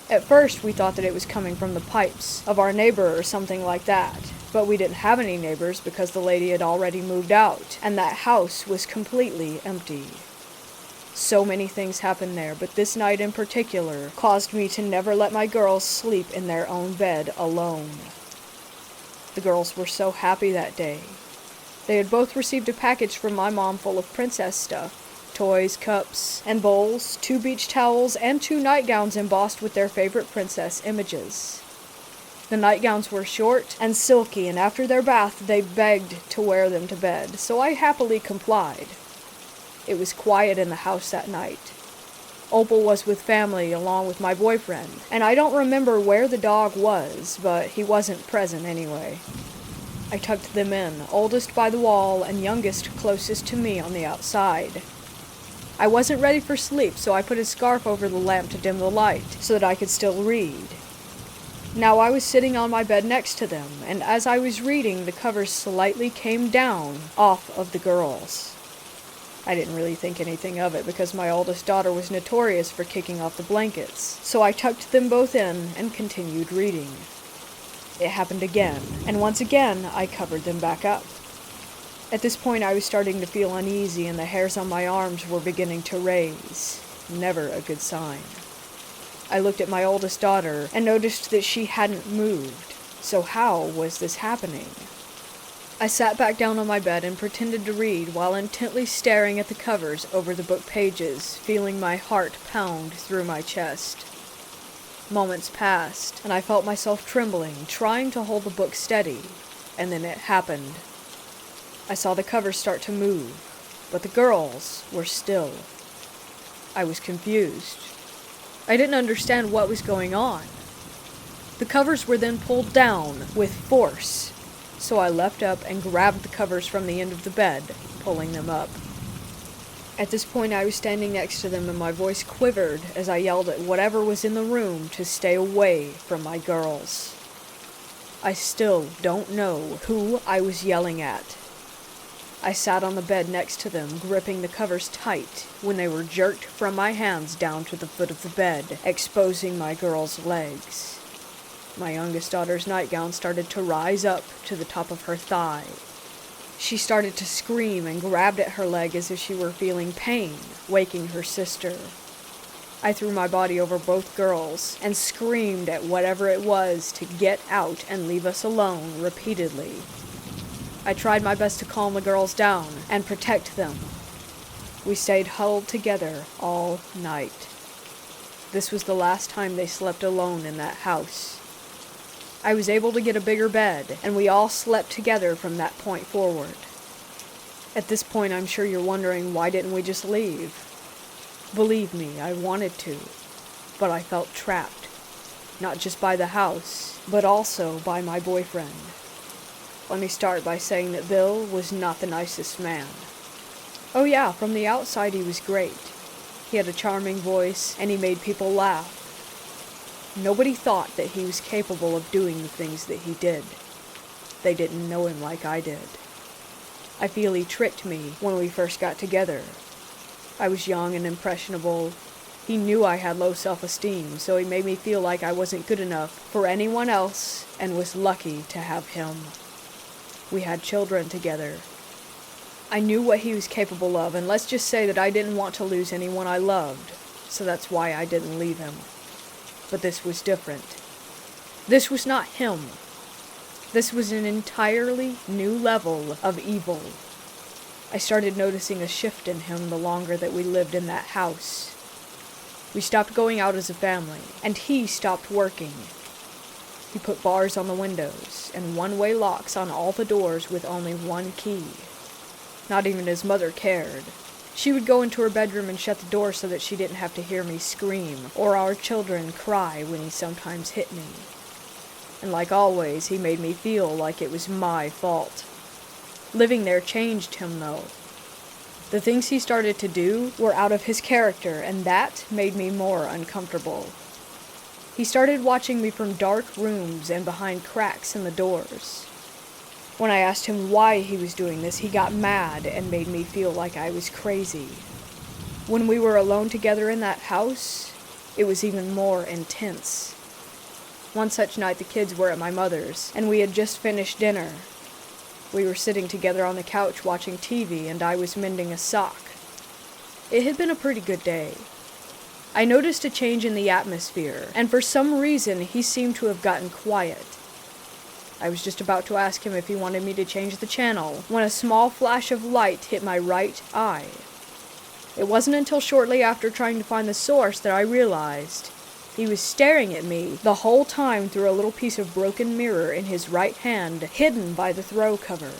At first, we thought that it was coming from the pipes of our neighbor or something like that, but we didn't have any neighbors because the lady had already moved out, and that house was completely empty. So many things happened there, but this night in particular caused me to never let my girls sleep in their own bed alone. The girls were so happy that day. They had both received a package from my mom full of princess stuff. Toys, cups, and bowls, 2 beach towels, and 2 nightgowns embossed with their favorite princess images. The nightgowns were short and silky, and after their bath they begged to wear them to bed, so I happily complied. It was quiet in the house that night. Opal was with family along with my boyfriend, and I don't remember where the dog was, but he wasn't present anyway. I tucked them in, oldest by the wall and youngest closest to me on the outside. I wasn't ready for sleep, so I put a scarf over the lamp to dim the light, so that I could still read. Now I was sitting on my bed next to them, and as I was reading, the covers slightly came down off of the girls. I didn't really think anything of it, because my oldest daughter was notorious for kicking off the blankets, so I tucked them both in and continued reading. It happened again, and once again I covered them back up. At this point I was starting to feel uneasy and the hairs on my arms were beginning to raise. Never a good sign. I looked at my oldest daughter and noticed that she hadn't moved. So how was this happening? I sat back down on my bed and pretended to read while intently staring at the covers over the book pages, feeling my heart pound through my chest. Moments passed, and I felt myself trembling, trying to hold the book steady, and then it happened. I saw the covers start to move, but the girls were still. I was confused. I didn't understand what was going on. The covers were then pulled down with force, so I leapt up and grabbed the covers from the end of the bed, pulling them up. At this point I was standing next to them and my voice quivered as I yelled at whatever was in the room to stay away from my girls. I still don't know who I was yelling at. I sat on the bed next to them, gripping the covers tight, when they were jerked from my hands down to the foot of the bed, exposing my girls' legs. My youngest daughter's nightgown started to rise up to the top of her thigh. She started to scream and grabbed at her leg as if she were feeling pain, waking her sister. I threw my body over both girls and screamed at whatever it was to get out and leave us alone repeatedly. I tried my best to calm the girls down and protect them. We stayed huddled together all night. This was the last time they slept alone in that house. I was able to get a bigger bed, and we all slept together from that point forward. At this point, I'm sure you're wondering, why didn't we just leave? Believe me, I wanted to, but I felt trapped. Not just by the house, but also by my boyfriend. Let me start by saying that Bill was not the nicest man. Oh yeah, from the outside he was great. He had a charming voice, and he made people laugh. Nobody thought that he was capable of doing the things that he did. They didn't know him like I did. I feel he tricked me when we first got together. I was young and impressionable. He knew I had low self-esteem, so he made me feel like I wasn't good enough for anyone else and was lucky to have him. We had children together, I knew what he was capable of, and let's just say that I didn't want to lose anyone I loved, so that's why I didn't leave him. But this was different. This was not him. This was an entirely new level of evil. I started noticing a shift in him the longer that we lived in that house. We stopped going out as a family, and he stopped working. He put bars on the windows, and one-way locks on all the doors with only one key. Not even his mother cared. She would go into her bedroom and shut the door so that she didn't have to hear me scream, or our children cry when he sometimes hit me. And like always, he made me feel like it was my fault. Living there changed him, though. The things he started to do were out of his character, and that made me more uncomfortable. He started watching me from dark rooms and behind cracks in the doors. When I asked him why he was doing this, he got mad and made me feel like I was crazy. When we were alone together in that house, it was even more intense. One such night the kids were at my mother's, and we had just finished dinner. We were sitting together on the couch watching TV, and I was mending a sock. It had been a pretty good day. I noticed a change in the atmosphere, and for some reason he seemed to have gotten quiet. I was just about to ask him if he wanted me to change the channel when a small flash of light hit my right eye. It wasn't until shortly after trying to find the source that I realized he was staring at me the whole time through a little piece of broken mirror in his right hand, hidden by the throw cover.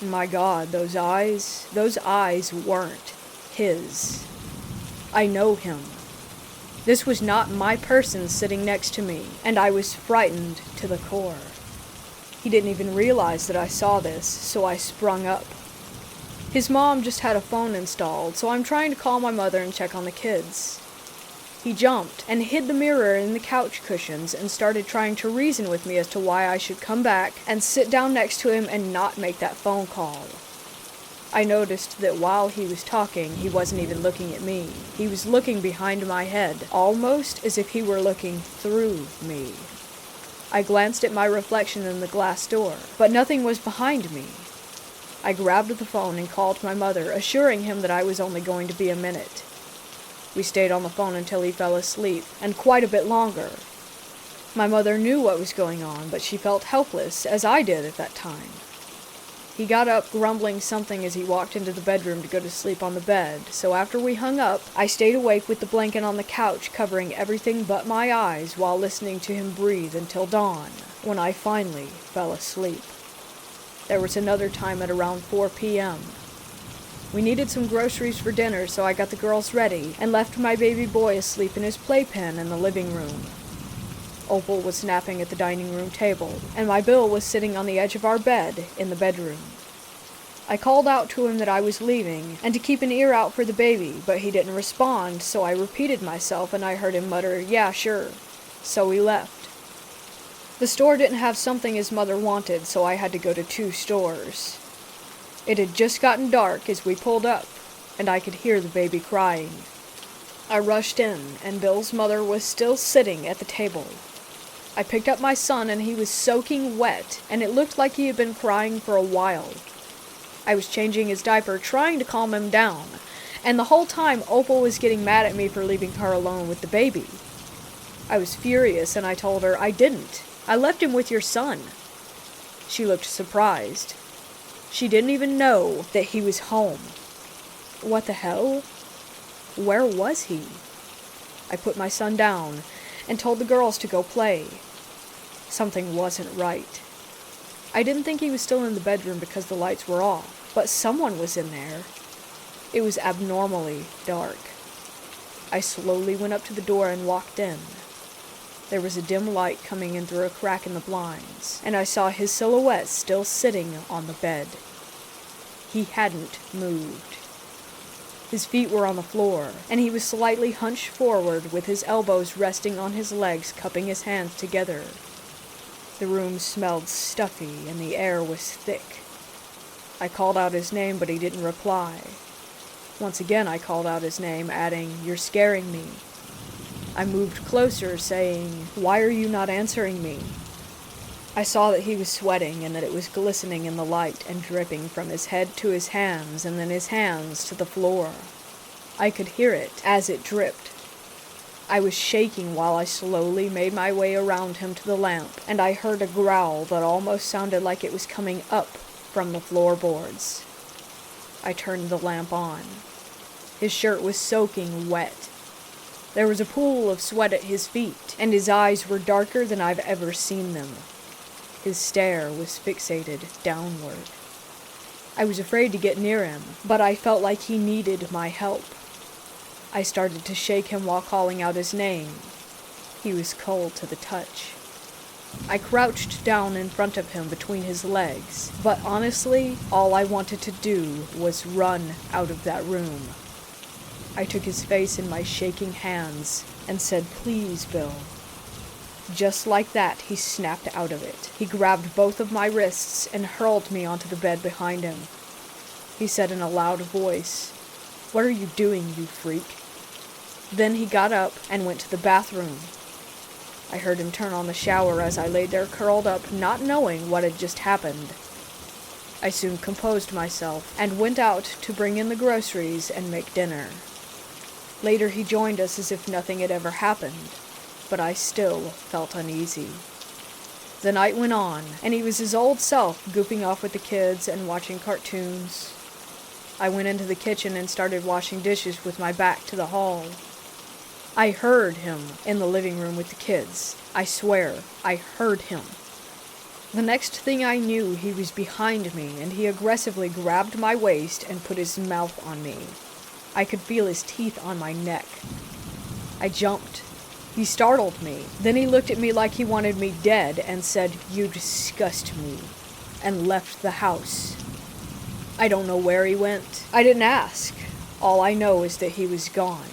My God, those eyes weren't his. I know him. This was not my person sitting next to me, and I was frightened to the core. He didn't even realize that I saw this, so I sprung up. His mom just had a phone installed, so I'm trying to call my mother and check on the kids. He jumped and hid the mirror in the couch cushions and started trying to reason with me as to why I should come back and sit down next to him and not make that phone call. I noticed that while he was talking, he wasn't even looking at me. He was looking behind my head, almost as if he were looking through me. I glanced at my reflection in the glass door, but nothing was behind me. I grabbed the phone and called my mother, assuring him that I was only going to be a minute. We stayed on the phone until he fell asleep, and quite a bit longer. My mother knew what was going on, but she felt helpless, as I did at that time. He got up, grumbling something as he walked into the bedroom to go to sleep on the bed, so after we hung up, I stayed awake with the blanket on the couch covering everything but my eyes while listening to him breathe until dawn, when I finally fell asleep. There was another time at around 4 p.m. We needed some groceries for dinner, so I got the girls ready and left my baby boy asleep in his playpen in the living room. Opal was napping at the dining room table, and my Bill was sitting on the edge of our bed in the bedroom. I called out to him that I was leaving, and to keep an ear out for the baby, but he didn't respond, so I repeated myself, and I heard him mutter, "Yeah, sure." So we left. The store didn't have something his mother wanted, so I had to go to 2 stores. It had just gotten dark as we pulled up, and I could hear the baby crying. I rushed in, and Bill's mother was still sitting at the table. I picked up my son, and he was soaking wet, and it looked like he had been crying for a while. I was changing his diaper, trying to calm him down, and the whole time Opal was getting mad at me for leaving her alone with the baby. I was furious, and I told her I didn't. I left him with your son. She looked surprised. She didn't even know that he was home. What the hell? Where was he? I put my son down and told the girls to go play. Something wasn't right. I didn't think he was still in the bedroom because the lights were off, but someone was in there. It was abnormally dark. I slowly went up to the door and walked in. There was a dim light coming in through a crack in the blinds, and I saw his silhouette still sitting on the bed. He hadn't moved. His feet were on the floor, and he was slightly hunched forward with his elbows resting on his legs, cupping his hands together. The room smelled stuffy, and the air was thick. I called out his name, but he didn't reply. Once again I called out his name, adding, "You're scaring me." I moved closer, saying, "Why are you not answering me?" I saw that he was sweating and that it was glistening in the light and dripping from his head to his hands and then his hands to the floor. I could hear it as it dripped. I was shaking while I slowly made my way around him to the lamp, and I heard a growl that almost sounded like it was coming up from the floorboards. I turned the lamp on. His shirt was soaking wet. There was a pool of sweat at his feet, and his eyes were darker than I've ever seen them. His stare was fixated downward. I was afraid to get near him, but I felt like he needed my help. I started to shake him while calling out his name. He was cold to the touch. I crouched down in front of him between his legs, but honestly, all I wanted to do was run out of that room. I took his face in my shaking hands and said, "Please, Bill." Just like that, he snapped out of it. He grabbed both of my wrists and hurled me onto the bed behind him. He said in a loud voice, "What are you doing, you freak?" Then he got up and went to the bathroom. I heard him turn on the shower as I laid there curled up, not knowing what had just happened. I soon composed myself and went out to bring in the groceries and make dinner. Later he joined us as if nothing had ever happened, but I still felt uneasy. The night went on, and he was his old self, goofing off with the kids and watching cartoons. I went into the kitchen and started washing dishes with my back to the hall. I heard him in the living room with the kids. I swear, I heard him. The next thing I knew, he was behind me, and he aggressively grabbed my waist and put his mouth on me. I could feel his teeth on my neck. I jumped. He startled me. Then he looked at me like he wanted me dead and said, "You disgust me," and left the house. I don't know where he went. I didn't ask. All I know is that he was gone.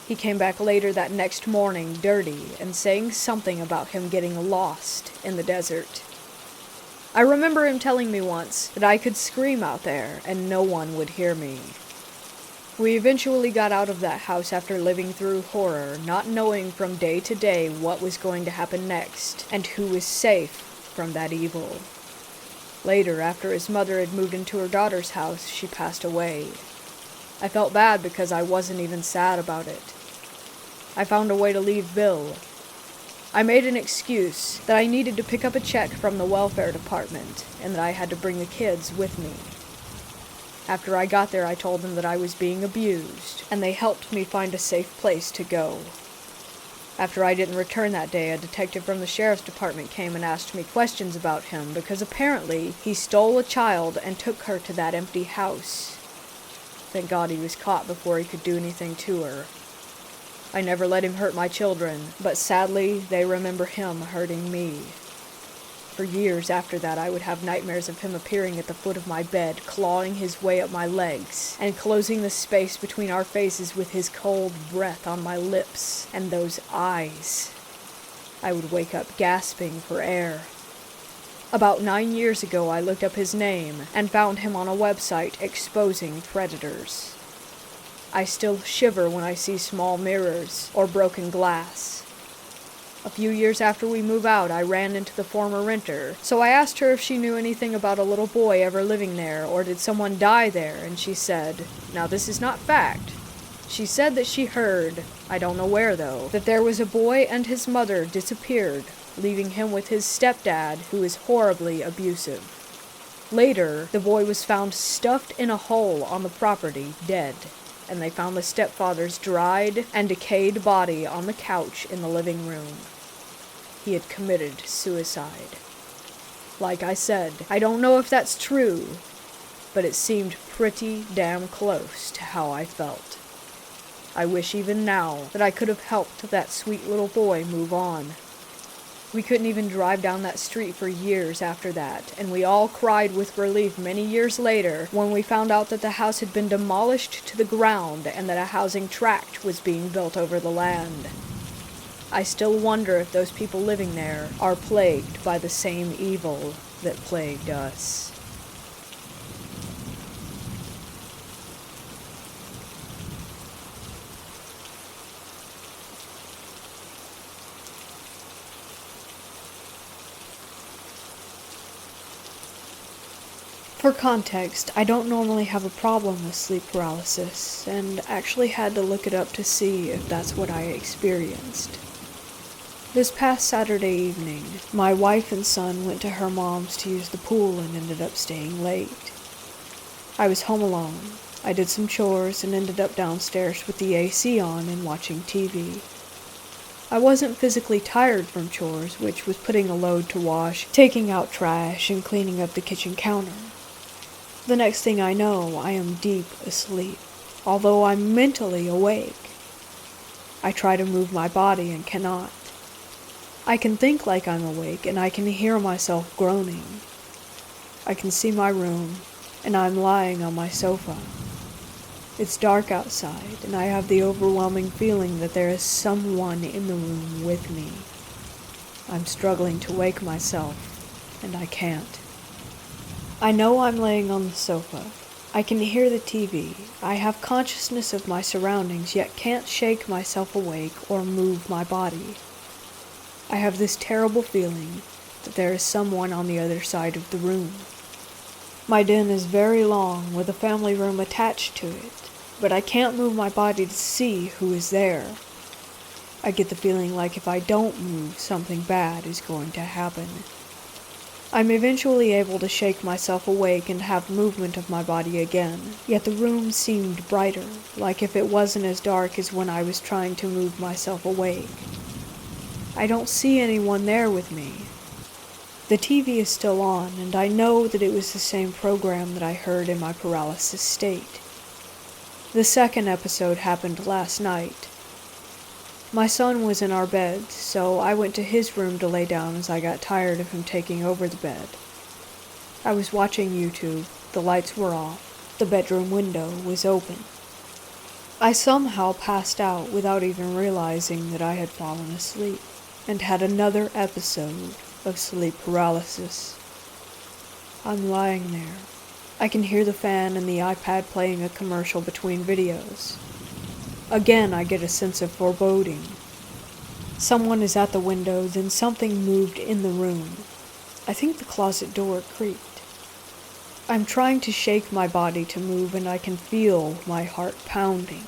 He came back later that next morning, dirty, and saying something about him getting lost in the desert. I remember him telling me once that I could scream out there and no one would hear me. We eventually got out of that house after living through horror, not knowing from day to day what was going to happen next, and who was safe from that evil. Later, after his mother had moved into her daughter's house, she passed away. I felt bad because I wasn't even sad about it. I found a way to leave Bill. I made an excuse that I needed to pick up a check from the welfare department, and that I had to bring the kids with me. After I got there, I told them that I was being abused, and they helped me find a safe place to go. After I didn't return that day, a detective from the sheriff's department came and asked me questions about him, because apparently he stole a child and took her to that empty house. Thank God he was caught before he could do anything to her. I never let him hurt my children, but sadly, they remember him hurting me. For years after that, I would have nightmares of him appearing at the foot of my bed, clawing his way up my legs, and closing the space between our faces with his cold breath on my lips, and those eyes. I would wake up gasping for air. About 9 years ago, I looked up his name and found him on a website exposing predators. I still shiver when I see small mirrors or broken glass. A few years after we moved out, I ran into the former renter, so I asked her if she knew anything about a little boy ever living there, or did someone die there, and she said, now this is not fact. She said that she heard, I don't know where though, that there was a boy and his mother disappeared, leaving him with his stepdad, who is horribly abusive. Later, the boy was found stuffed in a hole on the property, dead, and they found the stepfather's dried and decayed body on the couch in the living room. He had committed suicide. Like I said, I don't know if that's true, but it seemed pretty damn close to how I felt. I wish even now that I could have helped that sweet little boy move on. We couldn't even drive down that street for years after that, and we all cried with relief many years later when we found out that the house had been demolished to the ground and that a housing tract was being built over the land. I still wonder if those people living there are plagued by the same evil that plagued us. For context, I don't normally have a problem with sleep paralysis, and actually had to look it up to see if that's what I experienced. This past Saturday evening, my wife and son went to her mom's to use the pool and ended up staying late. I was home alone. I did some chores and ended up downstairs with the AC on and watching TV. I wasn't physically tired from chores, which was putting a load to wash, taking out trash, and cleaning up the kitchen counter. The next thing I know, I am deep asleep, although I'm mentally awake. I try to move my body and cannot. I can think like I'm awake, and I can hear myself groaning. I can see my room, and I'm lying on my sofa. It's dark outside, and I have the overwhelming feeling that there is someone in the room with me. I'm struggling to wake myself, and I can't. I know I'm laying on the sofa. I can hear the TV. I have consciousness of my surroundings, yet can't shake myself awake or move my body. I have this terrible feeling that there is someone on the other side of the room. My den is very long, with a family room attached to it, but I can't move my body to see who is there. I get the feeling like if I don't move, something bad is going to happen. I'm eventually able to shake myself awake and have movement of my body again, yet the room seemed brighter, like if it wasn't as dark as when I was trying to move myself awake. I don't see anyone there with me. The TV is still on, and I know that it was the same program that I heard in my paralysis state. The second episode happened last night. My son was in our bed, so I went to his room to lay down as I got tired of him taking over the bed. I was watching YouTube, the lights were off, the bedroom window was open. I somehow passed out without even realizing that I had fallen asleep, and had another episode of sleep paralysis. I'm lying there. I can hear the fan and the iPad playing a commercial between videos. Again, I get a sense of foreboding. Someone is at the window, then something moved in the room. I think the closet door creaked. I'm trying to shake my body to move, and I can feel my heart pounding.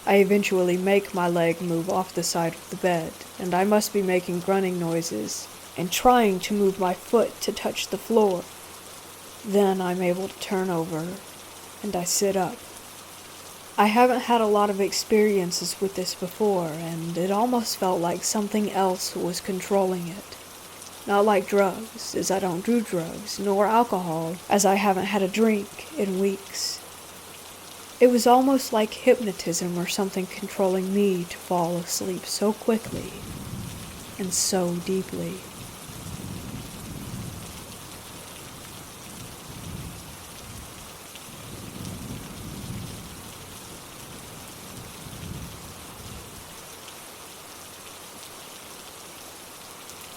I eventually make my leg move off the side of the bed, and I must be making grunting noises and trying to move my foot to touch the floor. Then I'm able to turn over, and I sit up. I haven't had a lot of experiences with this before, and it almost felt like something else was controlling it. Not like drugs, as I don't do drugs, nor alcohol, as I haven't had a drink in weeks. It was almost like hypnotism or something controlling me to fall asleep so quickly and so deeply.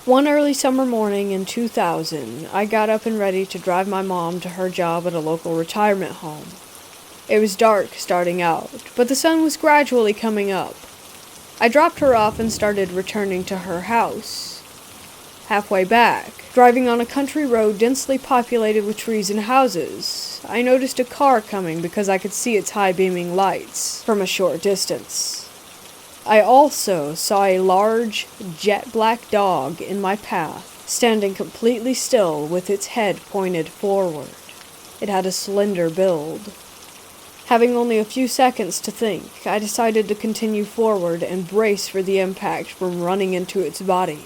One early summer morning in 2000, I got up and ready to drive my mom to her job at a local retirement home. It was dark starting out, but the sun was gradually coming up. I dropped her off and started returning to her house. Halfway back, driving on a country road densely populated with trees and houses, I noticed a car coming because I could see its high beaming lights from a short distance. I also saw a large, jet-black dog in my path, standing completely still with its head pointed forward. It had a slender build. Having only a few seconds to think, I decided to continue forward and brace for the impact from running into its body.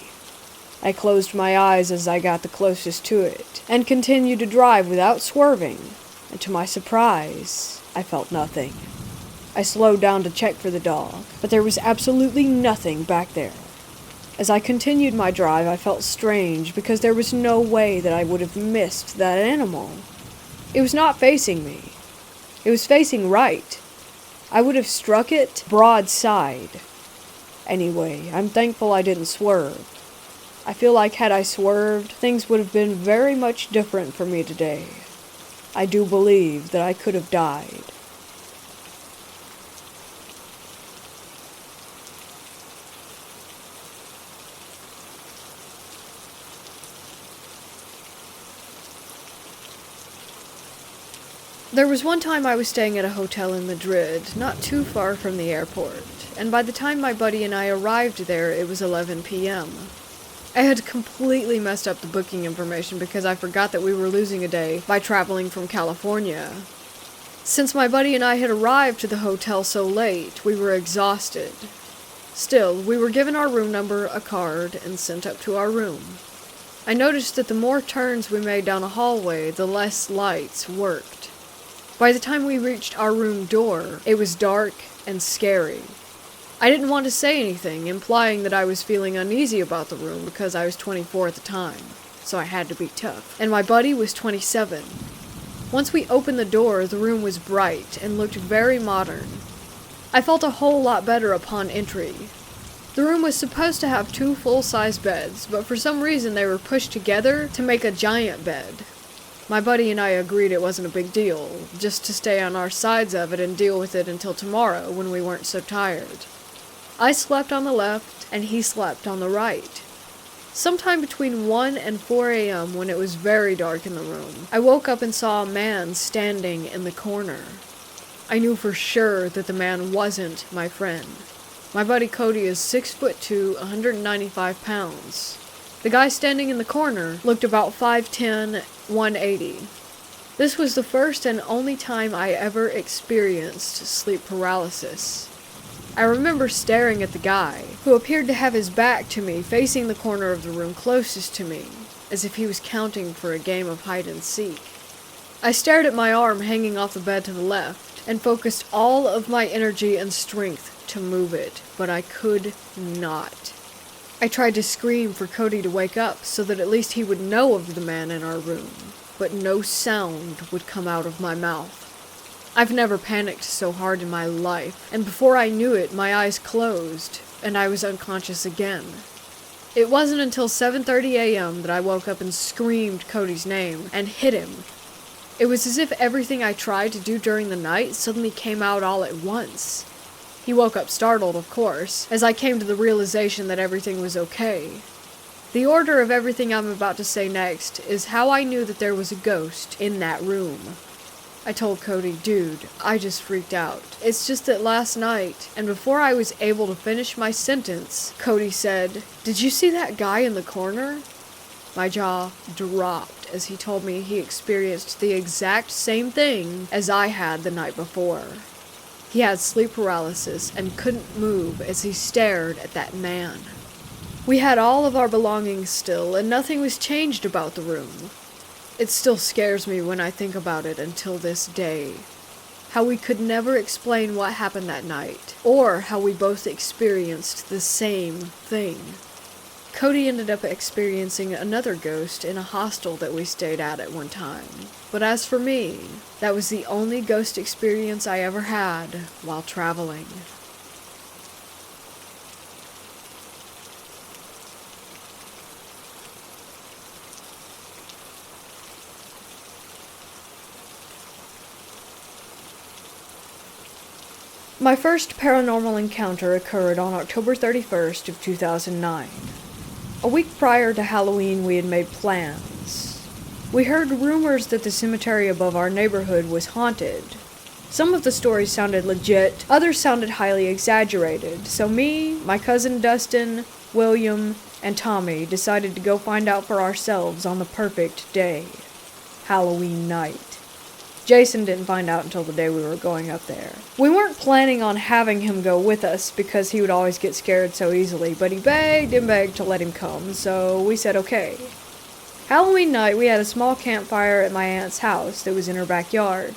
I closed my eyes as I got the closest to it, and continued to drive without swerving, and to my surprise, I felt nothing. I slowed down to check for the dog, but there was absolutely nothing back there. As I continued my drive, I felt strange because there was no way that I would have missed that animal. It was not facing me. It was facing right. I would have struck it broadside. Anyway, I'm thankful I didn't swerve. I feel like had I swerved, things would have been very much different for me today. I do believe that I could have died. There was one time I was staying at a hotel in Madrid, not too far from the airport, and by the time my buddy and I arrived there, it was 11 p.m. I had completely messed up the booking information because I forgot that we were losing a day by traveling from California. Since my buddy and I had arrived to the hotel so late, we were exhausted. Still, we were given our room number, a card, and sent up to our room. I noticed that the more turns we made down a hallway, the less lights worked. By the time we reached our room door, it was dark and scary. I didn't want to say anything, implying that I was feeling uneasy about the room because I was 24 at the time, so I had to be tough. And my buddy was 27. Once we opened the door, the room was bright and looked very modern. I felt a whole lot better upon entry. The room was supposed to have 2 full-size beds, but for some reason they were pushed together to make a giant bed. My buddy and I agreed it wasn't a big deal, just to stay on our sides of it and deal with it until tomorrow when we weren't so tired. I slept on the left, and he slept on the right. Sometime between 1 and 4 a.m., when it was very dark in the room, I woke up and saw a man standing in the corner. I knew for sure that the man wasn't my friend. My buddy Cody is 6'2", 195 pounds. The guy standing in the corner looked about 5'10", 180. This was the first and only time I ever experienced sleep paralysis. I remember staring at the guy, who appeared to have his back to me, facing the corner of the room closest to me, as if he was counting for a game of hide and seek. I stared at my arm hanging off the bed to the left, and focused all of my energy and strength to move it, but I could not. I tried to scream for Cody to wake up so that at least he would know of the man in our room, but no sound would come out of my mouth. I've never panicked so hard in my life, and before I knew it, my eyes closed, and I was unconscious again. It wasn't until 7:30 a.m. that I woke up and screamed Cody's name and hit him. It was as if everything I tried to do during the night suddenly came out all at once. He woke up startled, of course, as I came to the realization that everything was okay. The order of everything I'm about to say next is how I knew that there was a ghost in that room. I told Cody, dude, I just freaked out. It's just that last night, and before I was able to finish my sentence, Cody said, "Did you see that guy in the corner?" My jaw dropped as he told me he experienced the exact same thing as I had the night before. He had sleep paralysis and couldn't move as he stared at that man. We had all of our belongings still, and nothing was changed about the room. It still scares me when I think about it until this day. How we could never explain what happened that night, or how we both experienced the same thing. Cody ended up experiencing another ghost in a hostel that we stayed at one time. But as for me, that was the only ghost experience I ever had while traveling. My first paranormal encounter occurred on October 31st of 2009. A week prior to Halloween, we had made plans. We heard rumors that the cemetery above our neighborhood was haunted. Some of the stories sounded legit, others sounded highly exaggerated, so me, my cousin Dustin, William, and Tommy decided to go find out for ourselves on the perfect day, Halloween night. Jason didn't find out until the day we were going up there. We weren't planning on having him go with us because he would always get scared so easily, but he begged and begged to let him come, so we said okay. Halloween night, we had a small campfire at my aunt's house that was in her backyard.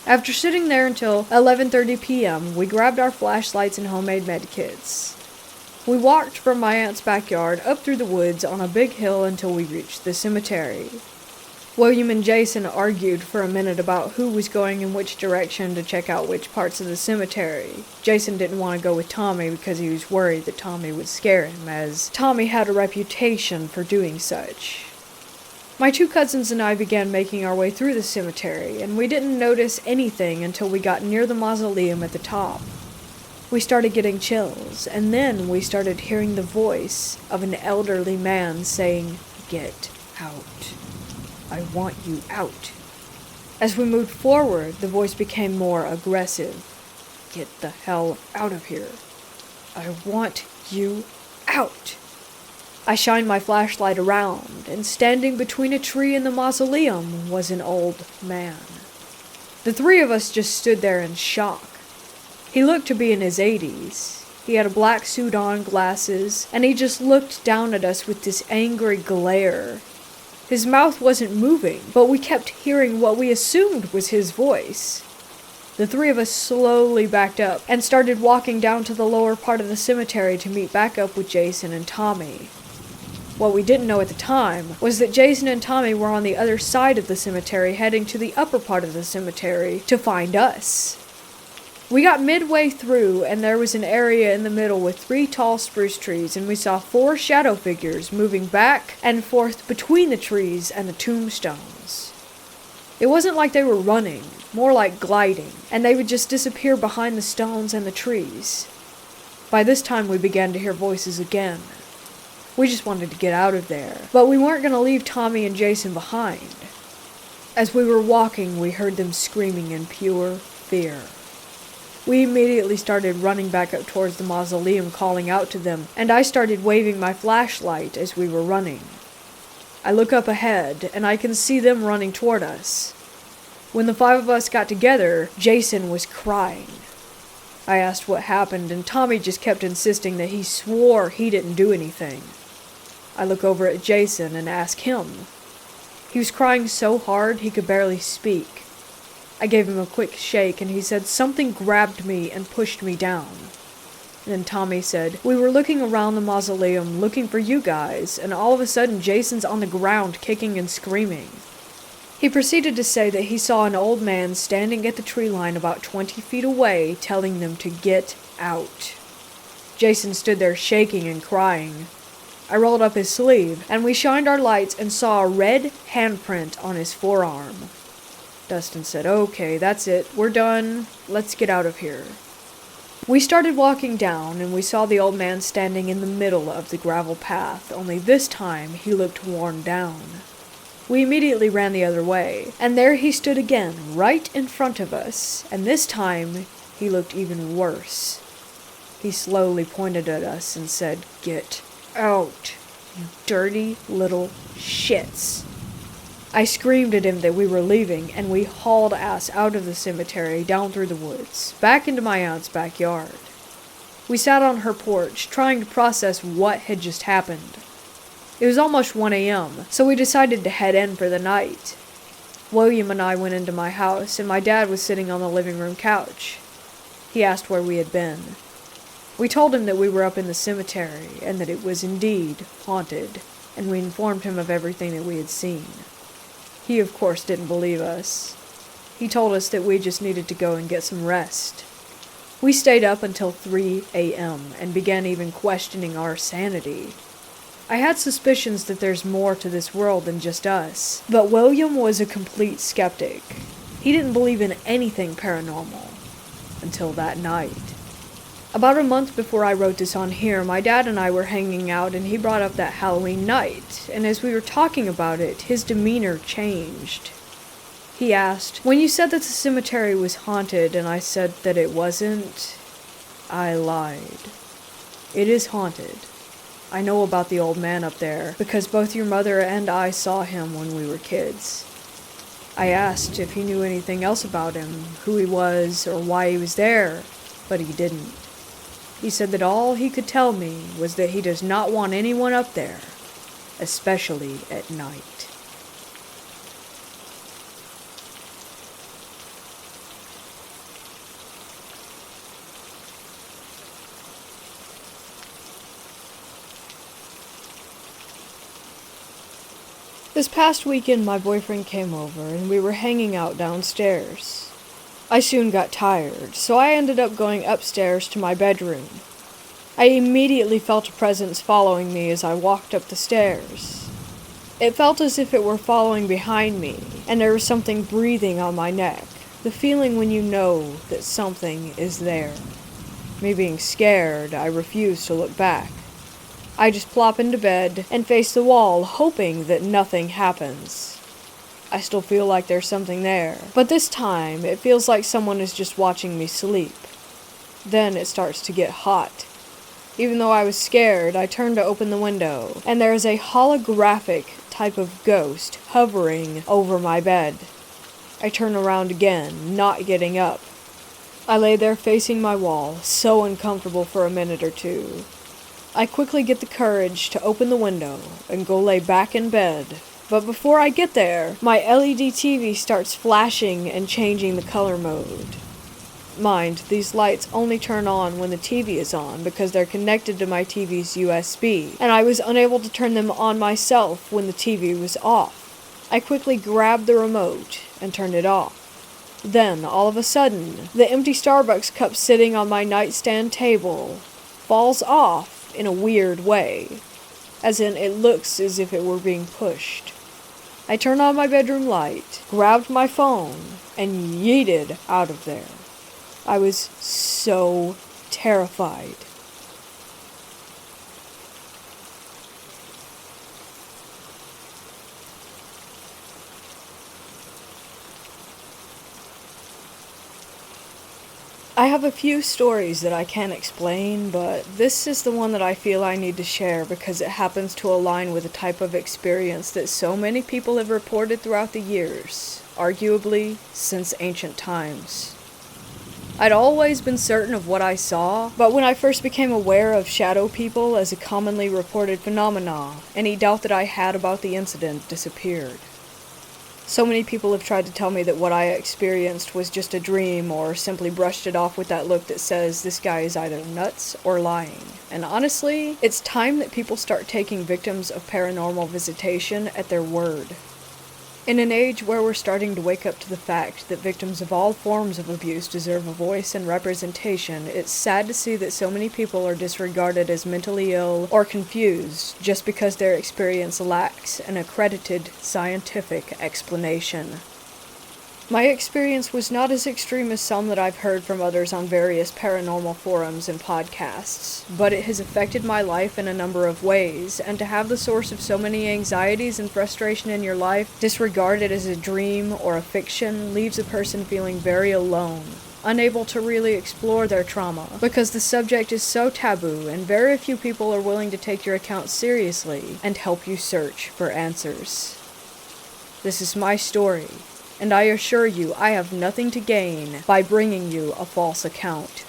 After sitting there until 11:30 p.m., we grabbed our flashlights and homemade medkits. We walked from my aunt's backyard up through the woods on a big hill until we reached the cemetery. William and Jason argued for a minute about who was going in which direction to check out which parts of the cemetery. Jason didn't want to go with Tommy because he was worried that Tommy would scare him, as Tommy had a reputation for doing such. My 2 cousins and I began making our way through the cemetery, and we didn't notice anything until we got near the mausoleum at the top. We started getting chills, and then we started hearing the voice of an elderly man saying, "Get out. I want you out." As we moved forward, the voice became more aggressive. "Get the hell out of here. I want you out." I shined my flashlight around, and standing between a tree and the mausoleum was an old man. The three of us just stood there in shock. He looked to be in his 80s. He had a black suit on, glasses, and he just looked down at us with this angry glare. His mouth wasn't moving, but we kept hearing what we assumed was his voice. The three of us slowly backed up and started walking down to the lower part of the cemetery to meet back up with Jason and Tommy. What we didn't know at the time was that Jason and Tommy were on the other side of the cemetery heading to the upper part of the cemetery to find us. We got midway through and there was an area in the middle with 3 tall spruce trees, and we saw 4 shadow figures moving back and forth between the trees and the tombstones. It wasn't like they were running, more like gliding, and they would just disappear behind the stones and the trees. By this time we began to hear voices again. We just wanted to get out of there, but we weren't going to leave Tommy and Jason behind. As we were walking, we heard them screaming in pure fear. We immediately started running back up towards the mausoleum, calling out to them, and I started waving my flashlight as we were running. I look up ahead, and I can see them running toward us. When the 5 of us got together, Jason was crying. I asked what happened, and Tommy just kept insisting that he swore he didn't do anything. I look over at Jason and ask him. He was crying so hard he could barely speak. I gave him a quick shake, and he said something grabbed me and pushed me down. Then Tommy said, "We were looking around the mausoleum looking for you guys, and all of a sudden Jason's on the ground kicking and screaming." He proceeded to say that he saw an old man standing at the tree line about 20 feet away, telling them to get out. Jason stood there shaking and crying. I rolled up his sleeve, and we shined our lights and saw a red handprint on his forearm. Dustin said, "Okay, that's it. We're done. Let's get out of here." We started walking down, and we saw the old man standing in the middle of the gravel path, only this time he looked worn down. We immediately ran the other way, and there he stood again, right in front of us, and this time he looked even worse. He slowly pointed at us and said, "Get out, you dirty little shits." I screamed at him that we were leaving, and we hauled ass out of the cemetery, down through the woods, back into my aunt's backyard. We sat on her porch, trying to process what had just happened. It was almost 1 a.m., so we decided to head in for the night. William and I went into my house, and my dad was sitting on the living room couch. He asked where we had been. We told him that we were up in the cemetery, and that it was indeed haunted, and we informed him of everything that we had seen. He, of course, didn't believe us. He told us that we just needed to go and get some rest. We stayed up until 3 a.m. and began even questioning our sanity. I had suspicions that there's more to this world than just us, but William was a complete skeptic. He didn't believe in anything paranormal until that night. About a month before I wrote this on here, my dad and I were hanging out, and he brought up that Halloween night, and as we were talking about it, his demeanor changed. He asked, "When you said that the cemetery was haunted and I said that it wasn't, I lied. It is haunted. I know about the old man up there, because both your mother and I saw him when we were kids." I asked if he knew anything else about him, who he was, or why he was there, but he didn't. He said that all he could tell me was that he does not want anyone up there, especially at night. This past weekend, my boyfriend came over, and we were hanging out downstairs. I soon got tired, so I ended up going upstairs to my bedroom. I immediately felt a presence following me as I walked up the stairs. It felt as if it were following behind me, and there was something breathing on my neck, the feeling when you know that something is there. Me being scared, I refused to look back. I just plop into bed and face the wall, hoping that nothing happens. I still feel like there's something there, but this time it feels like someone is just watching me sleep. Then it starts to get hot. Even though I was scared, I turned to open the window, and there is a holographic type of ghost hovering over my bed. I turn around again, not getting up. I lay there facing my wall, so uncomfortable for a minute or two. I quickly get the courage to open the window and go lay back in bed. But before I get there, my LED TV starts flashing and changing the color mode. Mind, these lights only turn on when the TV is on because they're connected to my TV's USB, and I was unable to turn them on myself when the TV was off. I quickly grabbed the remote and turned it off. Then, all of a sudden, the empty Starbucks cup sitting on my nightstand table falls off in a weird way, as in it looks as if it were being pushed. I turned on my bedroom light, grabbed my phone, and yeeted out of there. I was so terrified. I have a few stories that I can't explain, but this is the one that I feel I need to share because it happens to align with a type of experience that so many people have reported throughout the years, arguably since ancient times. I'd always been certain of what I saw, but when I first became aware of shadow people as a commonly reported phenomena, any doubt that I had about the incident disappeared. So many people have tried to tell me that what I experienced was just a dream or simply brushed it off with that look that says this guy is either nuts or lying. And honestly, it's time that people start taking victims of paranormal visitation at their word. In an age where we're starting to wake up to the fact that victims of all forms of abuse deserve a voice and representation, it's sad to see that so many people are disregarded as mentally ill or confused just because their experience lacks an accredited scientific explanation. My experience was not as extreme as some that I've heard from others on various paranormal forums and podcasts, but it has affected my life in a number of ways, and to have the source of so many anxieties and frustration in your life disregarded as a dream or a fiction leaves a person feeling very alone, unable to really explore their trauma, because the subject is so taboo and very few people are willing to take your account seriously and help you search for answers. This is my story. And I assure you, I have nothing to gain by bringing you a false account.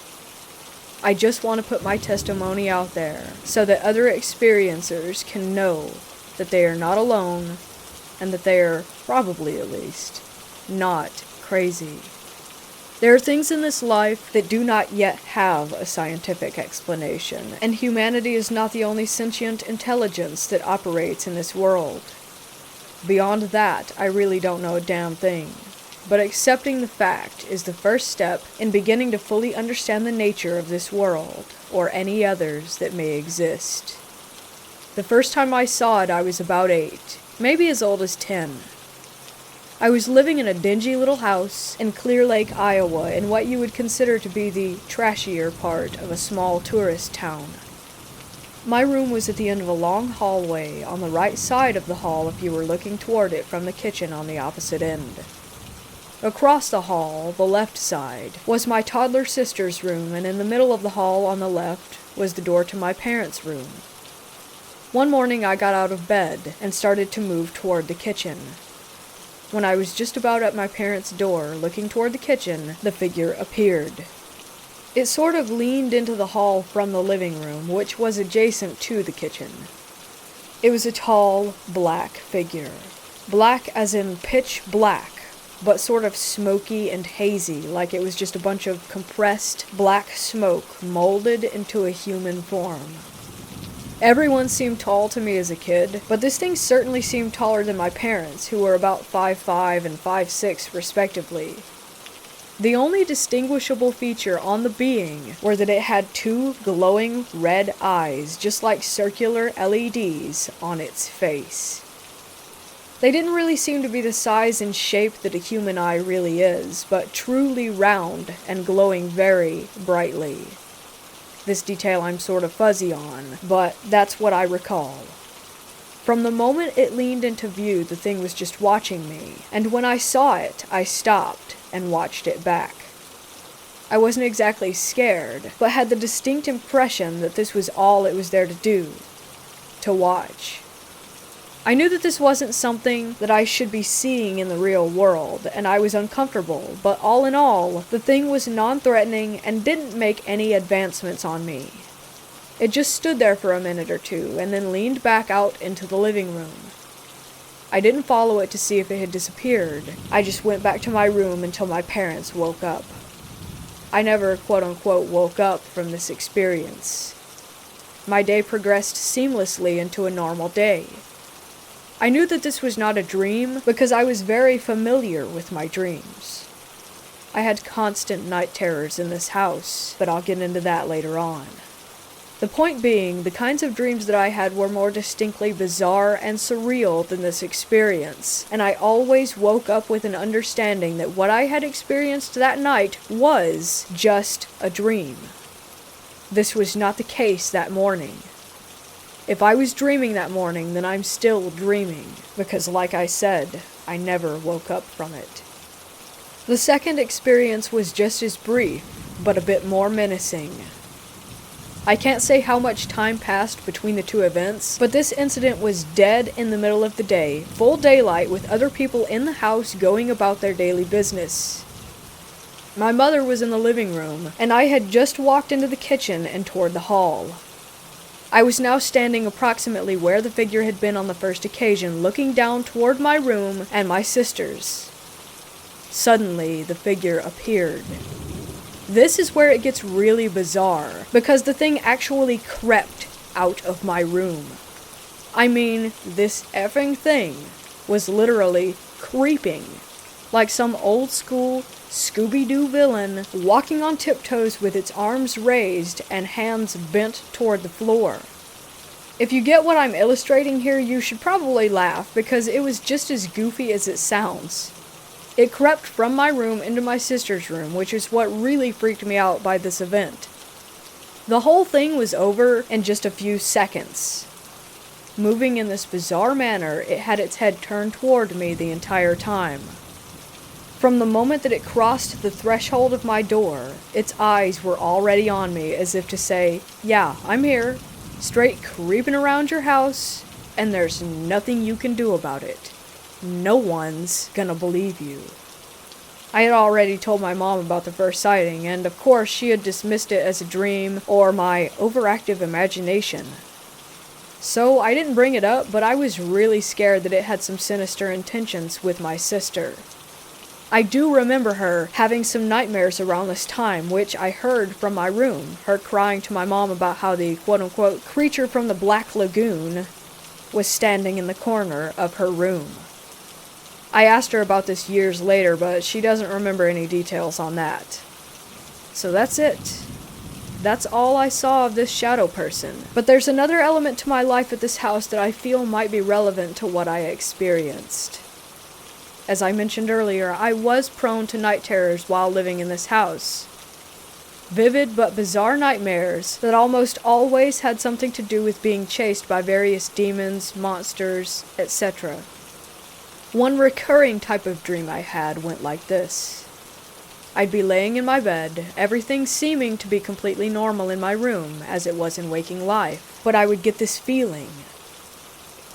I just want to put my testimony out there so that other experiencers can know that they are not alone and that they are, probably at least, not crazy. There are things in this life that do not yet have a scientific explanation, and humanity is not the only sentient intelligence that operates in this world. Beyond that, I really don't know a damn thing. But accepting the fact is the first step in beginning to fully understand the nature of this world, or any others that may exist. The first time I saw it, I was about 8, maybe as old as 10. I was living in a dingy little house in Clear Lake, Iowa, in what you would consider to be the trashier part of a small tourist town. My room was at the end of a long hallway on the right side of the hall if you were looking toward it from the kitchen on the opposite end. Across the hall, the left side, was my toddler sister's room, and in the middle of the hall on the left was the door to my parents' room. One morning I got out of bed and started to move toward the kitchen. When I was just about at my parents' door, looking toward the kitchen, the figure appeared. It sort of leaned into the hall from the living room, which was adjacent to the kitchen. It was a tall, black figure. Black as in pitch black, but sort of smoky and hazy, like it was just a bunch of compressed black smoke molded into a human form. Everyone seemed tall to me as a kid, but this thing certainly seemed taller than my parents, who were about 5'5" and 5'6" respectively. The only distinguishable feature on the being were that it had 2 glowing red eyes, just like circular LEDs, on its face. They didn't really seem to be the size and shape that a human eye really is, but truly round and glowing very brightly. This detail I'm sort of fuzzy on, but that's what I recall. From the moment it leaned into view, the thing was just watching me, and when I saw it, I stopped and watched it back. I wasn't exactly scared, but had the distinct impression that this was all it was there to do, to watch. I knew that this wasn't something that I should be seeing in the real world, and I was uncomfortable, but all in all, the thing was non-threatening and didn't make any advancements on me. It just stood there for a minute or two, and then leaned back out into the living room. I didn't follow it to see if it had disappeared. I just went back to my room until my parents woke up. I never, quote-unquote, woke up from this experience. My day progressed seamlessly into a normal day. I knew that this was not a dream because I was very familiar with my dreams. I had constant night terrors in this house, but I'll get into that later on. The point being, the kinds of dreams that I had were more distinctly bizarre and surreal than this experience, and I always woke up with an understanding that what I had experienced that night was just a dream. This was not the case that morning. If I was dreaming that morning, then I'm still dreaming, because like I said, I never woke up from it. The second experience was just as brief, but a bit more menacing. I can't say how much time passed between the two events, but this incident was dead in the middle of the day, full daylight with other people in the house going about their daily business. My mother was in the living room, and I had just walked into the kitchen and toward the hall. I was now standing approximately where the figure had been on the first occasion, looking down toward my room and my sister's. Suddenly, the figure appeared. This is where it gets really bizarre, because the thing actually crept out of my room. I mean, this effing thing was literally creeping, like some old school Scooby-Doo villain walking on tiptoes with its arms raised and hands bent toward the floor. If you get what I'm illustrating here, you should probably laugh, because it was just as goofy as it sounds. It crept from my room into my sister's room, which is what really freaked me out by this event. The whole thing was over in just a few seconds. Moving in this bizarre manner, it had its head turned toward me the entire time. From the moment that it crossed the threshold of my door, its eyes were already on me, as if to say, yeah, I'm here, straight creeping around your house, and there's nothing you can do about it. No one's gonna believe you. I had already told my mom about the first sighting, and of course she had dismissed it as a dream or my overactive imagination. So I didn't bring it up, but I was really scared that it had some sinister intentions with my sister. I do remember her having some nightmares around this time, which I heard from my room, her crying to my mom about how the quote-unquote creature from the Black Lagoon was standing in the corner of her room. I asked her about this years later, but she doesn't remember any details on that. So that's it. That's all I saw of this shadow person. But there's another element to my life at this house that I feel might be relevant to what I experienced. As I mentioned earlier, I was prone to night terrors while living in this house. Vivid but bizarre nightmares that almost always had something to do with being chased by various demons, monsters, etc. One recurring type of dream I had went like this. I'd be laying in my bed, everything seeming to be completely normal in my room, as it was in waking life, but I would get this feeling.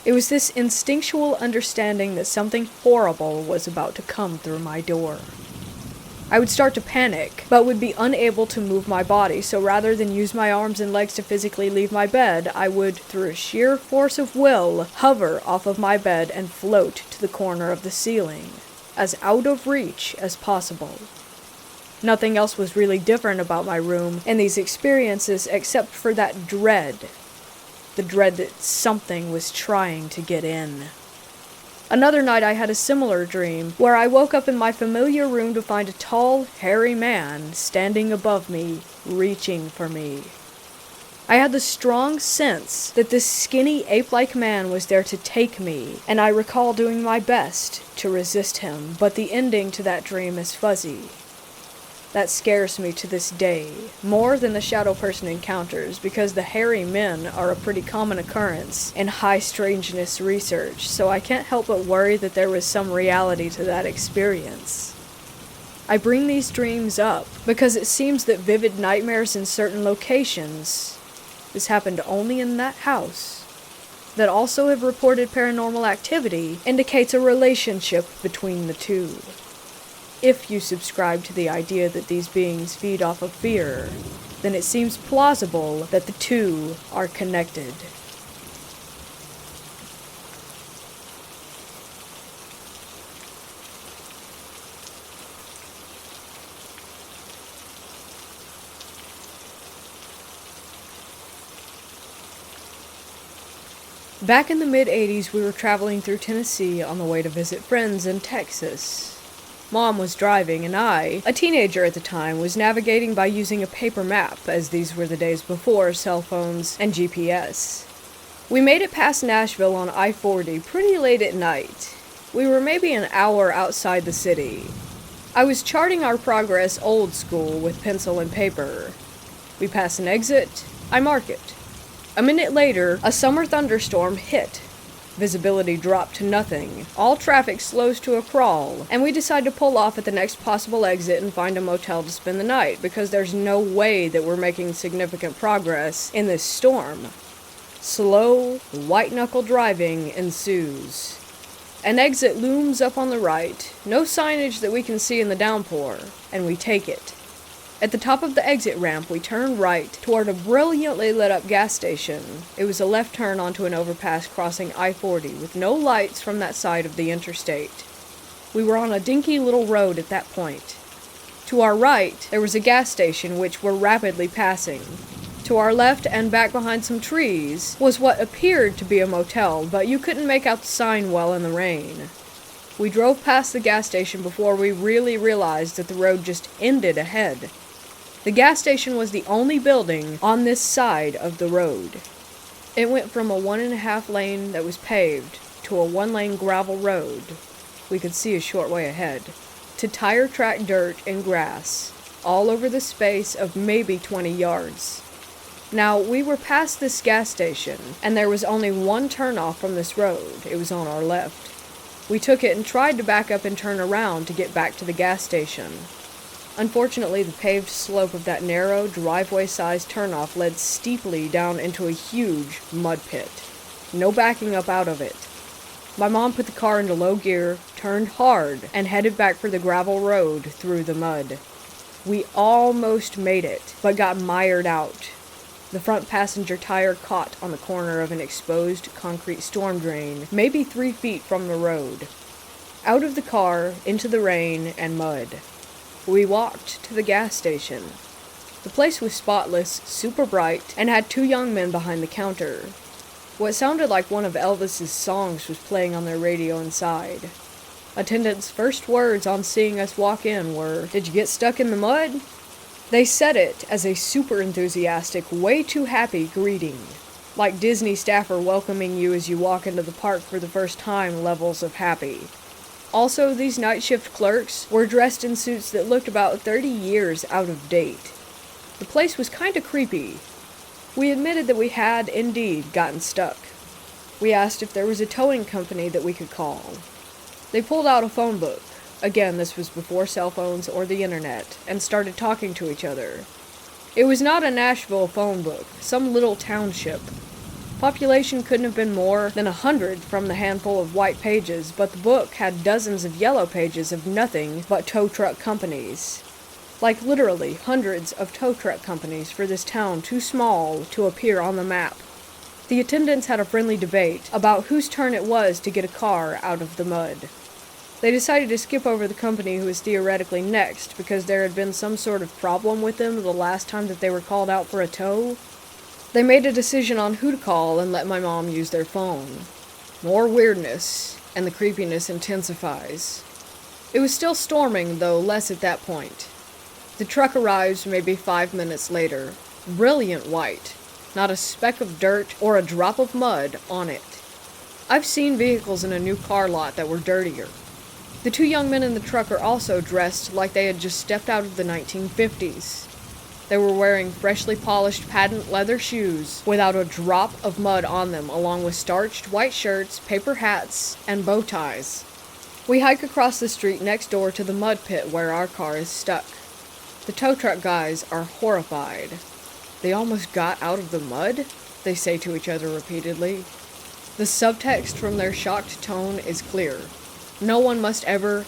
It was this instinctual understanding that something horrible was about to come through my door. I would start to panic, but would be unable to move my body, so rather than use my arms and legs to physically leave my bed, I would, through a sheer force of will, hover off of my bed and float to the corner of the ceiling, as out of reach as possible. Nothing else was really different about my room and these experiences except for that dread. The dread that something was trying to get in. Another night I had a similar dream, where I woke up in my familiar room to find a tall, hairy man standing above me, reaching for me. I had the strong sense that this skinny, ape-like man was there to take me, and I recall doing my best to resist him, but the ending to that dream is fuzzy. That scares me to this day, more than the shadow person encounters, because the hairy men are a pretty common occurrence in high strangeness research, so I can't help but worry that there was some reality to that experience. I bring these dreams up because it seems that vivid nightmares in certain locations, this happened only in that house, that also have reported paranormal activity, indicates a relationship between the two. If you subscribe to the idea that these beings feed off of fear, then it seems plausible that the two are connected. Back in the mid-'80s, we were traveling through Tennessee on the way to visit friends in Texas. Mom was driving, and I, a teenager at the time, was navigating by using a paper map, as these were the days before cell phones and GPS. We made it past Nashville on I-40 pretty late at night. We were maybe an hour outside the city. I was charting our progress old school with pencil and paper. We pass an exit, I mark it. A minute later, a summer thunderstorm hit. Visibility dropped to nothing. All traffic slows to a crawl, and we decide to pull off at the next possible exit and find a motel to spend the night, because there's no way that we're making significant progress in this storm. Slow, white-knuckle driving ensues. An exit looms up on the right, no signage that we can see in the downpour, and we take it. At the top of the exit ramp, we turned right toward a brilliantly lit up gas station. It was a left turn onto an overpass crossing I-40 with no lights from that side of the interstate. We were on a dinky little road at that point. To our right, there was a gas station which we're rapidly passing. To our left and back behind some trees was what appeared to be a motel, but you couldn't make out the sign well in the rain. We drove past the gas station before we really realized that the road just ended ahead. The gas station was the only building on this side of the road. It went from a 1.5 lane that was paved to a 1-lane gravel road, we could see a short way ahead, to tire track dirt and grass, all over the space of maybe 20 yards. Now, we were past this gas station, and there was only one turnoff from this road. It was on our left. We took it and tried to back up and turn around to get back to the gas station. Unfortunately, the paved slope of that narrow, driveway-sized turnoff led steeply down into a huge mud pit. No backing up out of it. My mom put the car into low gear, turned hard, and headed back for the gravel road through the mud. We almost made it, but got mired out. The front passenger tire caught on the corner of an exposed concrete storm drain, maybe 3 feet from the road. Out of the car, into the rain and mud. We walked to the gas station. The place was spotless, super bright, and had 2 young men behind the counter. What sounded like one of Elvis's songs was playing on their radio inside. Attendants' first words on seeing us walk in were, "Did you get stuck in the mud?" They said it as a super enthusiastic, way too happy greeting. Like Disney staffer welcoming you as you walk into the park for the first time levels of happy. Also, these night shift clerks were dressed in suits that looked about 30 years out of date. The place was kinda creepy. We admitted that we had, indeed, gotten stuck. We asked if there was a towing company that we could call. They pulled out a phone book. Again, this was before cell phones or the internet, and started talking to each other. It was not a Nashville phone book, some little township. Population couldn't have been more than 100 from the handful of white pages, but the book had dozens of yellow pages of nothing but tow truck companies. Like literally hundreds of tow truck companies for this town too small to appear on the map. The attendants had a friendly debate about whose turn it was to get a car out of the mud. They decided to skip over the company who was theoretically next because there had been some sort of problem with them the last time that they were called out for a tow. They made a decision on who to call and let my mom use their phone. More weirdness, and the creepiness intensifies. It was still storming, though less at that point. The truck arrives maybe 5 minutes later, brilliant white, not a speck of dirt or a drop of mud on it. I've seen vehicles in a new car lot that were dirtier. The two young men in the truck are also dressed like they had just stepped out of the 1950s. They were wearing freshly polished patent leather shoes without a drop of mud on them, along with starched white shirts, paper hats, and bow ties. We hike across the street next door to the mud pit where our car is stuck. The tow truck guys are horrified. "They almost got out of the mud?" they say to each other repeatedly. The subtext from their shocked tone is clear. No one must ever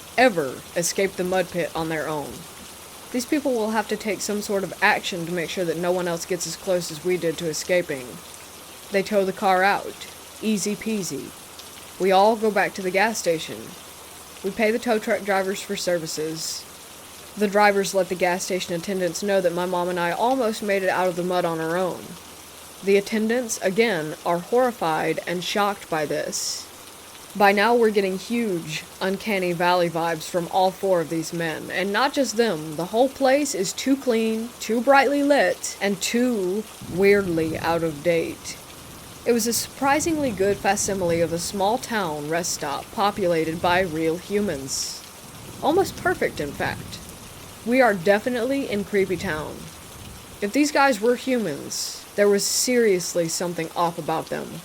escape the mud pit on their own. These people will have to take some sort of action to make sure that no one else gets as close as we did to escaping. They tow the car out. Easy peasy. We all go back to the gas station. We pay the tow truck drivers for services. The drivers let the gas station attendants know that my mom and I almost made it out of the mud on our own. The attendants, again, are horrified and shocked by this. By now we're getting huge, uncanny valley vibes from all four of these men, and not just them. The whole place is too clean, too brightly lit, and too weirdly out of date. It was a surprisingly good facsimile of a small town rest stop populated by real humans. Almost perfect, in fact. We are definitely in Creepy Town. If these guys were humans, there was seriously something off about them.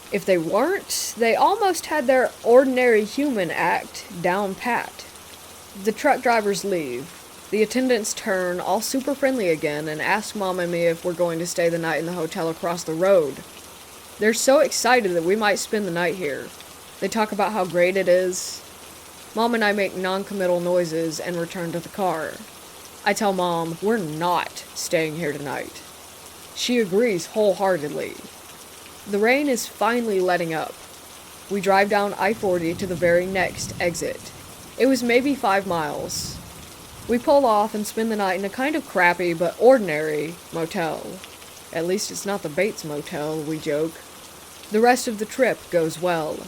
If they weren't, they almost had their ordinary human act down pat. The truck drivers leave. The attendants turn, all super friendly again, and ask Mom and me if we're going to stay the night in the hotel across the road. They're so excited that we might spend the night here. They talk about how great it is. Mom and I make non-committal noises and return to the car. I tell Mom we're not staying here tonight. She agrees wholeheartedly. The rain is finally letting up. We drive down I-40 to the very next exit. It was maybe 5 miles. We pull off and spend the night in a kind of crappy but ordinary motel. At least it's not the Bates Motel, we joke. The rest of the trip goes well.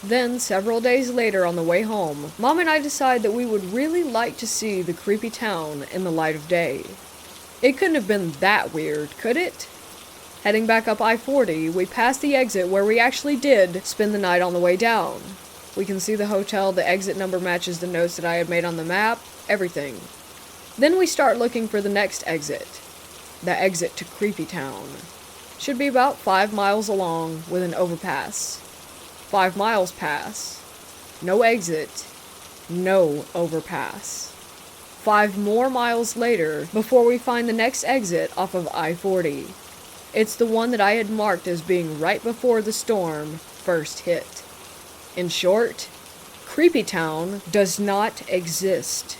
Then, several days later on the way home, Mom and I decide that we would really like to see the creepy town in the light of day. It couldn't have been that weird, could it? Heading back up I-40, we pass the exit where we actually did spend the night on the way down. We can see the hotel, the exit number matches the notes that I had made on the map, everything. Then we start looking for the next exit. The exit to Creepy Town. Should be about 5 miles along with an overpass. 5 miles pass. No exit. No overpass. 5 more miles later before we find the next exit off of I-40. It's the one that I had marked as being right before the storm first hit. In short, Creepy Town does not exist.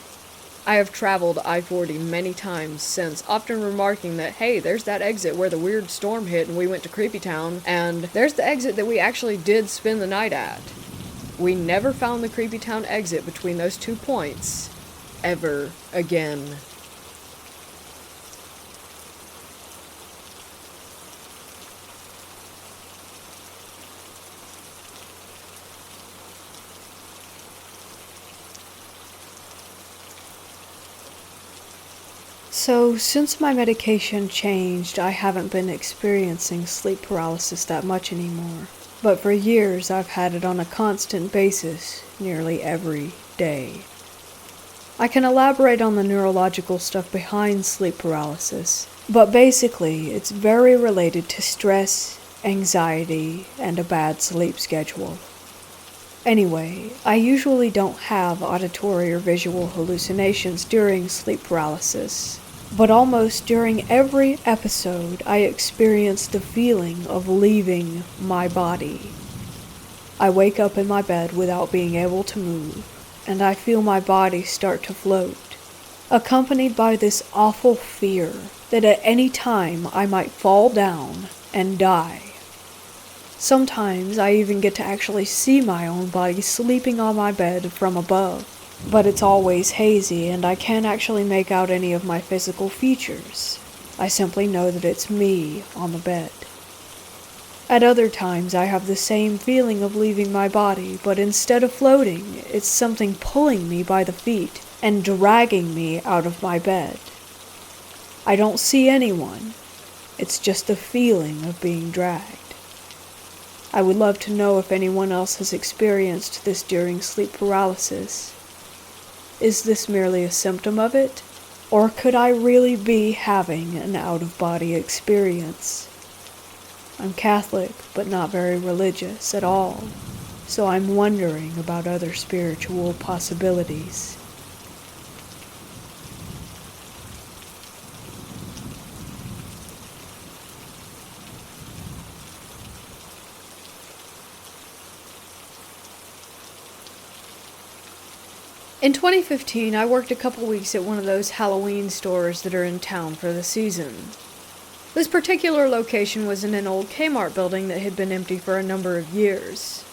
I have traveled I-40 many times since, often remarking that, hey, there's that exit where the weird storm hit and we went to Creepy Town, and there's the exit that we actually did spend the night at. We never found the Creepy Town exit between those 2 points, ever again. So, since my medication changed, I haven't been experiencing sleep paralysis that much anymore. But for years, I've had it on a constant basis, nearly every day. I can elaborate on the neurological stuff behind sleep paralysis, but basically, it's very related to stress, anxiety, and a bad sleep schedule. Anyway, I usually don't have auditory or visual hallucinations during sleep paralysis. But almost during every episode, I experience the feeling of leaving my body. I wake up in my bed without being able to move, and I feel my body start to float, accompanied by this awful fear that at any time I might fall down and die. Sometimes I even get to actually see my own body sleeping on my bed from above. But it's always hazy, and I can't actually make out any of my physical features. I simply know that it's me on the bed. At other times, I have the same feeling of leaving my body, but instead of floating, it's something pulling me by the feet and dragging me out of my bed. I don't see anyone. It's just the feeling of being dragged. I would love to know if anyone else has experienced this during sleep paralysis. Is this merely a symptom of it? Or could I really be having an out-of-body experience? I'm Catholic, but not very religious at all, so I'm wondering about other spiritual possibilities. In 2015, I worked a couple weeks at one of those Halloween stores that are in town for the season. This particular location was in an old Kmart building that had been empty for a number of years.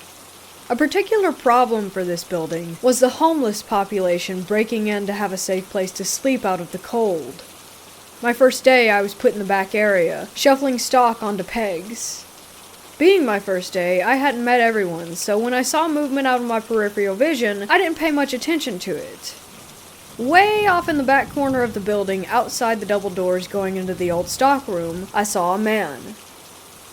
A particular problem for this building was the homeless population breaking in to have a safe place to sleep out of the cold. My first day, I was put in the back area, shuffling stock onto pegs. Being my first day, I hadn't met everyone, so when I saw movement out of my peripheral vision, I didn't pay much attention to it. Way off in the back corner of the building, outside the double doors going into the old stock room, I saw a man.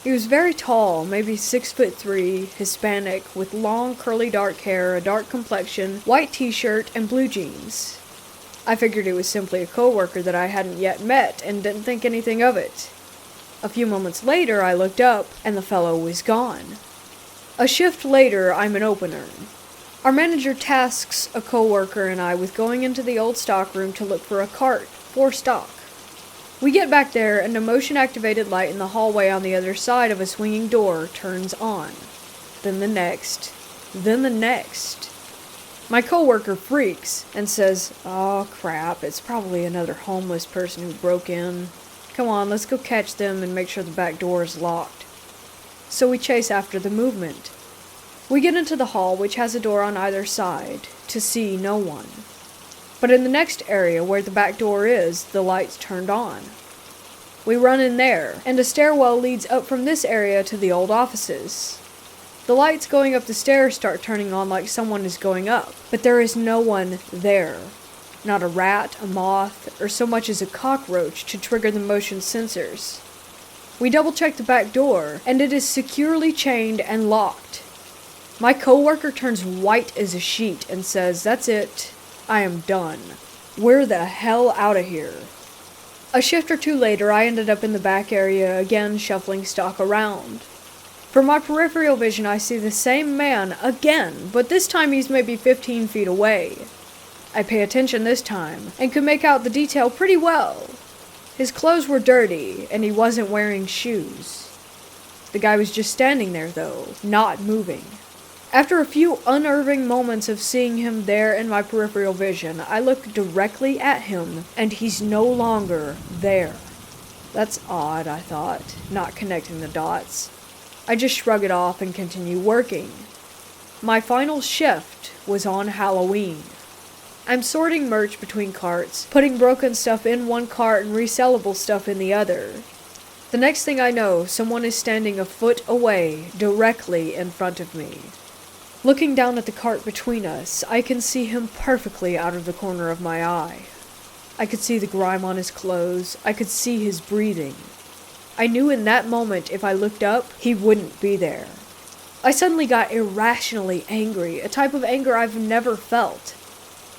He was very tall, maybe 6'3", Hispanic, with long curly dark hair, a dark complexion, white t-shirt, and blue jeans. I figured it was simply a coworker that I hadn't yet met, and didn't think anything of it. A few moments later, I looked up, and the fellow was gone. A shift later, I'm an opener. Our manager tasks a coworker and I with going into the old stock room to look for a cart for stock. We get back there, and a motion-activated light in the hallway on the other side of a swinging door turns on. Then the next. My coworker freaks and says, "Oh crap, it's probably another homeless person who broke in. Come on, let's go catch them and make sure the back door is locked." So we chase after the movement. We get into the hall, which has a door on either side, to see no one. But in the next area where the back door is, the light's turned on. We run in there, and a stairwell leads up from this area to the old offices. The lights going up the stairs start turning on like someone is going up, but there is no one there. Not a rat, a moth, or so much as a cockroach to trigger the motion sensors. We double-check the back door, and it is securely chained and locked. My coworker turns white as a sheet and says, "That's it. I am done. We're the hell out of here." A shift or two later, I ended up in the back area again, shuffling stock around. From my peripheral vision, I see the same man again, but this time he's maybe 15 feet away. I pay attention this time, and could make out the detail pretty well. His clothes were dirty, and he wasn't wearing shoes. The guy was just standing there, though, not moving. After a few unnerving moments of seeing him there in my peripheral vision, I look directly at him, and he's no longer there. That's odd, I thought, not connecting the dots. I just shrug it off and continue working. My final shift was on Halloween. I'm sorting merch between carts, putting broken stuff in one cart and resellable stuff in the other. The next thing I know, someone is standing a foot away, directly in front of me. Looking down at the cart between us, I can see him perfectly out of the corner of my eye. I could see the grime on his clothes. I could see his breathing. I knew in that moment if I looked up, he wouldn't be there. I suddenly got irrationally angry, a type of anger I've never felt.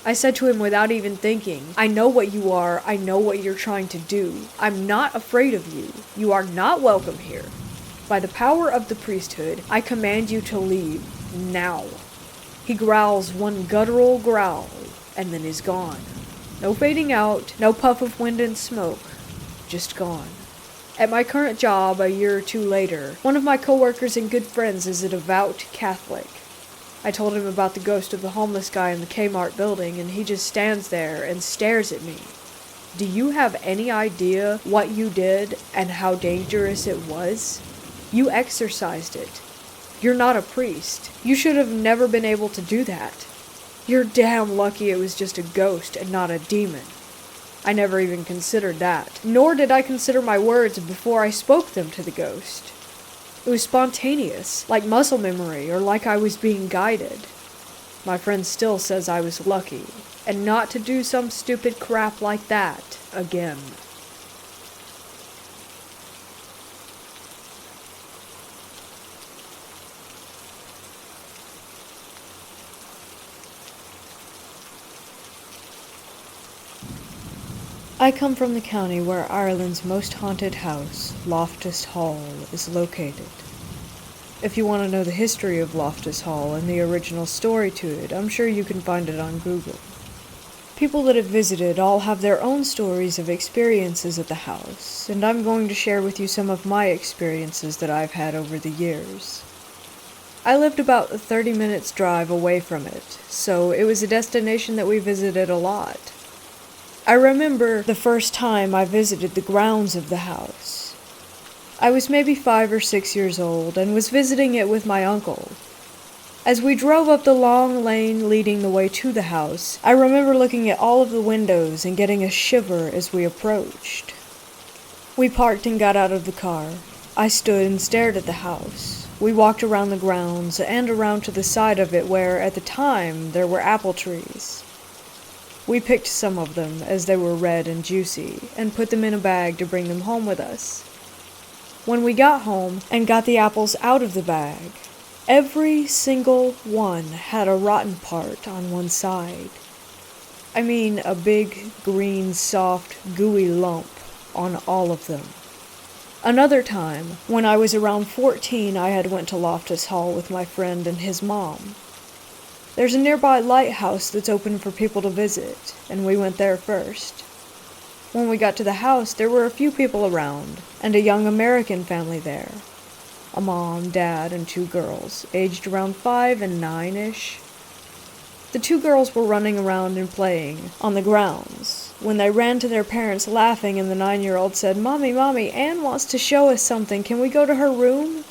I said to him without even thinking, "I know what you are. I know what you're trying to do. I'm not afraid of you. You are not welcome here. By the power of the priesthood, I command you to leave. Now." He growls one guttural growl, and then is gone. No fading out, no puff of wind and smoke, just gone. At my current job, a year or two later, one of my coworkers and good friends is a devout Catholic. I told him about the ghost of the homeless guy in the Kmart building, and he just stands there and stares at me. Do you have any idea what you did and how dangerous it was? You exorcised it. You're not a priest. You should have never been able to do that. You're damn lucky it was just a ghost and not a demon. I never even considered that, nor did I consider my words before I spoke them to the ghost. It was spontaneous, like muscle memory, or like I was being guided. My friend still says I was lucky, and not to do some stupid crap like that again. I come from the county where Ireland's most haunted house, Loftus Hall, is located. If you want to know the history of Loftus Hall and the original story to it, I'm sure you can find it on Google. People that have visited all have their own stories of experiences at the house, and I'm going to share with you some of my experiences that I've had over the years. I lived about a 30 minutes drive away from it, so it was a destination that we visited a lot. I remember the first time I visited the grounds of the house. I was maybe 5 or 6 years old and was visiting it with my uncle. As we drove up the long lane leading the way to the house, I remember looking at all of the windows and getting a shiver as we approached. We parked and got out of the car. I stood and stared at the house. We walked around the grounds and around to the side of it where, at the time, there were apple trees. We picked some of them as they were red and juicy and put them in a bag to bring them home with us. When we got home and got the apples out of the bag, every single one had a rotten part on one side. I mean, a big, green, soft, gooey lump on all of them. Another time, when I was around 14, I had went to Loftus Hall with my friend and his mom. There's a nearby lighthouse that's open for people to visit, and we went there first. When we got to the house, there were a few people around, and a young American family there. A mom, dad, and 2 girls, aged around 5 and 9-ish. The 2 girls were running around and playing on the grounds when they ran to their parents laughing, and the 9-year-old said, "Mommy, Mommy, Anne wants to show us something. Can we go to her room?"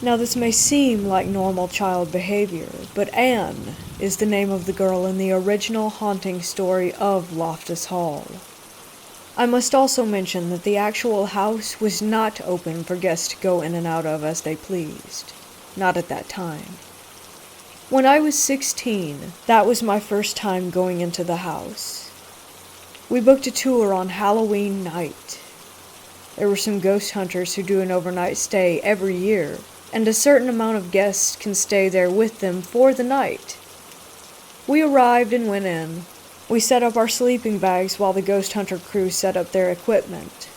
Now this may seem like normal child behavior, but Anne is the name of the girl in the original haunting story of Loftus Hall. I must also mention that the actual house was not open for guests to go in and out of as they pleased. Not at that time. When I was 16, that was my first time going into the house. We booked a tour on Halloween night. There were some ghost hunters who do an overnight stay every year, and a certain amount of guests can stay there with them for the night. We arrived and went in. We set up our sleeping bags while the ghost hunter crew set up their equipment.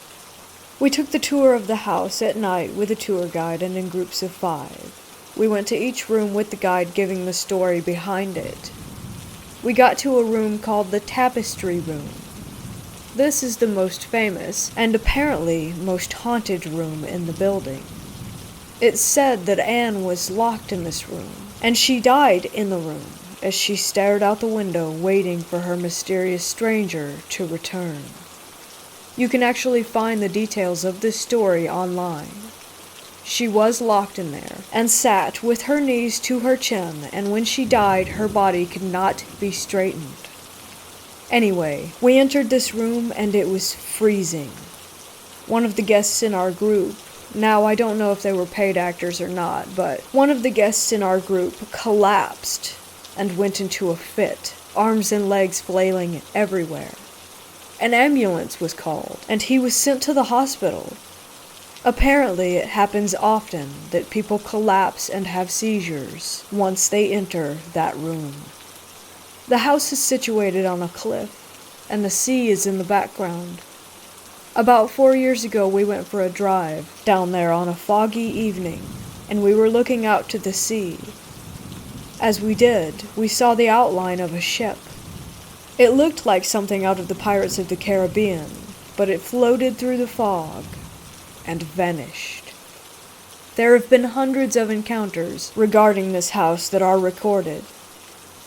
We took the tour of the house at night with a tour guide and in groups of 5. We went to each room with the guide giving the story behind it. We got to a room called the Tapestry Room. This is the most famous, and apparently most haunted room in the building. It's said that Anne was locked in this room, and she died in the room as she stared out the window waiting for her mysterious stranger to return. You can actually find the details of this story online. She was locked in there, and sat with her knees to her chin, and when she died, her body could not be straightened. Anyway, we entered this room, and it was freezing. One of the guests in our group, now I don't know if they were paid actors or not, but one of the guests in our group collapsed and went into a fit, arms and legs flailing everywhere. An ambulance was called, and he was sent to the hospital. Apparently, it happens often that people collapse and have seizures once they enter that room. The house is situated on a cliff, and the sea is in the background. About 4 years ago, we went for a drive down there on a foggy evening, and we were looking out to the sea. As we did, we saw the outline of a ship. It looked like something out of the Pirates of the Caribbean, but it floated through the fog and vanished. There have been hundreds of encounters regarding this house that are recorded.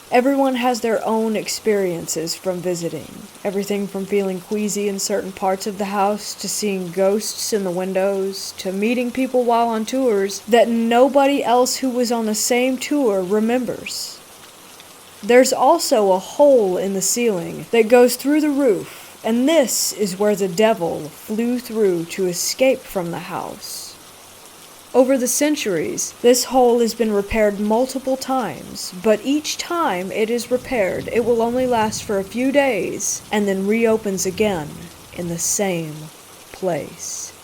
Everyone has their own experiences from visiting, everything from feeling queasy in certain parts of the house, to seeing ghosts in the windows, to meeting people while on tours that nobody else who was on the same tour remembers. There's also a hole in the ceiling that goes through the roof, and this is where the devil flew through to escape from the house. Over the centuries, this hole has been repaired multiple times, but each time it is repaired, it will only last for a few days and then reopens again in the same place.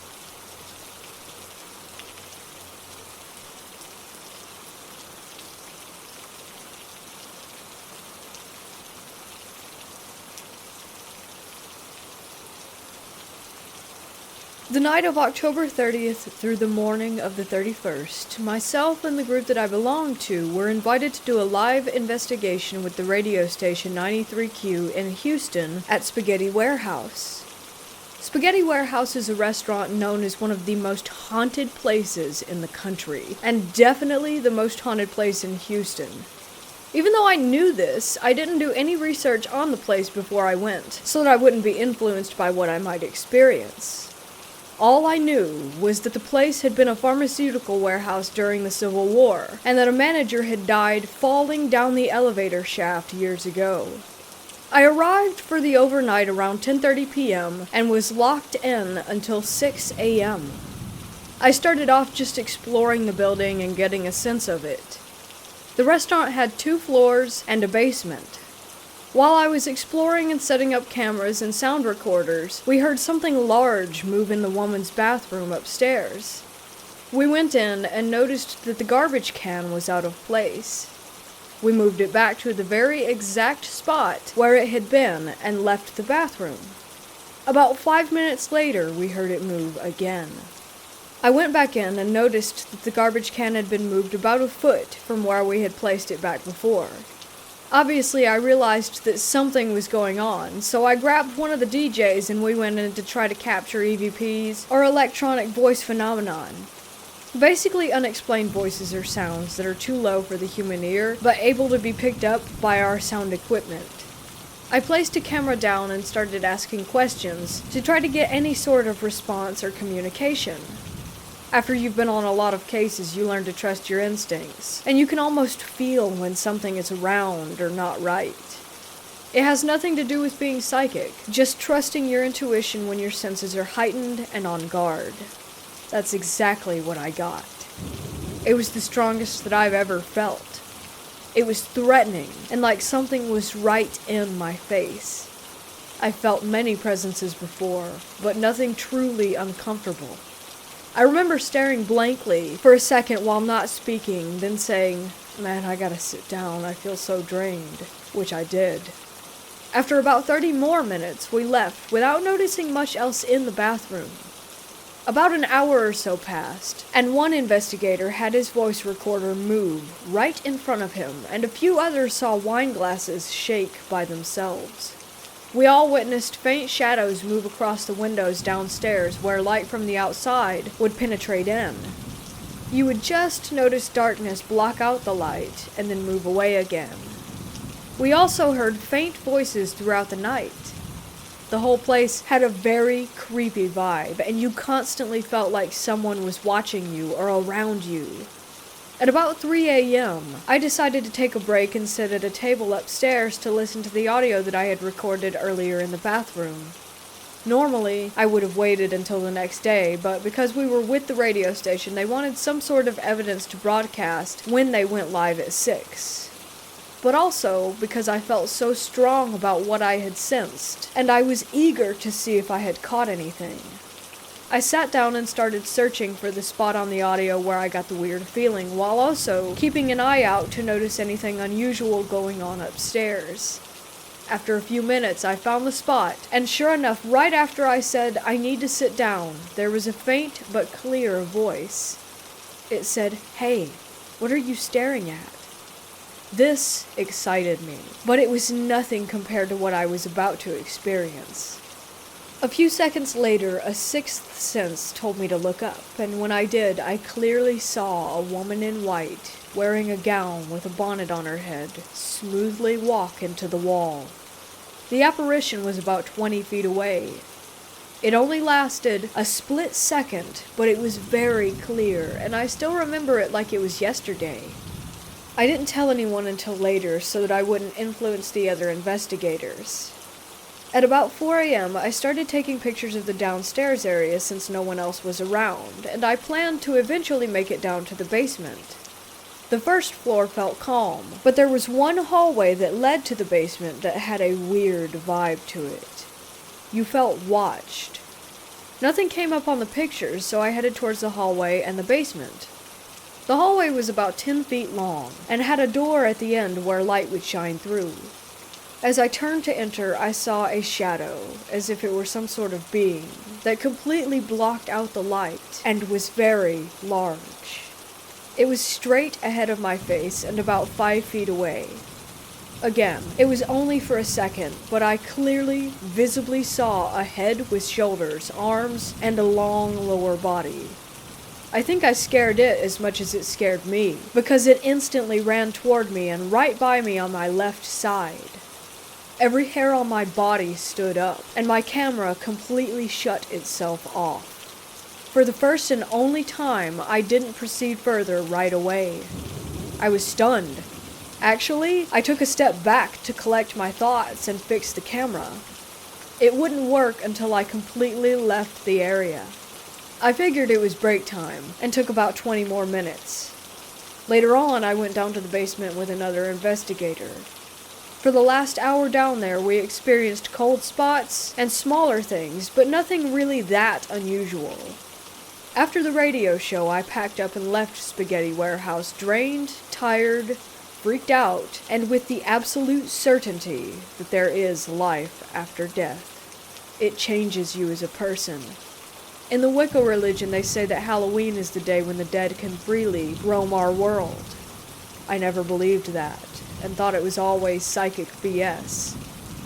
The night of October 30th through the morning of the 31st, myself and the group that I belonged to were invited to do a live investigation with the radio station 93Q in Houston at Spaghetti Warehouse. Spaghetti Warehouse is a restaurant known as one of the most haunted places in the country, and definitely the most haunted place in Houston. Even though I knew this, I didn't do any research on the place before I went, so that I wouldn't be influenced by what I might experience. All I knew was that the place had been a pharmaceutical warehouse during the Civil War, and that a manager had died falling down the elevator shaft years ago. I arrived for the overnight around 10:30 p.m. and was locked in until 6 a.m. I started off just exploring the building and getting a sense of it. The restaurant had 2 floors and a basement. While I was exploring and setting up cameras and sound recorders, we heard something large move in the woman's bathroom upstairs. We went in and noticed that the garbage can was out of place. We moved it back to the very exact spot where it had been and left the bathroom. About 5 minutes later, we heard it move again. I went back in and noticed that the garbage can had been moved about a foot from where we had placed it back before. Obviously, I realized that something was going on, so I grabbed one of the DJs and we went in to try to capture EVPs, or electronic voice phenomenon. Basically, unexplained voices or sounds that are too low for the human ear, but able to be picked up by our sound equipment. I placed a camera down and started asking questions to try to get any sort of response or communication. After you've been on a lot of cases, you learn to trust your instincts, and you can almost feel when something is around or not right. It has nothing to do with being psychic, just trusting your intuition when your senses are heightened and on guard. That's exactly what I got. It was the strongest that I've ever felt. It was threatening, and like something was right in my face. I felt many presences before, but nothing truly uncomfortable. I remember staring blankly for a second while not speaking, then saying, "Man, I gotta sit down, I feel so drained," which I did. After about 30 more minutes, we left without noticing much else in the bathroom. About an hour or so passed, and one investigator had his voice recorder move right in front of him, and a few others saw wine glasses shake by themselves. We all witnessed faint shadows move across the windows downstairs where light from the outside would penetrate in. You would just notice darkness block out the light and then move away again. We also heard faint voices throughout the night. The whole place had a very creepy vibe, and you constantly felt like someone was watching you or around you. At about 3 a.m., I decided to take a break and sit at a table upstairs to listen to the audio that I had recorded earlier in the bathroom. Normally, I would have waited until the next day, but because we were with the radio station, they wanted some sort of evidence to broadcast when they went live at 6. But also because I felt so strong about what I had sensed, and I was eager to see if I had caught anything. I sat down and started searching for the spot on the audio where I got the weird feeling, while also keeping an eye out to notice anything unusual going on upstairs. After a few minutes, I found the spot, and sure enough, right after I said, "I need to sit down," there was a faint but clear voice. It said, "Hey, what are you staring at?" This excited me, but it was nothing compared to what I was about to experience. A few seconds later, a sixth sense told me to look up, and when I did, I clearly saw a woman in white, wearing a gown with a bonnet on her head, smoothly walk into the wall. The apparition was about 20 feet away. It only lasted a split second, but it was very clear, and I still remember it like it was yesterday. I didn't tell anyone until later so that I wouldn't influence the other investigators. At about 4 a.m., I started taking pictures of the downstairs area since no one else was around, and I planned to eventually make it down to the basement. The first floor felt calm, but there was one hallway that led to the basement that had a weird vibe to it. You felt watched. Nothing came up on the pictures, so I headed towards the hallway and the basement. The hallway was about 10 feet long, and had a door at the end where light would shine through. As I turned to enter, I saw a shadow, as if it were some sort of being, that completely blocked out the light and was very large. It was straight ahead of my face and about 5 feet away. Again, it was only for a second, but I clearly, visibly saw a head with shoulders, arms, and a long lower body. I think I scared it as much as it scared me, because it instantly ran toward me and right by me on my left side. Every hair on my body stood up, and my camera completely shut itself off. For the first and only time, I didn't proceed further right away. I was stunned. Actually, I took a step back to collect my thoughts and fix the camera. It wouldn't work until I completely left the area. I figured it was break time, and took about 20 more minutes. Later on, I went down to the basement with another investigator. For the last hour down there, we experienced cold spots and smaller things, but nothing really that unusual. After the radio show, I packed up and left Spaghetti Warehouse drained, tired, freaked out, and with the absolute certainty that there is life after death. It changes you as a person. In the Wicca religion, they say that Halloween is the day when the dead can freely roam our world. I never believed that, and thought it was always psychic BS,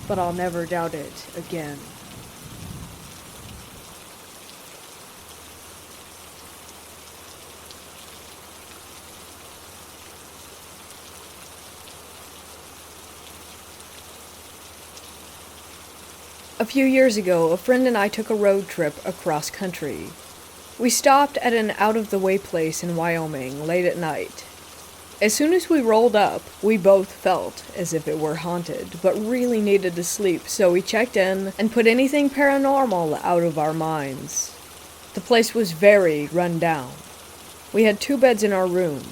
but I'll never doubt it again. A few years ago, a friend and I took a road trip across country. We stopped at an out-of-the-way place in Wyoming late at night. As soon as we rolled up, we both felt as if it were haunted, but really needed to sleep, so we checked in and put anything paranormal out of our minds. The place was very run down. We had 2 beds in our room.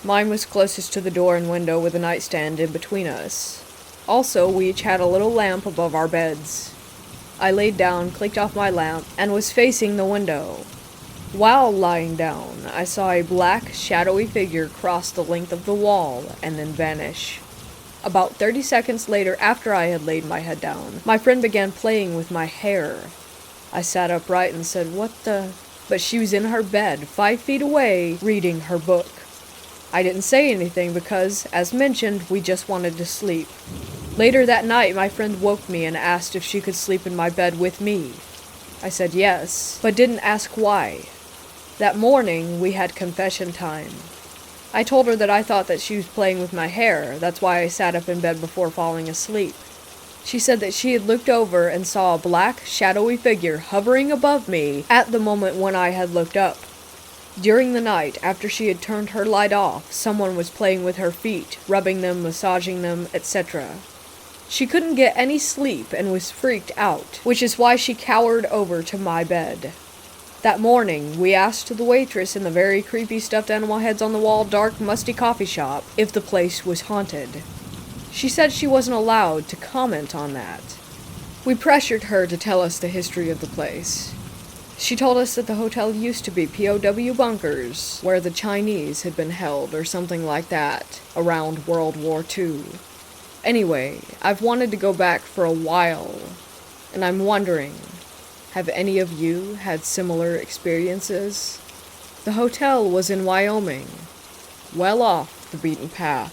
Mine was closest to the door and window with a nightstand in between us. Also, we each had a little lamp above our beds. I laid down, clicked off my lamp, and was facing the window. While lying down, I saw a black, shadowy figure cross the length of the wall and then vanish. About 30 seconds later, after I had laid my head down, my friend began playing with my hair. I sat upright and said, "What the?" But she was in her bed, 5 feet away, reading her book. I didn't say anything because, as mentioned, we just wanted to sleep. Later that night, my friend woke me and asked if she could sleep in my bed with me. I said yes, but didn't ask why. That morning, we had confession time. I told her that I thought that she was playing with my hair. That's why I sat up in bed before falling asleep. She said that she had looked over and saw a black, shadowy figure hovering above me at the moment when I had looked up. During the night, after she had turned her light off, someone was playing with her feet, rubbing them, massaging them, etc. She couldn't get any sleep and was freaked out, which is why she cowered over to my bed. That morning, we asked the waitress in the very creepy stuffed animal heads on the wall, dark, musty coffee shop if the place was haunted. She said she wasn't allowed to comment on that. We pressured her to tell us the history of the place. She told us that the hotel used to be POW bunkers, where the Chinese had been held or something like that, around World War II. Anyway, I've wanted to go back for a while, and I'm wondering, have any of you had similar experiences? The hotel was in Wyoming, well off the beaten path.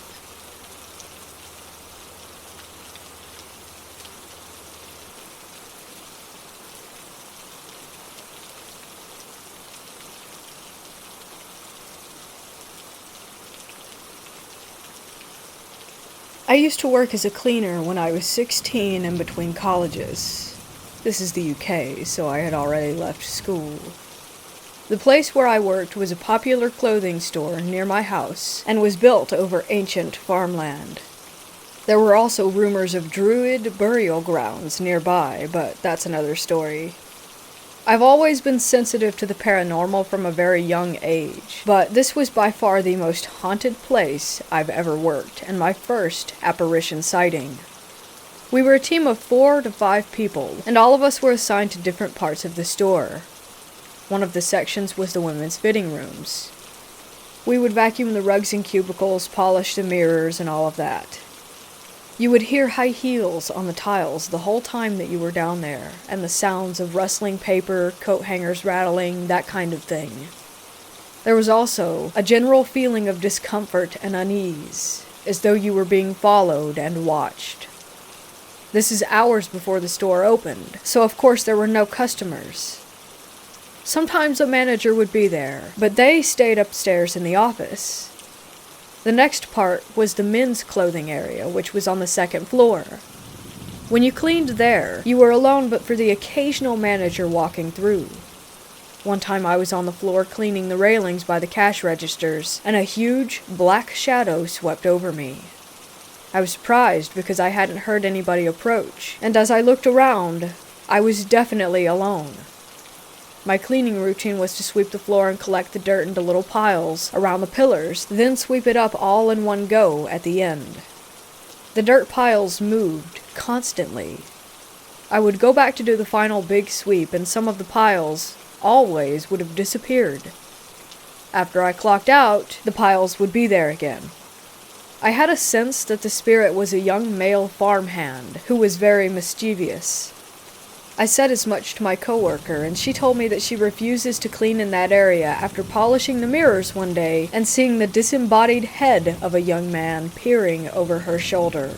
I used to work as a cleaner when I was 16 and between colleges. This is the UK, so I had already left school. The place where I worked was a popular clothing store near my house and was built over ancient farmland. There were also rumors of druid burial grounds nearby, but that's another story. I've always been sensitive to the paranormal from a very young age, but this was by far the most haunted place I've ever worked, and my first apparition sighting. We were a team of 4 to 5 people, and all of us were assigned to different parts of the store. One of the sections was the women's fitting rooms. We would vacuum the rugs and cubicles, polish the mirrors, and all of that. You would hear high heels on the tiles the whole time that you were down there, and the sounds of rustling paper, coat hangers rattling, that kind of thing. There was also a general feeling of discomfort and unease, as though you were being followed and watched. This is hours before the store opened, so of course there were no customers. Sometimes a manager would be there, but they stayed upstairs in the office. The next part was the men's clothing area, which was on the second floor. When you cleaned there, you were alone but for the occasional manager walking through. One time I was on the floor cleaning the railings by the cash registers, and a huge black shadow swept over me. I was surprised because I hadn't heard anybody approach, and as I looked around, I was definitely alone. My cleaning routine was to sweep the floor and collect the dirt into little piles around the pillars, then sweep it up all in one go at the end. The dirt piles moved constantly. I would go back to do the final big sweep, and some of the piles always would have disappeared. After I clocked out, the piles would be there again. I had a sense that the spirit was a young male farmhand who was very mischievous. I said as much to my coworker, and she told me that she refuses to clean in that area after polishing the mirrors one day and seeing the disembodied head of a young man peering over her shoulder.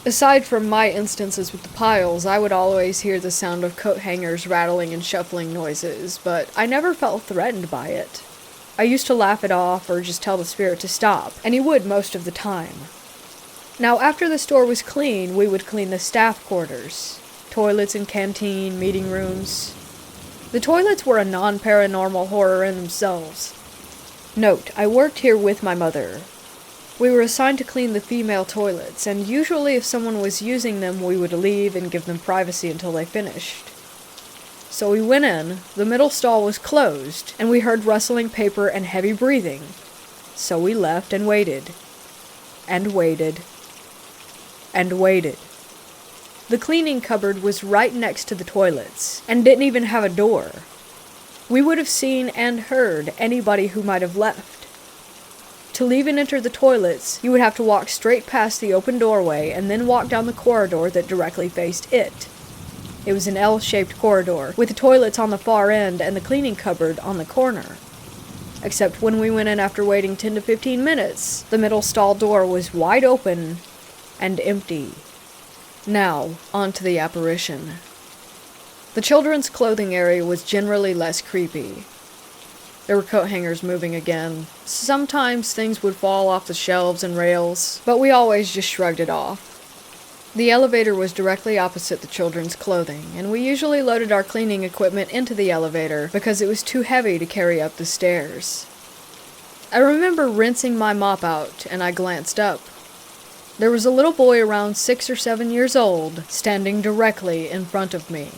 Aside from my instances with the piles, I would always hear the sound of coat hangers rattling and shuffling noises, but I never felt threatened by it. I used to laugh it off or just tell the spirit to stop, and he would most of the time. Now, after the store was clean, we would clean the staff quarters. Toilets and canteen, meeting rooms. The toilets were a non-paranormal horror in themselves. Note, I worked here with my mother. We were assigned to clean the female toilets, and usually if someone was using them, we would leave and give them privacy until they finished. So we went in, the middle stall was closed, and we heard rustling paper and heavy breathing. So we left and waited. And waited. And waited. The cleaning cupboard was right next to the toilets, and didn't even have a door. We would have seen and heard anybody who might have left. To leave and enter the toilets, you would have to walk straight past the open doorway and then walk down the corridor that directly faced it. It was an L-shaped corridor, with the toilets on the far end and the cleaning cupboard on the corner. Except when we went in after waiting 10 to 15 minutes, the middle stall door was wide open and empty. Now, on to the apparition. The children's clothing area was generally less creepy. There were coat hangers moving again. Sometimes things would fall off the shelves and rails, but we always just shrugged it off. The elevator was directly opposite the children's clothing, and we usually loaded our cleaning equipment into the elevator because it was too heavy to carry up the stairs. I remember rinsing my mop out, and I glanced up. There was a little boy around 6 or 7 years old, standing directly in front of me.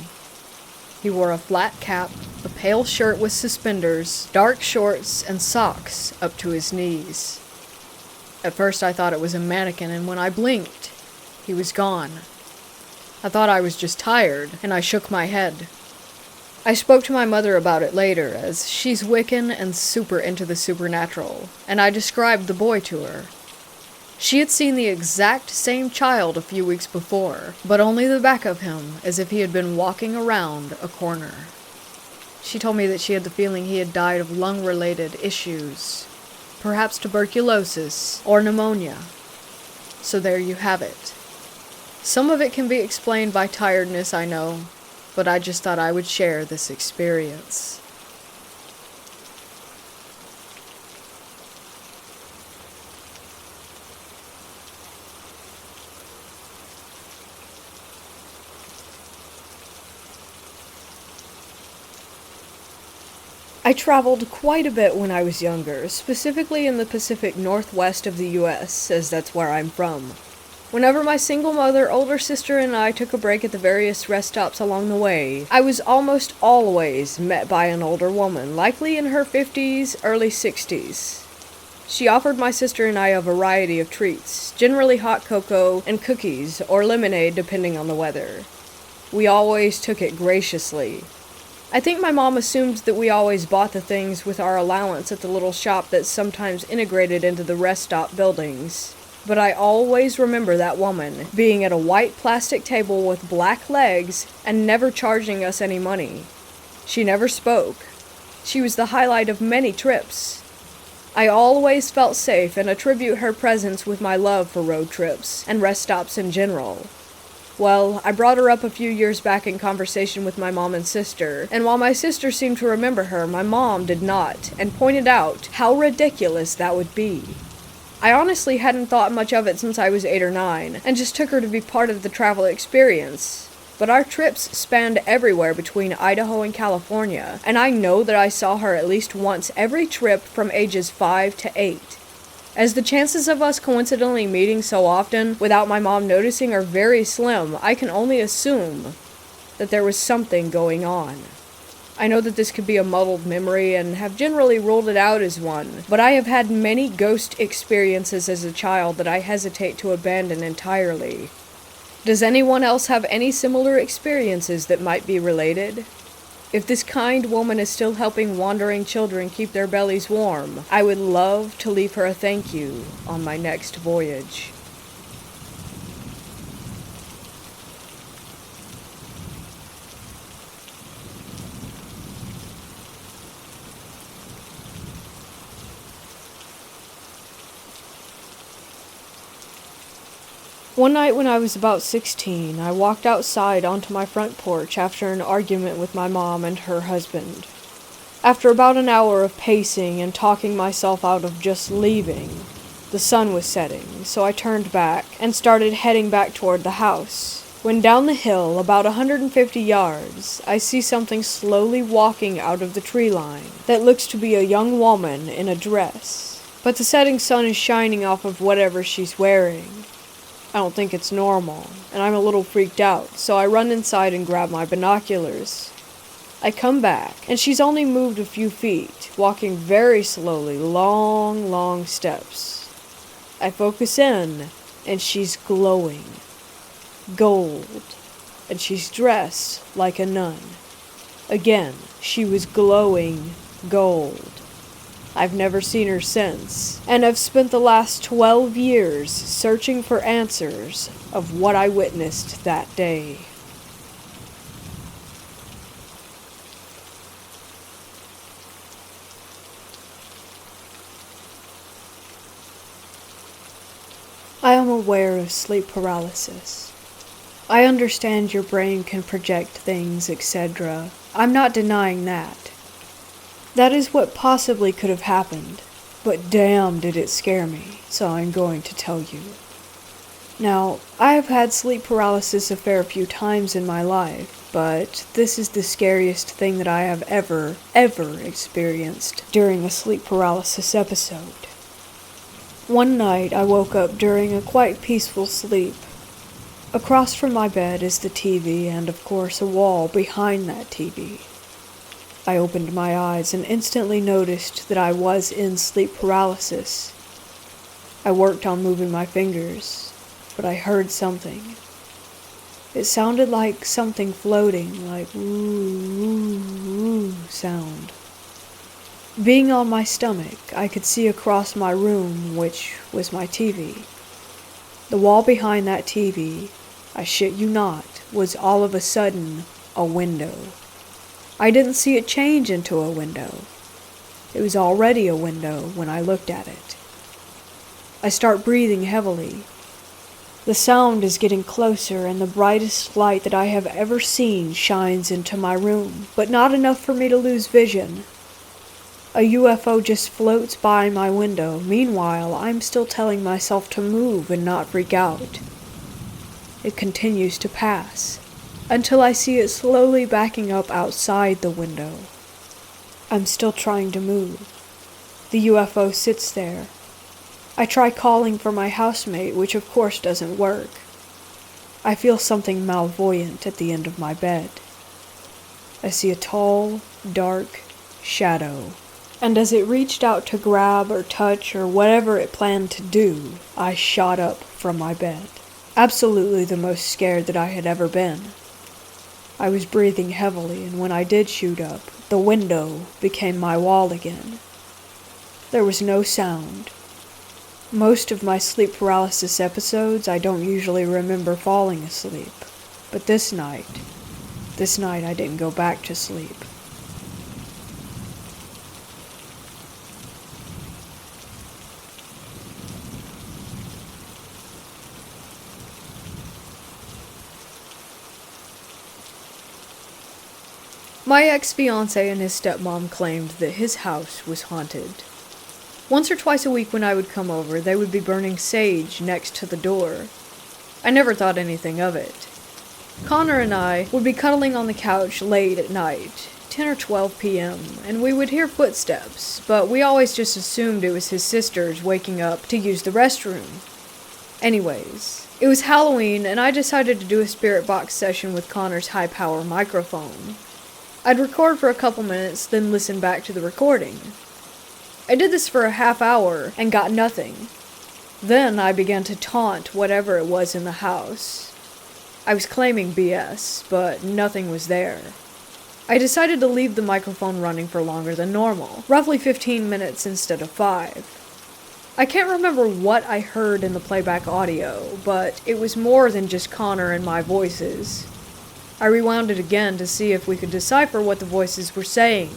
He wore a flat cap, a pale shirt with suspenders, dark shorts, and socks up to his knees. At first I thought it was a mannequin, and when I blinked, he was gone. I thought I was just tired, and I shook my head. I spoke to my mother about it later, as she's Wiccan and super into the supernatural, and I described the boy to her. She had seen the exact same child a few weeks before, but only the back of him, as if he had been walking around a corner. She told me that she had the feeling he had died of lung-related issues, perhaps tuberculosis or pneumonia. So there you have it. Some of it can be explained by tiredness, I know, but I just thought I would share this experience. I traveled quite a bit when I was younger, specifically in the Pacific Northwest of the US, as that's where I'm from. Whenever my single mother, older sister, and I took a break at the various rest stops along the way, I was almost always met by an older woman, likely in her 50s, early 60s. She offered my sister and I a variety of treats, generally hot cocoa and cookies, or lemonade depending on the weather. We always took it graciously. I think my mom assumed that we always bought the things with our allowance at the little shop that's sometimes integrated into the rest stop buildings. but I always remember that woman being at a white plastic table with black legs and never charging us any money. She never spoke. She was the highlight of many trips. I always felt safe and attribute her presence with my love for road trips and rest stops in general. Well, I brought her up a few years back in conversation with my mom and sister, and while my sister seemed to remember her, my mom did not, and pointed out how ridiculous that would be. I honestly hadn't thought much of it since I was 8 or 9, and just took her to be part of the travel experience. But our trips spanned everywhere between Idaho and California, and I know that I saw her at least once every trip from ages 5 to 8. As the chances of us coincidentally meeting so often without my mom noticing are very slim, I can only assume that there was something going on. I know that this could be a muddled memory and have generally ruled it out as one, but I have had many ghost experiences as a child that I hesitate to abandon entirely. Does anyone else have any similar experiences that might be related? If this kind woman is still helping wandering children keep their bellies warm, I would love to leave her a thank you on my next voyage. One night when I was about 16, I walked outside onto my front porch after an argument with my mom and her husband. After about an hour of pacing and talking myself out of just leaving, the sun was setting, so I turned back and started heading back toward the house. When down the hill, about 150 yards, I see something slowly walking out of the tree line that looks to be a young woman in a dress, but the setting sun is shining off of whatever she's wearing. I don't think it's normal, and I'm a little freaked out, so I run inside and grab my binoculars. I come back, and she's only moved a few feet, walking very slowly, long steps. I focus in, and she's glowing. Gold. And she's dressed like a nun. Again, she was glowing gold. I've never seen her since, and I've spent the last 12 years searching for answers of what I witnessed that day. I am aware of sleep paralysis. I understand your brain can project things, etc. I'm not denying that. That is what possibly could have happened, but damn did it scare me, so I'm going to tell you. Now, I have had sleep paralysis a fair few times in my life, but this is the scariest thing that I have ever experienced during a sleep paralysis episode. One night I woke up during a quite peaceful sleep. Across from my bed is the TV and, of course, a wall behind that TV. I opened my eyes and instantly noticed that I was in sleep paralysis. I worked on moving my fingers, but I heard something. It sounded like something floating, like woo sound. Being on my stomach, I could see across my room, which was my TV. The wall behind that TV, I shit you not, was all of a sudden a window. I didn't see it change into a window. It was already a window when I looked at it. I start breathing heavily. The sound is getting closer, and the brightest light that I have ever seen shines into my room, but not enough for me to lose vision. A UFO just floats by my window. Meanwhile, I'm still telling myself to move and not freak out. It continues to pass, until I see it slowly backing up outside the window. I'm still trying to move. The UFO sits there. I try calling for my housemate, which of course doesn't work. I feel something malvoyant at the end of my bed. I see a tall, dark shadow, and as it reached out to grab or touch or whatever it planned to do, I shot up from my bed. Absolutely the most scared that I had ever been. I was breathing heavily, and when I did shoot up, the window became my wall again. There was no sound. Most of my sleep paralysis episodes, I don't usually remember falling asleep. But this night I didn't go back to sleep. My ex-fiancé and his stepmom claimed that his house was haunted. Once or twice a week when I would come over, they would be burning sage next to the door. I never thought anything of it. Connor and I would be cuddling on the couch late at night, 10 or 12 p.m., and we would hear footsteps, but we always just assumed it was his sisters waking up to use the restroom. Anyways, it was Halloween, and I decided to do a spirit box session with Connor's high-power microphone. I'd record for a couple minutes, then listen back to the recording. I did this for a half hour and got nothing. Then I began to taunt whatever it was in the house. I was claiming BS, but nothing was there. I decided to leave the microphone running for longer than normal, roughly 15 minutes instead of 5. I can't remember what I heard in the playback audio, but it was more than just Connor and my voices. I rewound it again to see if we could decipher what the voices were saying.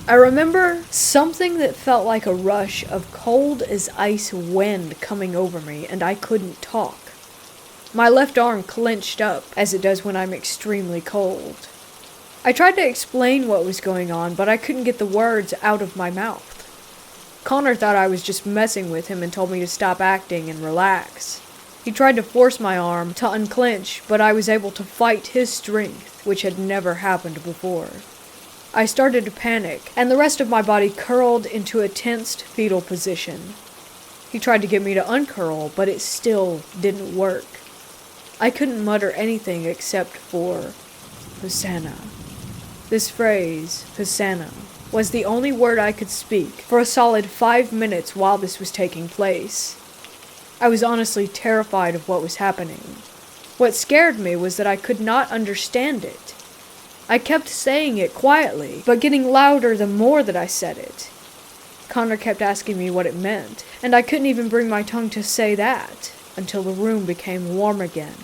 I remember something that felt like a rush of cold as ice wind coming over me, and I couldn't talk. My left arm clenched up, as it does when I'm extremely cold. I tried to explain what was going on, but I couldn't get the words out of my mouth. Connor thought I was just messing with him and told me to stop acting and relax. He tried to force my arm to unclench, but I was able to fight his strength, which had never happened before. I started to panic, and the rest of my body curled into a tensed fetal position. He tried to get me to uncurl, but it still didn't work. I couldn't mutter anything except for Hosanna. This phrase, Hosanna, was the only word I could speak for a solid 5 minutes while this was taking place. I was honestly terrified of what was happening. What scared me was that I could not understand it. I kept saying it quietly, but getting louder the more that I said it. Connor kept asking me what it meant, and I couldn't even bring my tongue to say that, until the room became warm again.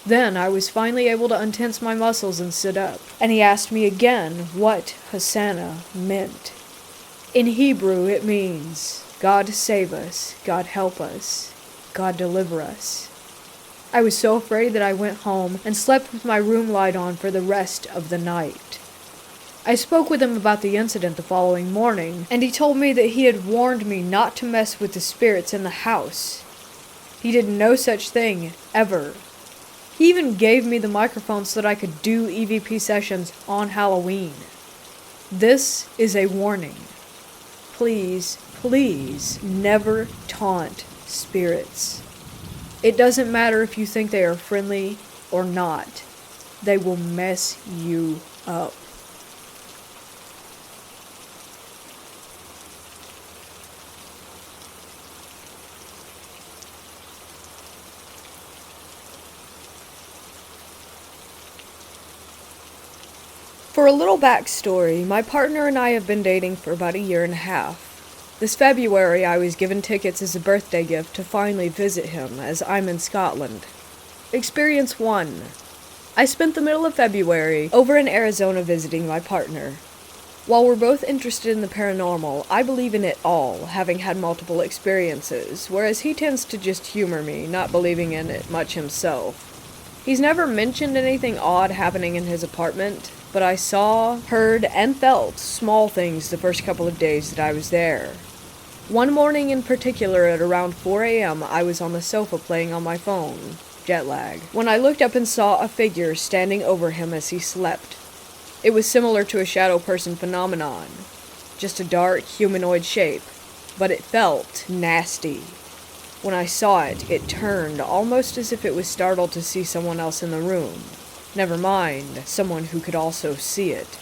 Then I was finally able to untense my muscles and sit up, and he asked me again what Hosanna meant. In Hebrew it means, God save us, God help us, God deliver us. I was so afraid that I went home and slept with my room light on for the rest of the night. I spoke with him about the incident the following morning, and he told me that he had warned me not to mess with the spirits in the house. He did no such thing, ever. He even gave me the microphone so that I could do EVP sessions on Halloween. This is a warning. Please, please, never taunt spirits. It doesn't matter if you think they are friendly or not. They will mess you up. For a little backstory, my partner and I have been dating for about 1.5 years. This February, I was given tickets as a birthday gift to finally visit him, as I'm in Scotland. Experience 1. I spent the middle of February over in Arizona visiting my partner. While we're both interested in the paranormal, I believe in it all, having had multiple experiences, whereas he tends to just humor me, not believing in it much himself. He's never mentioned anything odd happening in his apartment, but I saw, heard, and felt small things the first couple of days that I was there. One morning in particular at around 4 a.m. I was on the sofa playing on my phone, jet lag, when I looked up and saw a figure standing over him as he slept. It was similar to a shadow person phenomenon, just a dark humanoid shape, but it felt nasty. When I saw it, it turned, almost as if it was startled to see someone else in the room. Never mind, someone who could also see it.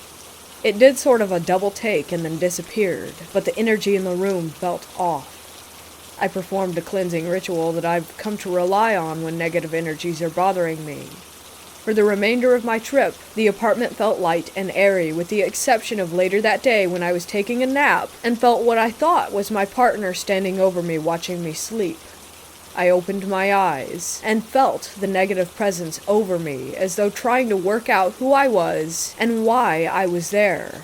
It did sort of a double take and then disappeared, but the energy in the room felt off. I performed a cleansing ritual that I've come to rely on when negative energies are bothering me. For the remainder of my trip, the apartment felt light and airy, with the exception of later that day when I was taking a nap and felt what I thought was my partner standing over me watching me sleep. I opened my eyes and felt the negative presence over me, as though trying to work out who I was and why I was there.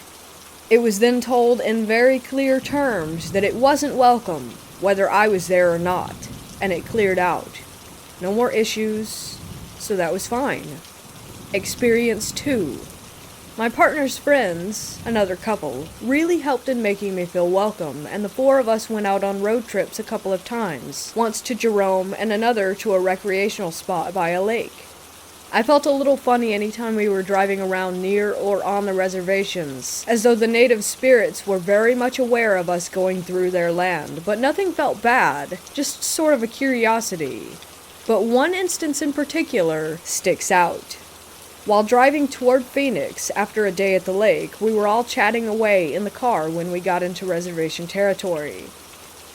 It was then told in very clear terms that it wasn't welcome, whether I was there or not, and it cleared out. No more issues, so that was fine. Experience 2. My partner's friends, another couple, really helped in making me feel welcome, and the 4 of us went out on road trips a couple of times, once to Jerome and another to a recreational spot by a lake. I felt a little funny anytime we were driving around near or on the reservations, as though the native spirits were very much aware of us going through their land, but nothing felt bad, just sort of a curiosity. But one instance in particular sticks out. While driving toward Phoenix after a day at the lake, we were all chatting away in the car when we got into reservation territory.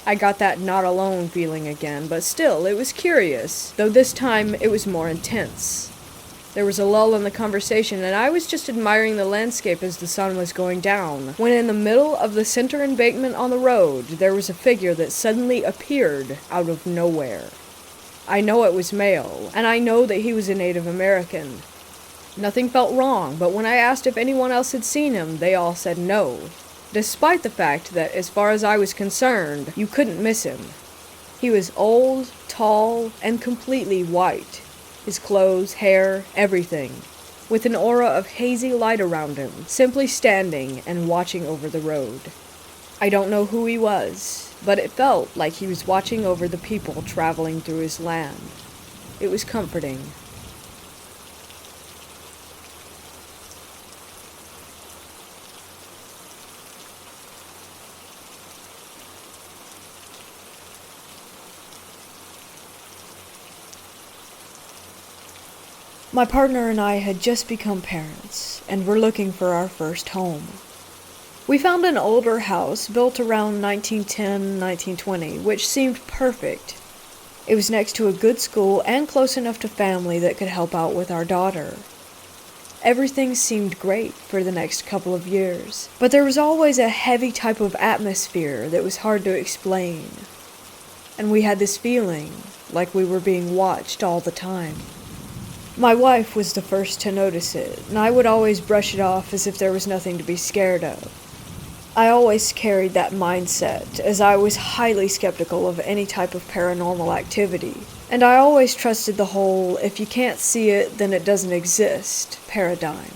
I got that not alone feeling again, but still, it was curious, though this time it was more intense. There was a lull in the conversation, and I was just admiring the landscape as the sun was going down, when in the middle of the center embankment on the road, there was a figure that suddenly appeared out of nowhere. I know it was male, and I know that he was a Native American. Nothing felt wrong, but when I asked if anyone else had seen him, they all said no, despite the fact that, as far as I was concerned, you couldn't miss him. He was old, tall, and completely white. His clothes, hair, everything, with an aura of hazy light around him, simply standing and watching over the road. I don't know who he was, but it felt like he was watching over the people traveling through his land. It was comforting. My partner and I had just become parents, and were looking for our first home. We found an older house built around 1910-1920, which seemed perfect. It was next to a good school and close enough to family that could help out with our daughter. Everything seemed great for the next couple of years, but there was always a heavy type of atmosphere that was hard to explain. And we had this feeling like we were being watched all the time. My wife was the first to notice it, and I would always brush it off as if there was nothing to be scared of. I always carried that mindset, as I was highly skeptical of any type of paranormal activity, and I always trusted the whole "if you can't see it, then it doesn't exist" paradigm.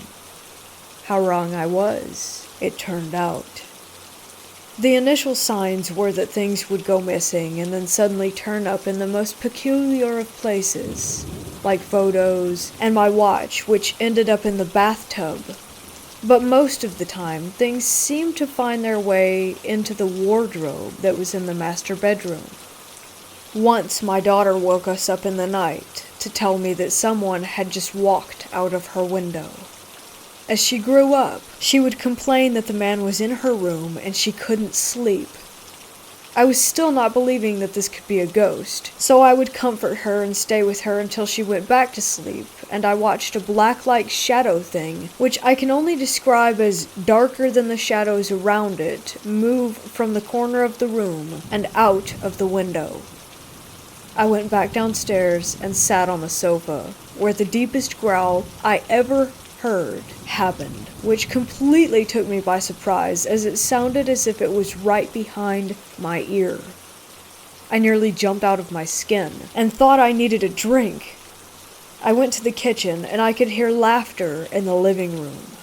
How wrong I was, it turned out. The initial signs were that things would go missing and then suddenly turn up in the most peculiar of places, like photos and my watch, which ended up in the bathtub. But most of the time, things seemed to find their way into the wardrobe that was in the master bedroom. Once my daughter woke us up in the night to tell me that someone had just walked out of her window. As she grew up, she would complain that the man was in her room and she couldn't sleep. I was still not believing that this could be a ghost, so I would comfort her and stay with her until she went back to sleep, and I watched a black-like shadow thing, which I can only describe as darker than the shadows around it, move from the corner of the room and out of the window. I went back downstairs and sat on the sofa, where the deepest growl I ever heard happened, which completely took me by surprise, as it sounded as if it was right behind my ear. I nearly jumped out of my skin and thought I needed a drink. I went to the kitchen and I could hear laughter in the living room.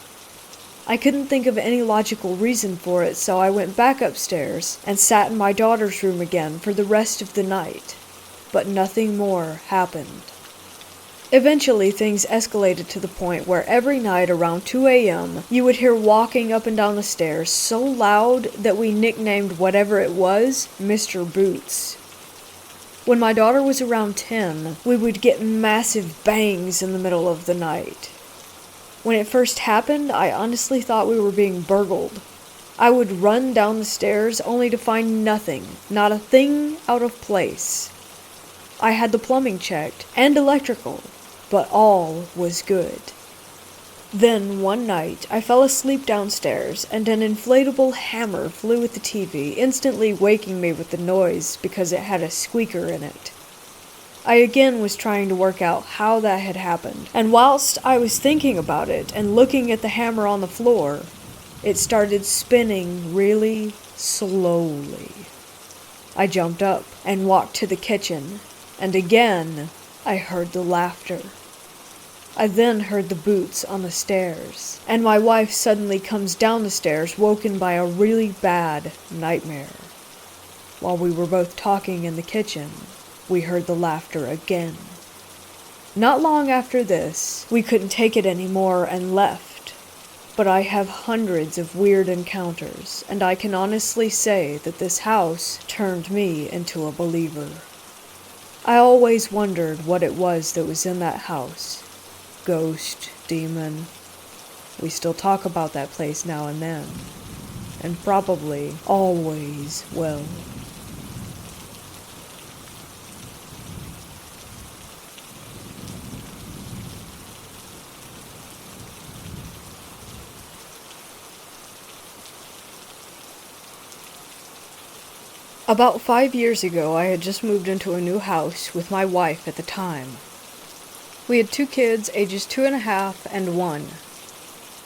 I couldn't think of any logical reason for it, so I went back upstairs and sat in my daughter's room again for the rest of the night, but nothing more happened. Eventually, things escalated to the point where every night around 2 a.m., you would hear walking up and down the stairs so loud that we nicknamed whatever it was Mr. Boots. When my daughter was around 10, we would get massive bangs in the middle of the night. When it first happened, I honestly thought we were being burgled. I would run down the stairs only to find nothing, not a thing out of place. I had the plumbing checked and electrical, but all was good. Then, one night, I fell asleep downstairs, and an inflatable hammer flew at the TV, instantly waking me with the noise because it had a squeaker in it. I again was trying to work out how that had happened, and whilst I was thinking about it and looking at the hammer on the floor, it started spinning really slowly. I jumped up and walked to the kitchen, and again I heard the laughter. I then heard the boots on the stairs, and my wife suddenly comes down the stairs, woken by a really bad nightmare. While we were both talking in the kitchen, we heard the laughter again. Not long after this, we couldn't take it anymore and left, but I have hundreds of weird encounters, and I can honestly say that this house turned me into a believer. I always wondered what it was that was in that house. Ghost, demon. We still talk about that place now and then, and probably always will. About 5 years ago, I had just moved into a new house with my wife at the time. We had 2 kids, ages 2.5 and 1.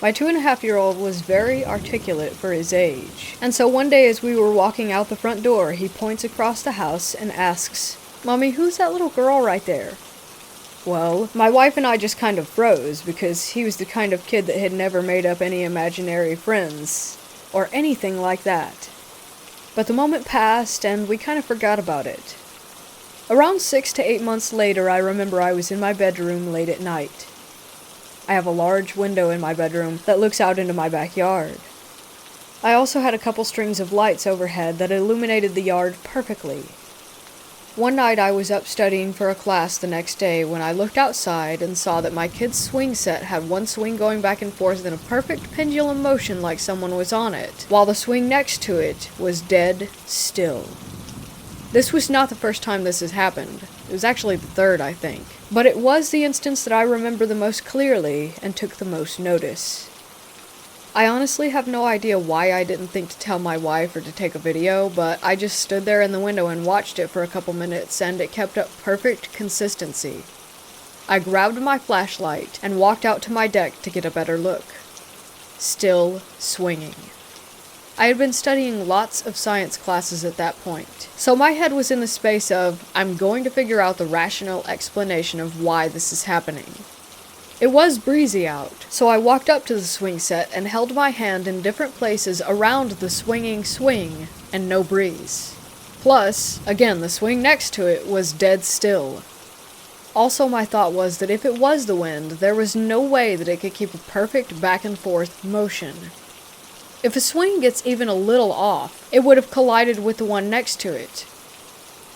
My 2.5-year-old was very articulate for his age, and so one day as we were walking out the front door, he points across the house and asks, "Mommy, who's that little girl right there?" Well, my wife and I just kind of froze, because he was the kind of kid that had never made up any imaginary friends, or anything like that. But the moment passed, and we kind of forgot about it. Around 6 to 8 months later, I remember I was in my bedroom late at night. I have a large window in my bedroom that looks out into my backyard. I also had a couple strings of lights overhead that illuminated the yard perfectly. One night I was up studying for a class the next day when I looked outside and saw that my kid's swing set had one swing going back and forth in a perfect pendulum motion like someone was on it, while the swing next to it was dead still. This was not the first time this has happened. It was actually the third, I think. But it was the instance that I remember the most clearly and took the most notice. I honestly have no idea why I didn't think to tell my wife or to take a video, but I just stood there in the window and watched it for a couple minutes, and it kept up perfect consistency. I grabbed my flashlight and walked out to my deck to get a better look. Still swinging. I had been studying lots of science classes at that point, so my head was in the space of, I'm going to figure out the rational explanation of why this is happening. It was breezy out, so I walked up to the swing set and held my hand in different places around the swinging swing, and no breeze. Plus, again, the swing next to it was dead still. Also, my thought was that if it was the wind, there was no way that it could keep a perfect back and forth motion. If a swing gets even a little off, it would have collided with the one next to it.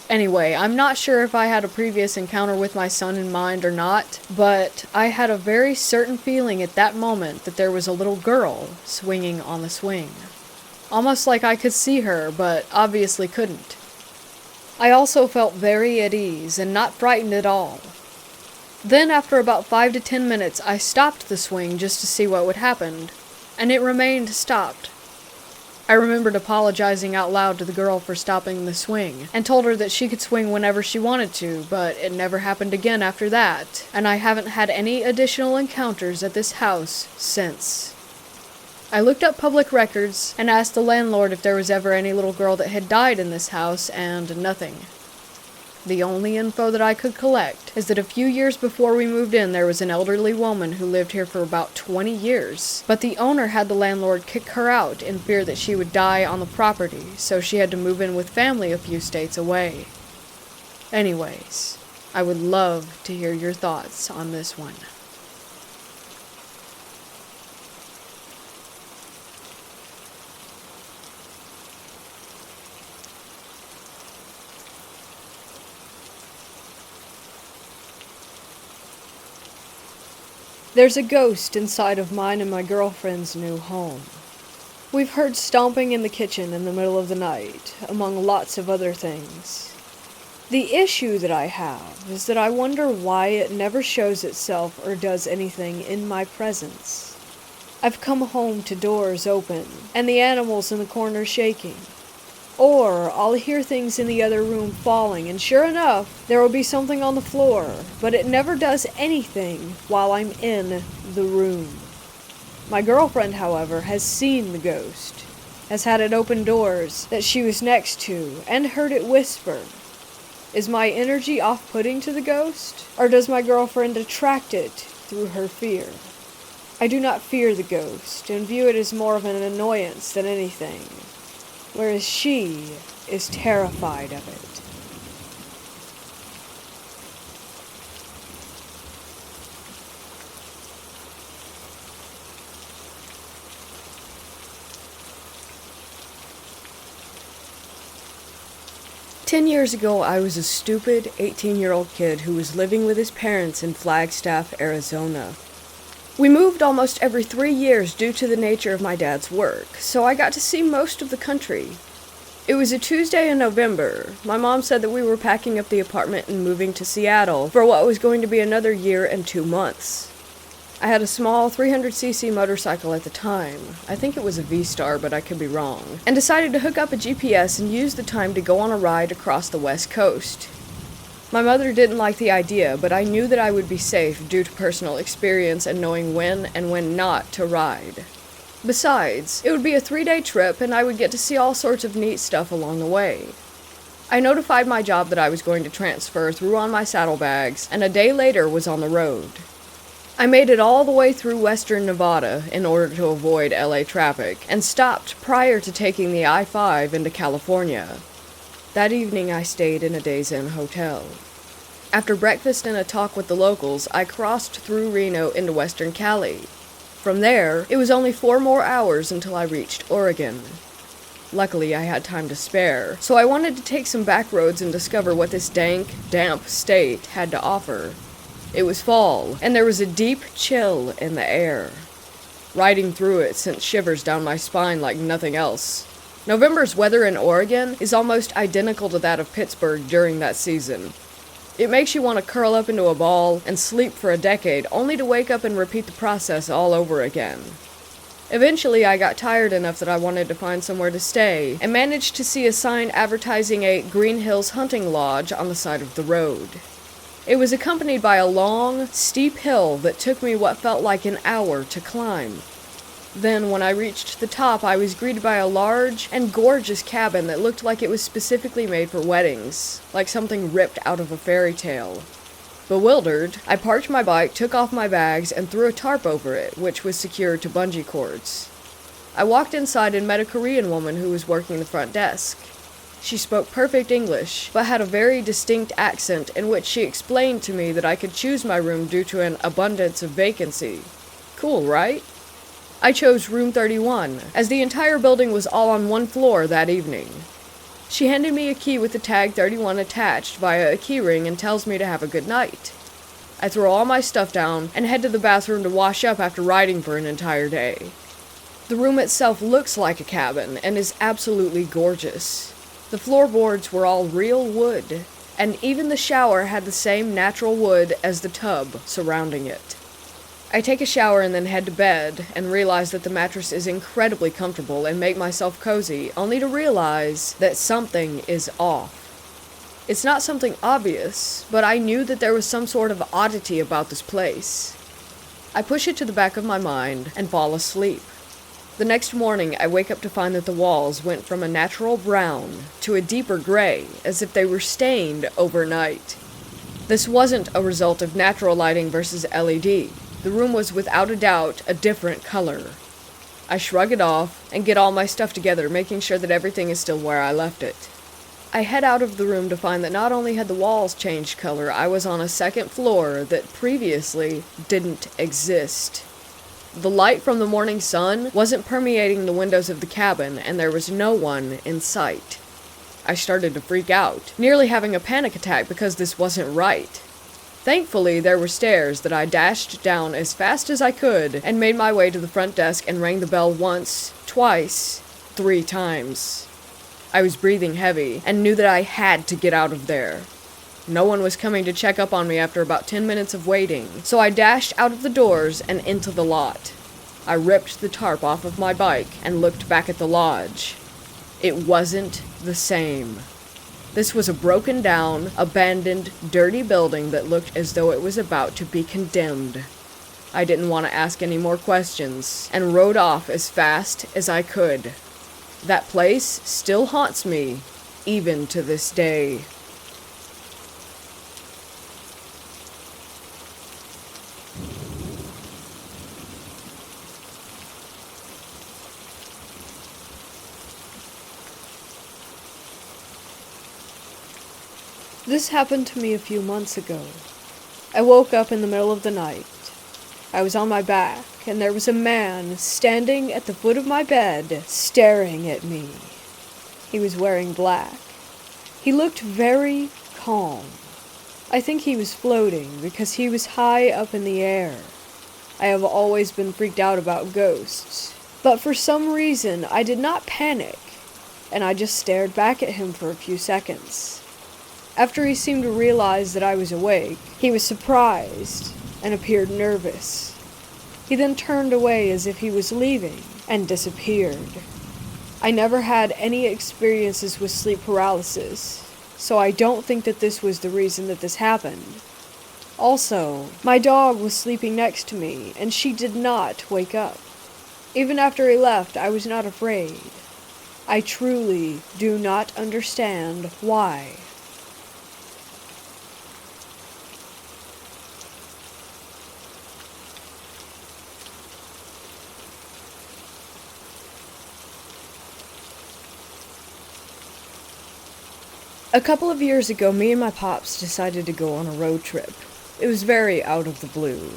Anyway, I'm not sure if I had a previous encounter with my son in mind or not, but I had a very certain feeling at that moment that there was a little girl swinging on the swing. Almost like I could see her, but obviously couldn't. I also felt very at ease and not frightened at all. Then after about 5 to 10 minutes, I stopped the swing just to see what would happen, and it remained stopped. I remembered apologizing out loud to the girl for stopping the swing, and told her that she could swing whenever she wanted to, but it never happened again after that, and I haven't had any additional encounters at this house since. I looked up public records and asked the landlord if there was ever any little girl that had died in this house, and nothing. The only info that I could collect is that a few years before we moved in, there was an elderly woman who lived here for about 20 years, but the owner had the landlord kick her out in fear that she would die on the property, so she had to move in with family a few states away. Anyways, I would love to hear your thoughts on this one. There's a ghost inside of mine and my girlfriend's new home. We've heard stomping in the kitchen in the middle of the night, among lots of other things. The issue that I have is that I wonder why it never shows itself or does anything in my presence. I've come home to doors open, and the animals in the corner shaking. Or I'll hear things in the other room falling, and sure enough, there will be something on the floor, but it never does anything while I'm in the room. My girlfriend, however, has seen the ghost, has had it open doors that she was next to, and heard it whisper. Is my energy off-putting to the ghost, or does my girlfriend attract it through her fear? I do not fear the ghost, and view it as more of an annoyance than anything, whereas she is terrified of it. "10 years ago, I was a stupid 18-year-old kid who was living with his parents in Flagstaff, Arizona. We moved almost every 3 years due to the nature of my dad's work, so I got to see most of the country. It was a Tuesday in November. My mom said that we were packing up the apartment and moving to Seattle for what was going to be another year and 2 months. I had a small 300cc motorcycle at the time. I think it was a V-Star, but I could be wrong. And decided to hook up a GPS and use the time to go on a ride across the West Coast. My mother didn't like the idea, but I knew that I would be safe due to personal experience and knowing when and when not to ride. Besides, it would be a 3-day trip and I would get to see all sorts of neat stuff along the way. I notified my job that I was going to transfer, threw on my saddlebags, and a day later was on the road. I made it all the way through western Nevada in order to avoid LA traffic, and stopped prior to taking the I-5 into California. That evening I stayed in a Days Inn hotel. After breakfast and a talk with the locals, I crossed through Reno into western Cali. From there, it was only 4 more hours until I reached Oregon. Luckily, I had time to spare, so I wanted to take some back roads and discover what this dank, damp state had to offer. It was fall, and there was a deep chill in the air. Riding through it sent shivers down my spine like nothing else. November's weather in Oregon is almost identical to that of Pittsburgh during that season. It makes you want to curl up into a ball and sleep for a decade, only to wake up and repeat the process all over again. Eventually, I got tired enough that I wanted to find somewhere to stay, and managed to see a sign advertising a Green Hills hunting lodge on the side of the road. It was accompanied by a long, steep hill that took me what felt like an hour to climb. Then, when I reached the top, I was greeted by a large and gorgeous cabin that looked like it was specifically made for weddings, like something ripped out of a fairy tale. Bewildered, I parked my bike, took off my bags, and threw a tarp over it, which was secured to bungee cords. I walked inside and met a Korean woman who was working the front desk. She spoke perfect English, but had a very distinct accent in which she explained to me that I could choose my room due to an abundance of vacancy. Cool, right? I chose room 31, as the entire building was all on one floor that evening. She handed me a key with the tag 31 attached via a keyring and tells me to have a good night. I throw all my stuff down and head to the bathroom to wash up after riding for an entire day. The room itself looks like a cabin and is absolutely gorgeous. The floorboards were all real wood, and even the shower had the same natural wood as the tub surrounding it. I take a shower and then head to bed, and realize that the mattress is incredibly comfortable and make myself cozy, only to realize that something is off. It's not something obvious, but I knew that there was some sort of oddity about this place. I push it to the back of my mind and fall asleep. The next morning, I wake up to find that the walls went from a natural brown to a deeper gray, as if they were stained overnight. This wasn't a result of natural lighting versus LED. The room was without a doubt a different color. I shrug it off and get all my stuff together, making sure that everything is still where I left it. I head out of the room to find that not only had the walls changed color, I was on a second floor that previously didn't exist. The light from the morning sun wasn't permeating the windows of the cabin, and there was no one in sight. I started to freak out, nearly having a panic attack because this wasn't right. Thankfully, there were stairs that I dashed down as fast as I could and made my way to the front desk and rang the bell once, twice, 3 times. I was breathing heavy and knew that I had to get out of there. No one was coming to check up on me after about 10 minutes of waiting, so I dashed out of the doors and into the lot. I ripped the tarp off of my bike and looked back at the lodge. It wasn't the same. This was a broken down, abandoned, dirty building that looked as though it was about to be condemned. I didn't want to ask any more questions, and rode off as fast as I could. That place still haunts me, even to this day. This happened to me a few months ago. I woke up in the middle of the night. I was on my back, and there was a man standing at the foot of my bed, staring at me. He was wearing black. He looked very calm. I think he was floating because he was high up in the air. I have always been freaked out about ghosts, but for some reason I did not panic, and I just stared back at him for a few seconds. After he seemed to realize that I was awake, he was surprised and appeared nervous. He then turned away as if he was leaving and disappeared. I never had any experiences with sleep paralysis, so I don't think that this was the reason that this happened. Also, my dog was sleeping next to me, and she did not wake up. Even after he left, I was not afraid. I truly do not understand why. A couple of years ago, me and my pops decided to go on a road trip. It was very out of the blue.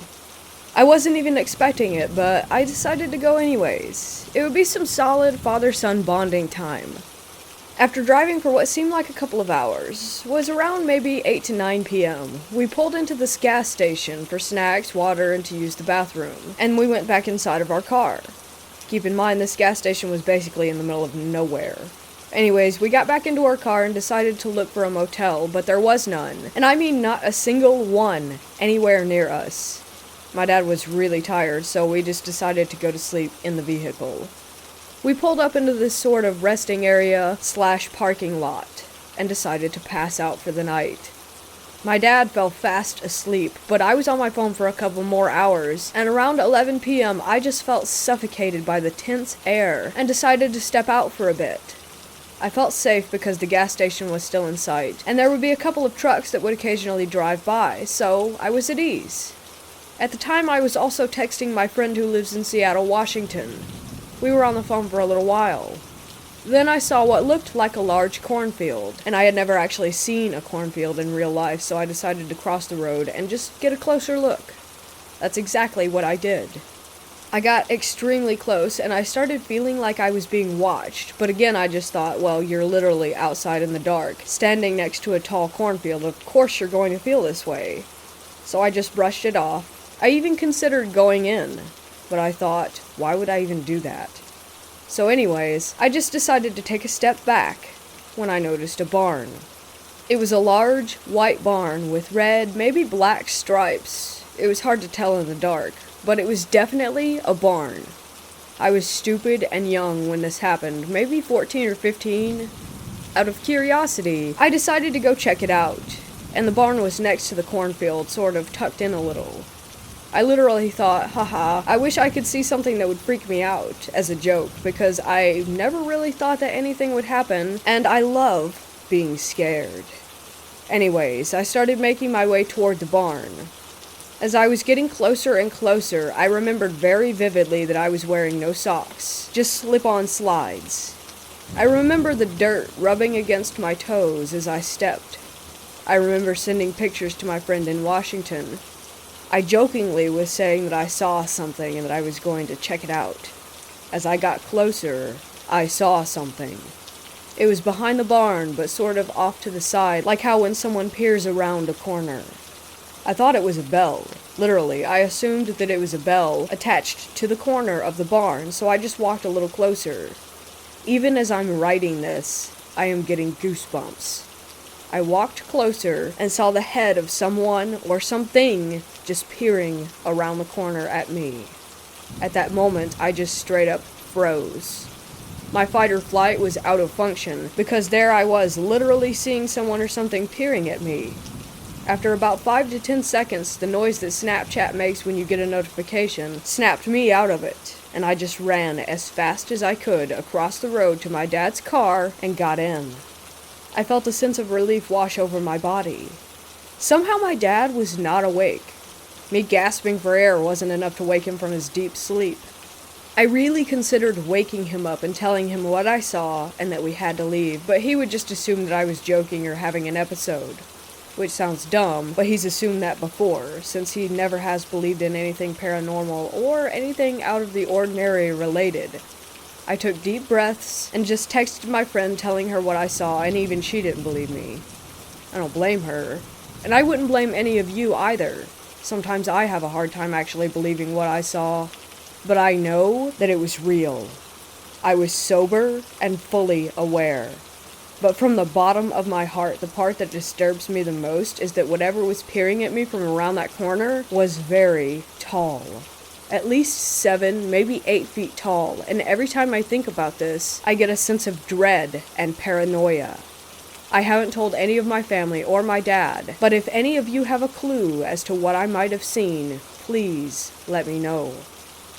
I wasn't even expecting it, but I decided to go anyways. It would be some solid father-son bonding time. After driving for what seemed like a couple of hours, was around maybe 8 to 9 p.m., we pulled into this gas station for snacks, water, and to use the bathroom, and we went back inside of our car. Keep in mind, this gas station was basically in the middle of nowhere. Anyways, we got back into our car and decided to look for a motel, but there was none. And I mean not a single one anywhere near us. My dad was really tired, so we just decided to go to sleep in the vehicle. We pulled up into this sort of resting area / parking lot and decided to pass out for the night. My dad fell fast asleep, but I was on my phone for a couple more hours, and around 11 p.m. I just felt suffocated by the tense air and decided to step out for a bit. I felt safe because the gas station was still in sight, and there would be a couple of trucks that would occasionally drive by, so I was at ease. At the time, I was also texting my friend who lives in Seattle, Washington. We were on the phone for a little while. Then I saw what looked like a large cornfield, and I had never actually seen a cornfield in real life, so I decided to cross the road and just get a closer look. That's exactly what I did. I got extremely close, and I started feeling like I was being watched, but again I just thought, well, you're literally outside in the dark, standing next to a tall cornfield, of course you're going to feel this way. So I just brushed it off. I even considered going in, but I thought, why would I even do that? So anyways, I just decided to take a step back when I noticed a barn. It was a large, white barn with red, maybe black stripes. It was hard to tell in the dark. But it was definitely a barn. I was stupid and young when this happened, maybe 14 or 15. Out of curiosity, I decided to go check it out, and the barn was next to the cornfield, sort of tucked in a little. I literally thought, haha, I wish I could see something that would freak me out, as a joke, because I never really thought that anything would happen, and I love being scared. Anyways, I started making my way toward the barn. As I was getting closer and closer, I remembered very vividly that I was wearing no socks, just slip-on slides. I remember the dirt rubbing against my toes as I stepped. I remember sending pictures to my friend in Washington. I jokingly was saying that I saw something and that I was going to check it out. As I got closer, I saw something. It was behind the barn, but sort of off to the side, like how when someone peers around a corner. I thought it was a bell. Literally, I assumed that it was a bell attached to the corner of the barn, so I just walked a little closer. Even as I'm writing this, I am getting goosebumps. I walked closer and saw the head of someone or something just peering around the corner at me. At that moment, I just straight up froze. My fight or flight was out of function because there I was literally seeing someone or something peering at me. After about 5 to 10 seconds, the noise that Snapchat makes when you get a notification snapped me out of it, and I just ran as fast as I could across the road to my dad's car and got in. I felt a sense of relief wash over my body. Somehow my dad was not awake. Me gasping for air wasn't enough to wake him from his deep sleep. I really considered waking him up and telling him what I saw and that we had to leave, but he would just assume that I was joking or having an episode. Which sounds dumb, but he's assumed that before, since he never has believed in anything paranormal or anything out of the ordinary related. I took deep breaths and just texted my friend telling her what I saw, and even she didn't believe me. I don't blame her. And I wouldn't blame any of you either. Sometimes I have a hard time actually believing what I saw. But I know that it was real. I was sober and fully aware. But from the bottom of my heart, the part that disturbs me the most is that whatever was peering at me from around that corner was very tall. At least 7, maybe 8 feet tall, and every time I think about this, I get a sense of dread and paranoia. I haven't told any of my family or my dad, but if any of you have a clue as to what I might have seen, please let me know.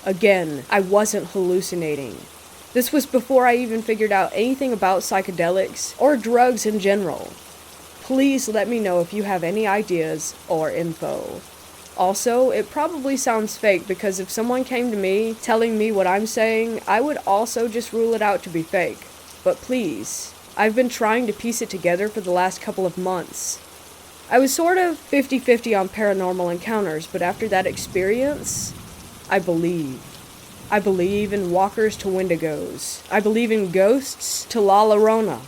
Again, I wasn't hallucinating. This was before I even figured out anything about psychedelics or drugs in general. Please let me know if you have any ideas or info. Also, it probably sounds fake because if someone came to me telling me what I'm saying, I would also just rule it out to be fake. But please, I've been trying to piece it together for the last couple of months. I was sort of 50-50 on paranormal encounters, but after that experience, I believe. I believe in walkers to wendigos. I believe in ghosts to La Llorona.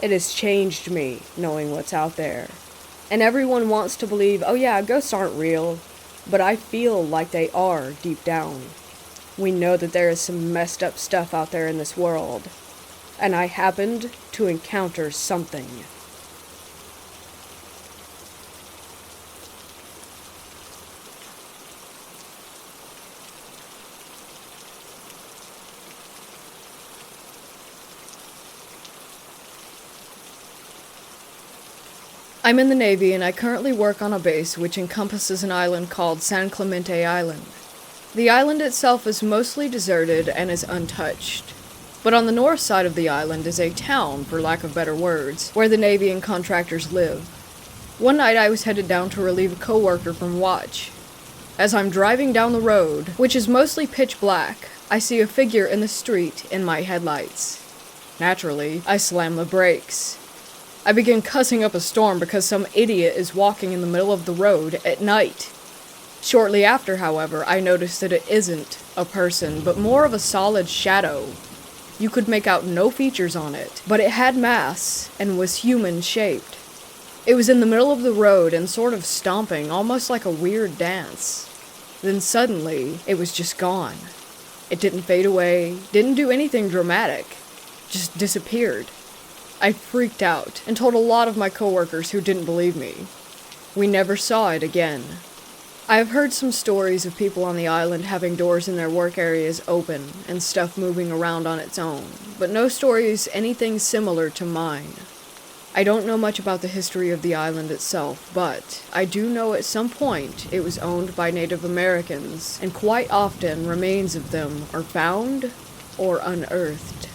It has changed me, knowing what's out there. And everyone wants to believe, oh yeah, ghosts aren't real. But I feel like they are deep down. We know that there is some messed up stuff out there in this world. And I happened to encounter something. I'm in the Navy and I currently work on a base which encompasses an island called San Clemente Island. The island itself is mostly deserted and is untouched. But on the north side of the island is a town, for lack of better words, where the Navy and contractors live. One night I was headed down to relieve a coworker from watch. As I'm driving down the road, which is mostly pitch black, I see a figure in the street in my headlights. Naturally, I slam the brakes. I begin cussing up a storm because some idiot is walking in the middle of the road at night. Shortly after, however, I notice that it isn't a person, but more of a solid shadow. You could make out no features on it, but it had mass and was human-shaped. It was in the middle of the road and sort of stomping, almost like a weird dance. Then suddenly, it was just gone. It didn't fade away, didn't do anything dramatic, just disappeared. I freaked out and told a lot of my coworkers who didn't believe me. We never saw it again. I have heard some stories of people on the island having doors in their work areas open and stuff moving around on its own, but no stories anything similar to mine. I don't know much about the history of the island itself, but I do know at some point it was owned by Native Americans, and quite often remains of them are found or unearthed.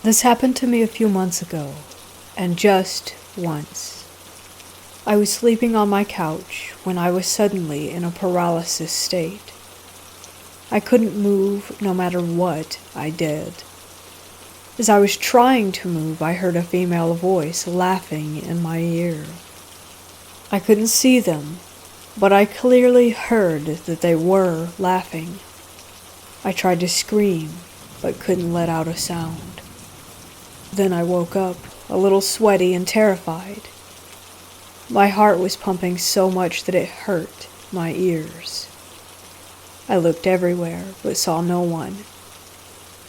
This happened to me a few months ago, and just once. I was sleeping on my couch when I was suddenly in a paralysis state. I couldn't move no matter what I did. As I was trying to move, I heard a female voice laughing in my ear. I couldn't see them, but I clearly heard that they were laughing. I tried to scream, but couldn't let out a sound. Then I woke up, a little sweaty and terrified. My heart was pumping so much that it hurt my ears. I looked everywhere, but saw no one.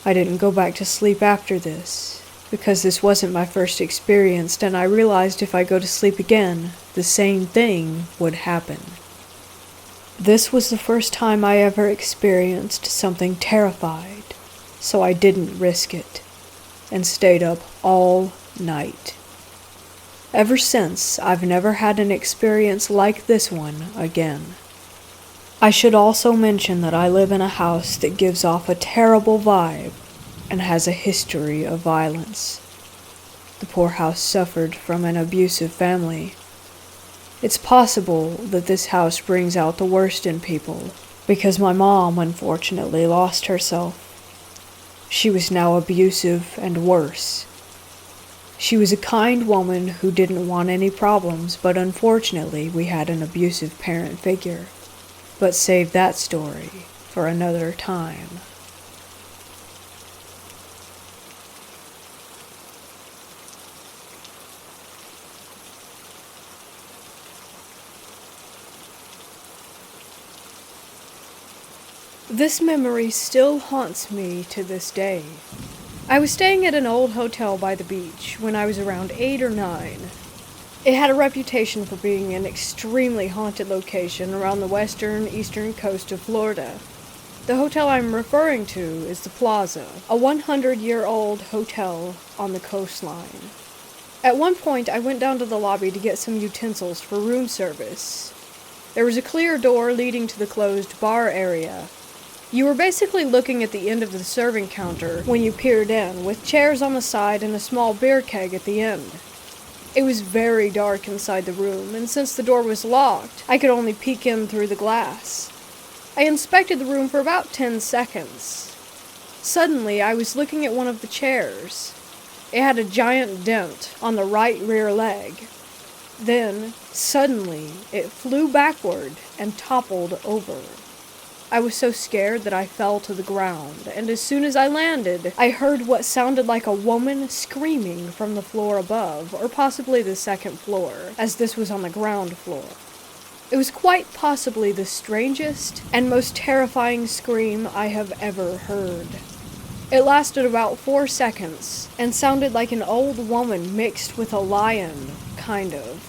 I didn't go back to sleep after this, because this wasn't my first experience, and I realized if I go to sleep again, the same thing would happen. This was the first time I ever experienced something terrified, so I didn't risk it, and stayed up all night. Ever since, I've never had an experience like this one again. I should also mention that I live in a house that gives off a terrible vibe and has a history of violence. The poor house suffered from an abusive family. It's possible that this house brings out the worst in people, because my mom unfortunately lost herself. She was now abusive and worse. She was a kind woman who didn't want any problems, but unfortunately we had an abusive parent figure. But save that story for another time. This memory still haunts me to this day. I was staying at an old hotel by the beach when I was around 8 or 9. It had a reputation for being an extremely haunted location around the eastern coast of Florida. The hotel I'm referring to is the Plaza, a 100-year-old hotel on the coastline. At one point, I went down to the lobby to get some utensils for room service. There was a clear door leading to the closed bar area. You were basically looking at the end of the serving counter when you peered in, with chairs on the side and a small beer keg at the end. It was very dark inside the room, and since the door was locked, I could only peek in through the glass. I inspected the room for about 10 seconds. Suddenly, I was looking at one of the chairs. It had a giant dent on the right rear leg. Then, suddenly, it flew backward and toppled over. I was so scared that I fell to the ground, and as soon as I landed, I heard what sounded like a woman screaming from the floor above, or possibly the second floor, as this was on the ground floor. It was quite possibly the strangest and most terrifying scream I have ever heard. It lasted about 4 seconds, and sounded like an old woman mixed with a lion, kind of.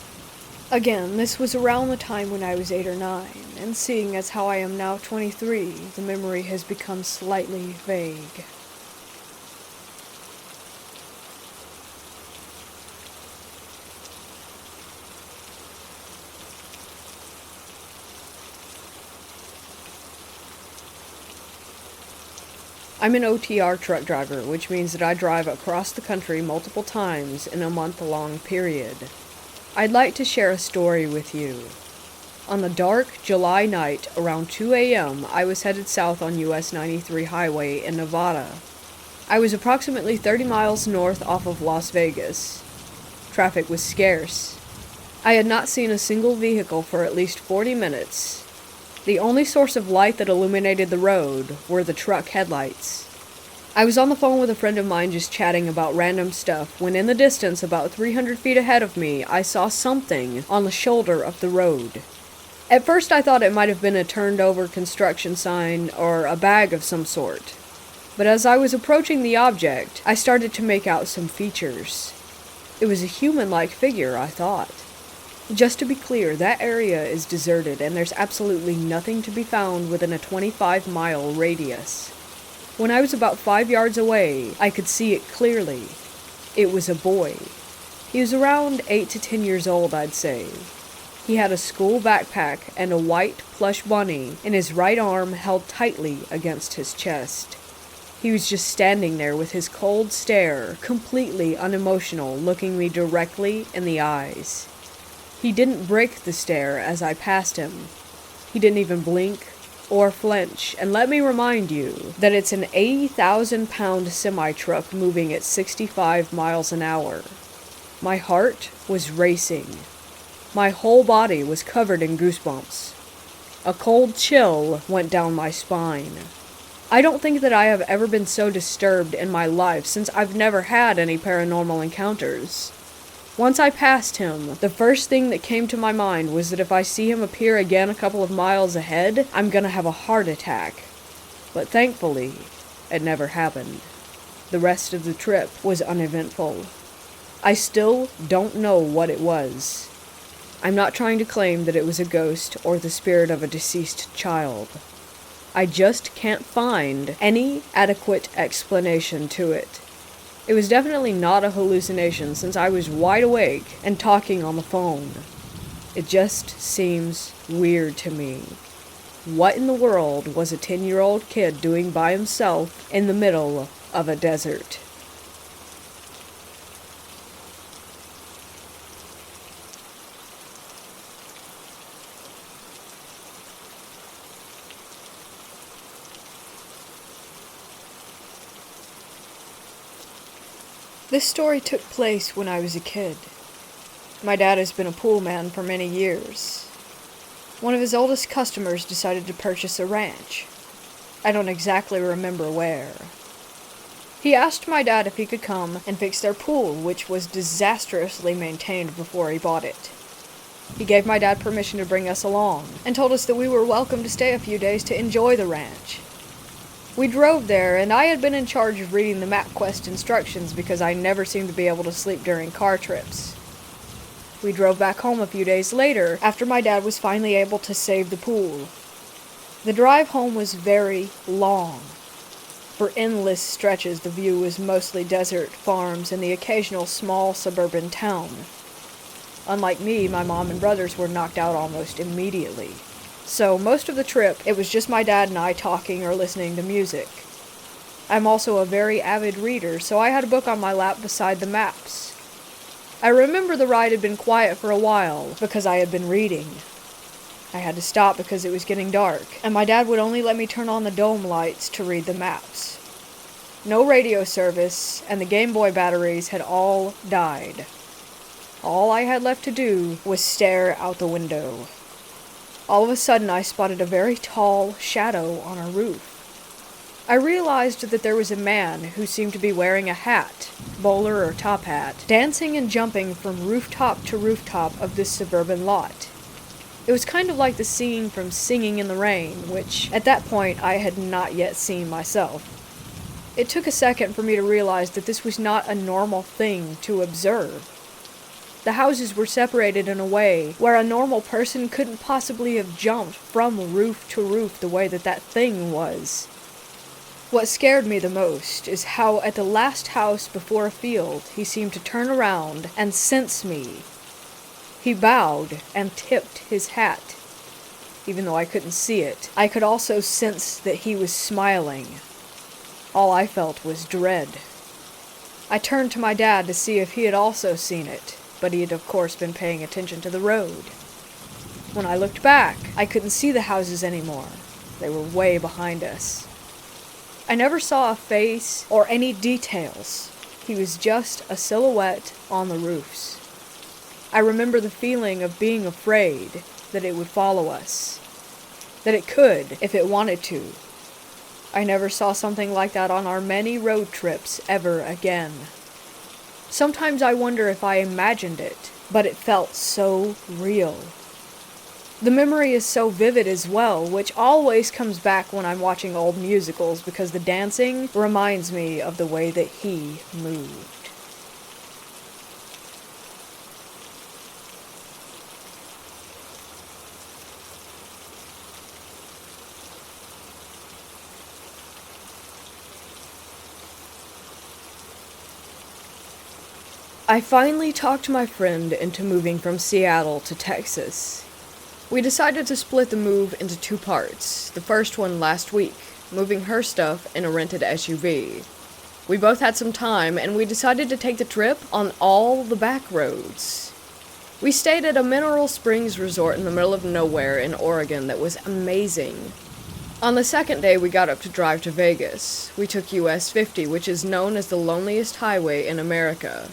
Again, this was around the time when I was 8 or 9, and seeing as how I am now 23, the memory has become slightly vague. I'm an OTR truck driver, which means that I drive across the country multiple times in a month-long period. I'd like to share a story with you. On the dark July night, around 2 a.m., I was headed south on US 93 highway in Nevada. I was approximately 30 miles north off of Las Vegas. Traffic was scarce. I had not seen a single vehicle for at least 40 minutes. The only source of light that illuminated the road were the truck headlights. I was on the phone with a friend of mine just chatting about random stuff when in the distance, about 300 feet ahead of me, I saw something on the shoulder of the road. At first I thought it might have been a turned-over construction sign or a bag of some sort. But as I was approaching the object, I started to make out some features. It was a human-like figure, I thought. Just to be clear, that area is deserted and there's absolutely nothing to be found within a 25-mile radius. When I was about 5 yards away, I could see it clearly. It was a boy. He was around 8 to 10 years old, I'd say. He had a school backpack and a white plush bunny in his right arm held tightly against his chest. He was just standing there with his cold stare, completely unemotional, looking me directly in the eyes. He didn't break the stare as I passed him. He didn't even blink or flinch, and let me remind you that it's an 80,000-pound semi-truck moving at 65 miles an hour. My heart was racing. My whole body was covered in goosebumps. A cold chill went down my spine. I don't think that I have ever been so disturbed in my life since I've never had any paranormal encounters. Once I passed him, the first thing that came to my mind was that if I see him appear again a couple of miles ahead, I'm gonna have a heart attack. But thankfully, it never happened. The rest of the trip was uneventful. I still don't know what it was. I'm not trying to claim that it was a ghost or the spirit of a deceased child. I just can't find any adequate explanation to it. It was definitely not a hallucination since I was wide awake and talking on the phone. It just seems weird to me. What in the world was a 10-year-old kid doing by himself in the middle of a desert? This story took place when I was a kid. My dad has been a pool man for many years. One of his oldest customers decided to purchase a ranch. I don't exactly remember where. He asked my dad if he could come and fix their pool, which was disastrously maintained before he bought it. He gave my dad permission to bring us along, and told us that we were welcome to stay a few days to enjoy the ranch. We drove there, and I had been in charge of reading the MapQuest instructions because I never seemed to be able to sleep during car trips. We drove back home a few days later, after my dad was finally able to save the pool. The drive home was very long. For endless stretches, the view was mostly desert, farms, and the occasional small suburban town. Unlike me, my mom and brothers were knocked out almost immediately. So most of the trip, it was just my dad and I talking or listening to music. I'm also a very avid reader, so I had a book on my lap beside the maps. I remember the ride had been quiet for a while because I had been reading. I had to stop because it was getting dark, and my dad would only let me turn on the dome lights to read the maps. No radio service, and the Game Boy batteries had all died. All I had left to do was stare out the window. All of a sudden, I spotted a very tall shadow on a roof. I realized that there was a man who seemed to be wearing a hat, bowler or top hat, dancing and jumping from rooftop to rooftop of this suburban lot. It was kind of like the scene from Singing in the Rain, which, at that point, I had not yet seen myself. It took a second for me to realize that this was not a normal thing to observe. The houses were separated in a way where a normal person couldn't possibly have jumped from roof to roof the way that thing was. What scared me the most is how at the last house before a field he seemed to turn around and sense me. He bowed and tipped his hat. Even though I couldn't see it, I could also sense that he was smiling. All I felt was dread. I turned to my dad to see if he had also seen it, but he had of course been paying attention to the road. When I looked back, I couldn't see the houses anymore. They were way behind us. I never saw a face or any details. He was just a silhouette on the roofs. I remember the feeling of being afraid that it would follow us. That it could, if it wanted to. I never saw something like that on our many road trips ever again. Sometimes I wonder if I imagined it, but it felt so real. The memory is so vivid as well, which always comes back when I'm watching old musicals because the dancing reminds me of the way that he moved. I finally talked my friend into moving from Seattle to Texas. We decided to split the move into 2 parts. The first one last week, moving her stuff in a rented SUV. We both had some time, and we decided to take the trip on all the back roads. We stayed at a mineral springs resort in the middle of nowhere in Oregon that was amazing. On the second day, we got up to drive to Vegas. We took US 50, which is known as the loneliest highway in America.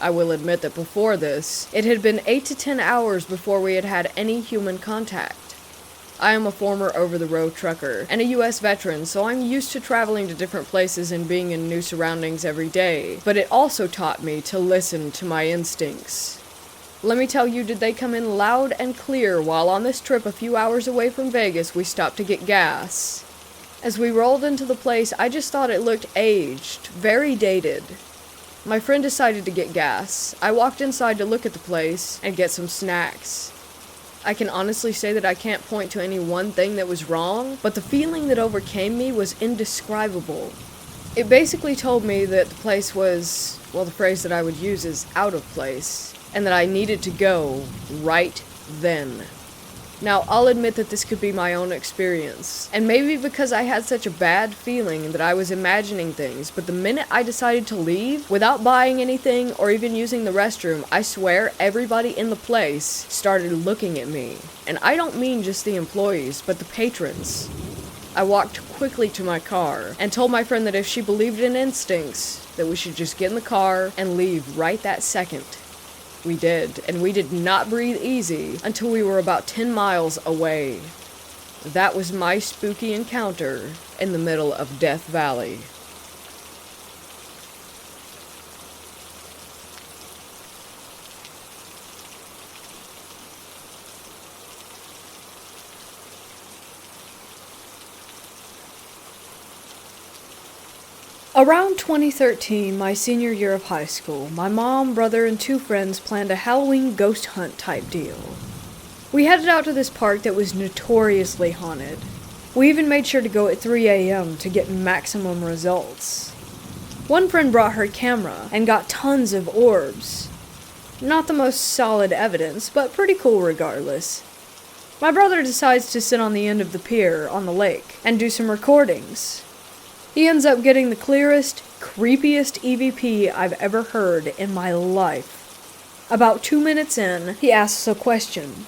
I will admit that before this, it had been 8 to 10 hours before we had had any human contact. I am a former over-the-road trucker and a U.S. veteran, so I'm used to traveling to different places and being in new surroundings every day, but it also taught me to listen to my instincts. Let me tell you, did they come in loud and clear while on this trip a few hours away from Vegas we stopped to get gas. As we rolled into the place, I just thought it looked aged, very dated. My friend decided to get gas. I walked inside to look at the place and get some snacks. I can honestly say that I can't point to any one thing that was wrong, but the feeling that overcame me was indescribable. It basically told me that the place was, well, the phrase that I would use is out of place, and that I needed to go right then. Now, I'll admit that this could be my own experience, and maybe because I had such a bad feeling that I was imagining things, but the minute I decided to leave, without buying anything or even using the restroom, I swear everybody in the place started looking at me. And I don't mean just the employees, but the patrons. I walked quickly to my car and told my friend that if she believed in instincts, that we should just get in the car and leave right that second. We did, and we did not breathe easy until we were about 10 miles away. That was my spooky encounter in the middle of Death Valley. Around 2013, my senior year of high school, my mom, brother, and 2 friends planned a Halloween ghost hunt type deal. We headed out to this park that was notoriously haunted. We even made sure to go at 3 a.m. to get maximum results. One friend brought her camera and got tons of orbs. Not the most solid evidence, but pretty cool regardless. My brother decides to sit on the end of the pier on the lake and do some recordings. He ends up getting the clearest, creepiest EVP I've ever heard in my life. About 2 minutes in, he asks a question.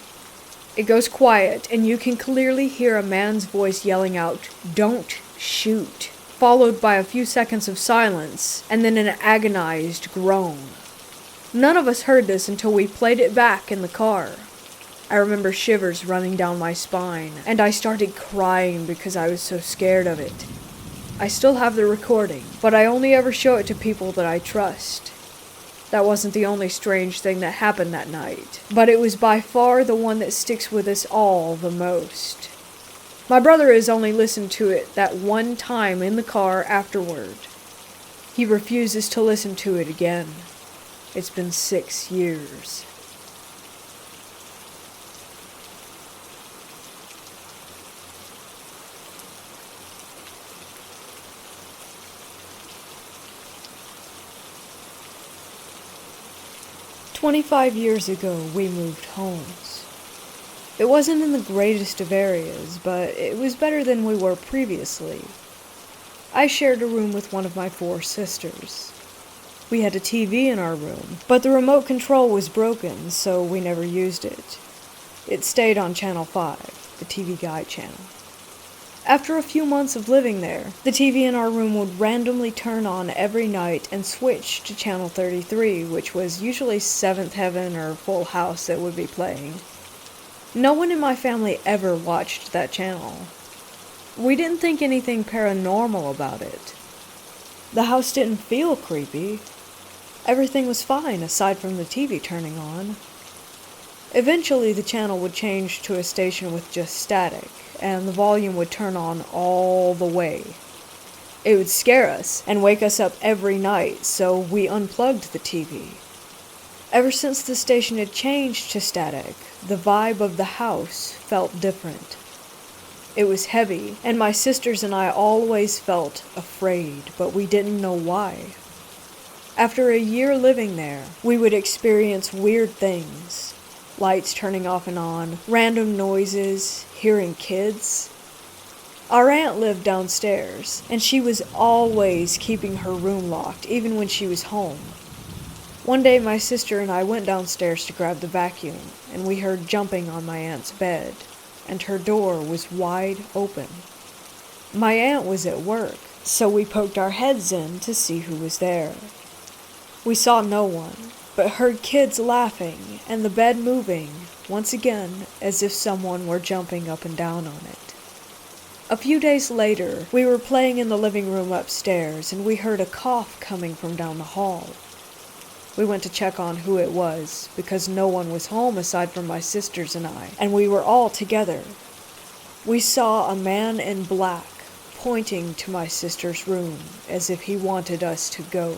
It goes quiet, and you can clearly hear a man's voice yelling out, "Don't shoot," followed by a few seconds of silence, and then an agonized groan. None of us heard this until we played it back in the car. I remember shivers running down my spine, and I started crying because I was so scared of it. I still have the recording, but I only ever show it to people that I trust. That wasn't the only strange thing that happened that night, but it was by far the one that sticks with us all the most. My brother has only listened to it that one time in the car afterward. He refuses to listen to it again. It's been 6 years. "25 years ago, we moved homes. It wasn't in the greatest of areas, but it was better than we were previously. I shared a room with one of my 4 sisters. We had a TV in our room, but the remote control was broken, so we never used it. It stayed on Channel 5, the TV Guide channel. After a few months of living there, the TV in our room would randomly turn on every night and switch to Channel 33, which was usually Seventh Heaven or Full House that would be playing. No one in my family ever watched that channel. We didn't think anything paranormal about it. The house didn't feel creepy. Everything was fine aside from the TV turning on. Eventually, the channel would change to a station with just static, and the volume would turn on all the way. It would scare us and wake us up every night, so we unplugged the TV. Ever since the station had changed to static, the vibe of the house felt different. It was heavy, and my sisters and I always felt afraid, but we didn't know why. After a year living there, we would experience weird things. Lights turning off and on, random noises, hearing kids. Our aunt lived downstairs, and she was always keeping her room locked, even when she was home. One day my sister and I went downstairs to grab the vacuum, and we heard jumping on my aunt's bed, and her door was wide open. My aunt was at work, so we poked our heads in to see who was there. We saw no one, but heard kids laughing and the bed moving once again as if someone were jumping up and down on it. A few days later, we were playing in the living room upstairs, and we heard a cough coming from down the hall. We went to check on who it was, because no one was home aside from my sisters and I, and we were all together. We saw a man in black pointing to my sister's room as if he wanted us to go.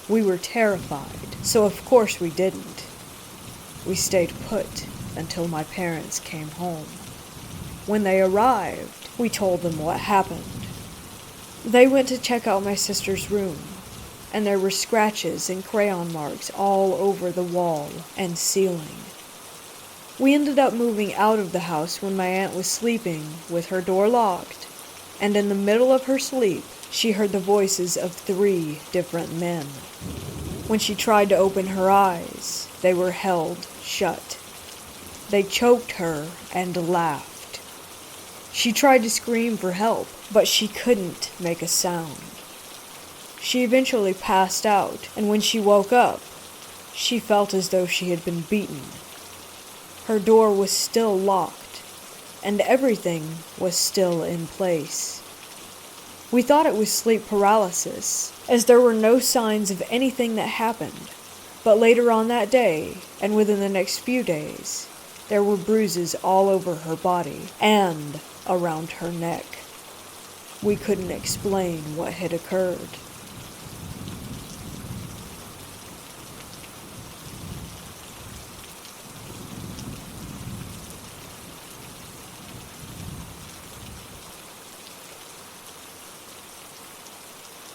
We were terrified, so of course we didn't. We stayed put until my parents came home. When they arrived, we told them what happened. They went to check out my sister's room, and there were scratches and crayon marks all over the wall and ceiling. We ended up moving out of the house when my aunt was sleeping with her door locked, and in the middle of her sleep, she heard the voices of 3 different men. When she tried to open her eyes, they were held shut. They choked her and laughed. She tried to scream for help, but she couldn't make a sound. She eventually passed out, and when she woke up, she felt as though she had been beaten. Her door was still locked, and everything was still in place. We thought it was sleep paralysis, as there were no signs of anything that happened. But later on that day, and within the next few days, there were bruises all over her body and around her neck. We couldn't explain what had occurred.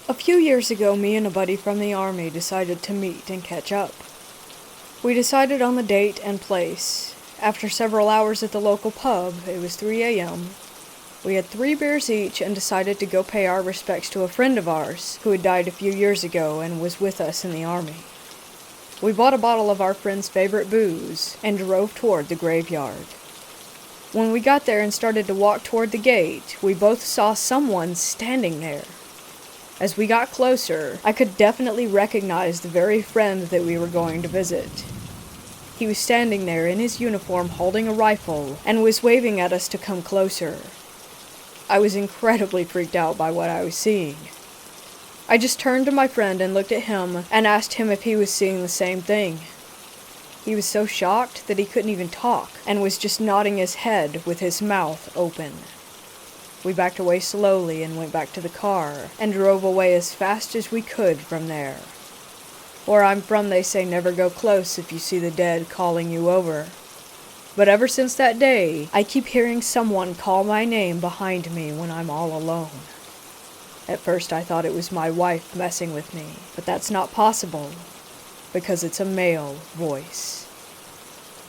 A few years ago, me and a buddy from the army decided to meet and catch up. We decided on the date and place. After several hours at the local pub, it was 3 a.m., we had 3 beers each and decided to go pay our respects to a friend of ours who had died a few years ago and was with us in the army. We bought a bottle of our friend's favorite booze and drove toward the graveyard. When we got there and started to walk toward the gate, we both saw someone standing there. As we got closer, I could definitely recognize the very friend that we were going to visit. He was standing there in his uniform holding a rifle and was waving at us to come closer. I was incredibly freaked out by what I was seeing. I just turned to my friend and looked at him and asked him if he was seeing the same thing. He was so shocked that he couldn't even talk and was just nodding his head with his mouth open. We backed away slowly and went back to the car and drove away as fast as we could from there. Where I'm from, they say never go close if you see the dead calling you over. But ever since that day, I keep hearing someone call my name behind me when I'm all alone. At first I thought it was my wife messing with me, but that's not possible, because it's a male voice.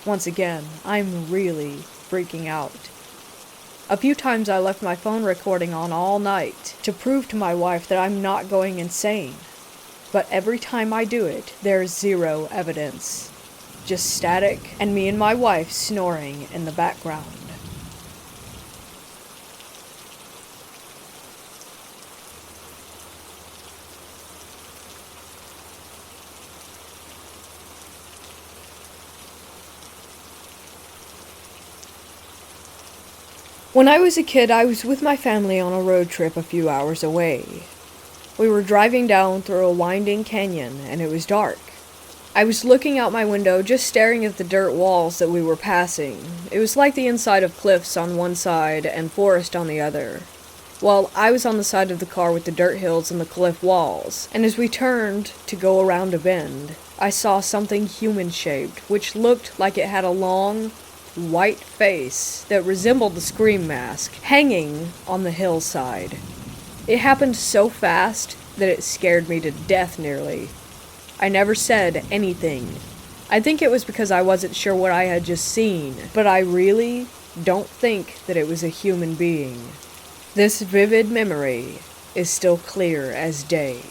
Once again, I'm really freaking out. A few times I left my phone recording on all night to prove to my wife that I'm not going insane. But every time I do it, there's 0 evidence. Just static and me and my wife snoring in the background. When I was a kid, I was with my family on a road trip a few hours away. We were driving down through a winding canyon, and it was dark. I was looking out my window, just staring at the dirt walls that we were passing. It was like the inside of cliffs on one side and forest on the other. Well, I was on the side of the car with the dirt hills and the cliff walls, and as we turned to go around a bend, I saw something human-shaped, which looked like it had a long, white face that resembled the Scream mask, hanging on the hillside. It happened so fast that it scared me to death nearly. I never said anything. I think it was because I wasn't sure what I had just seen, but I really don't think that it was a human being. This vivid memory is still clear as day.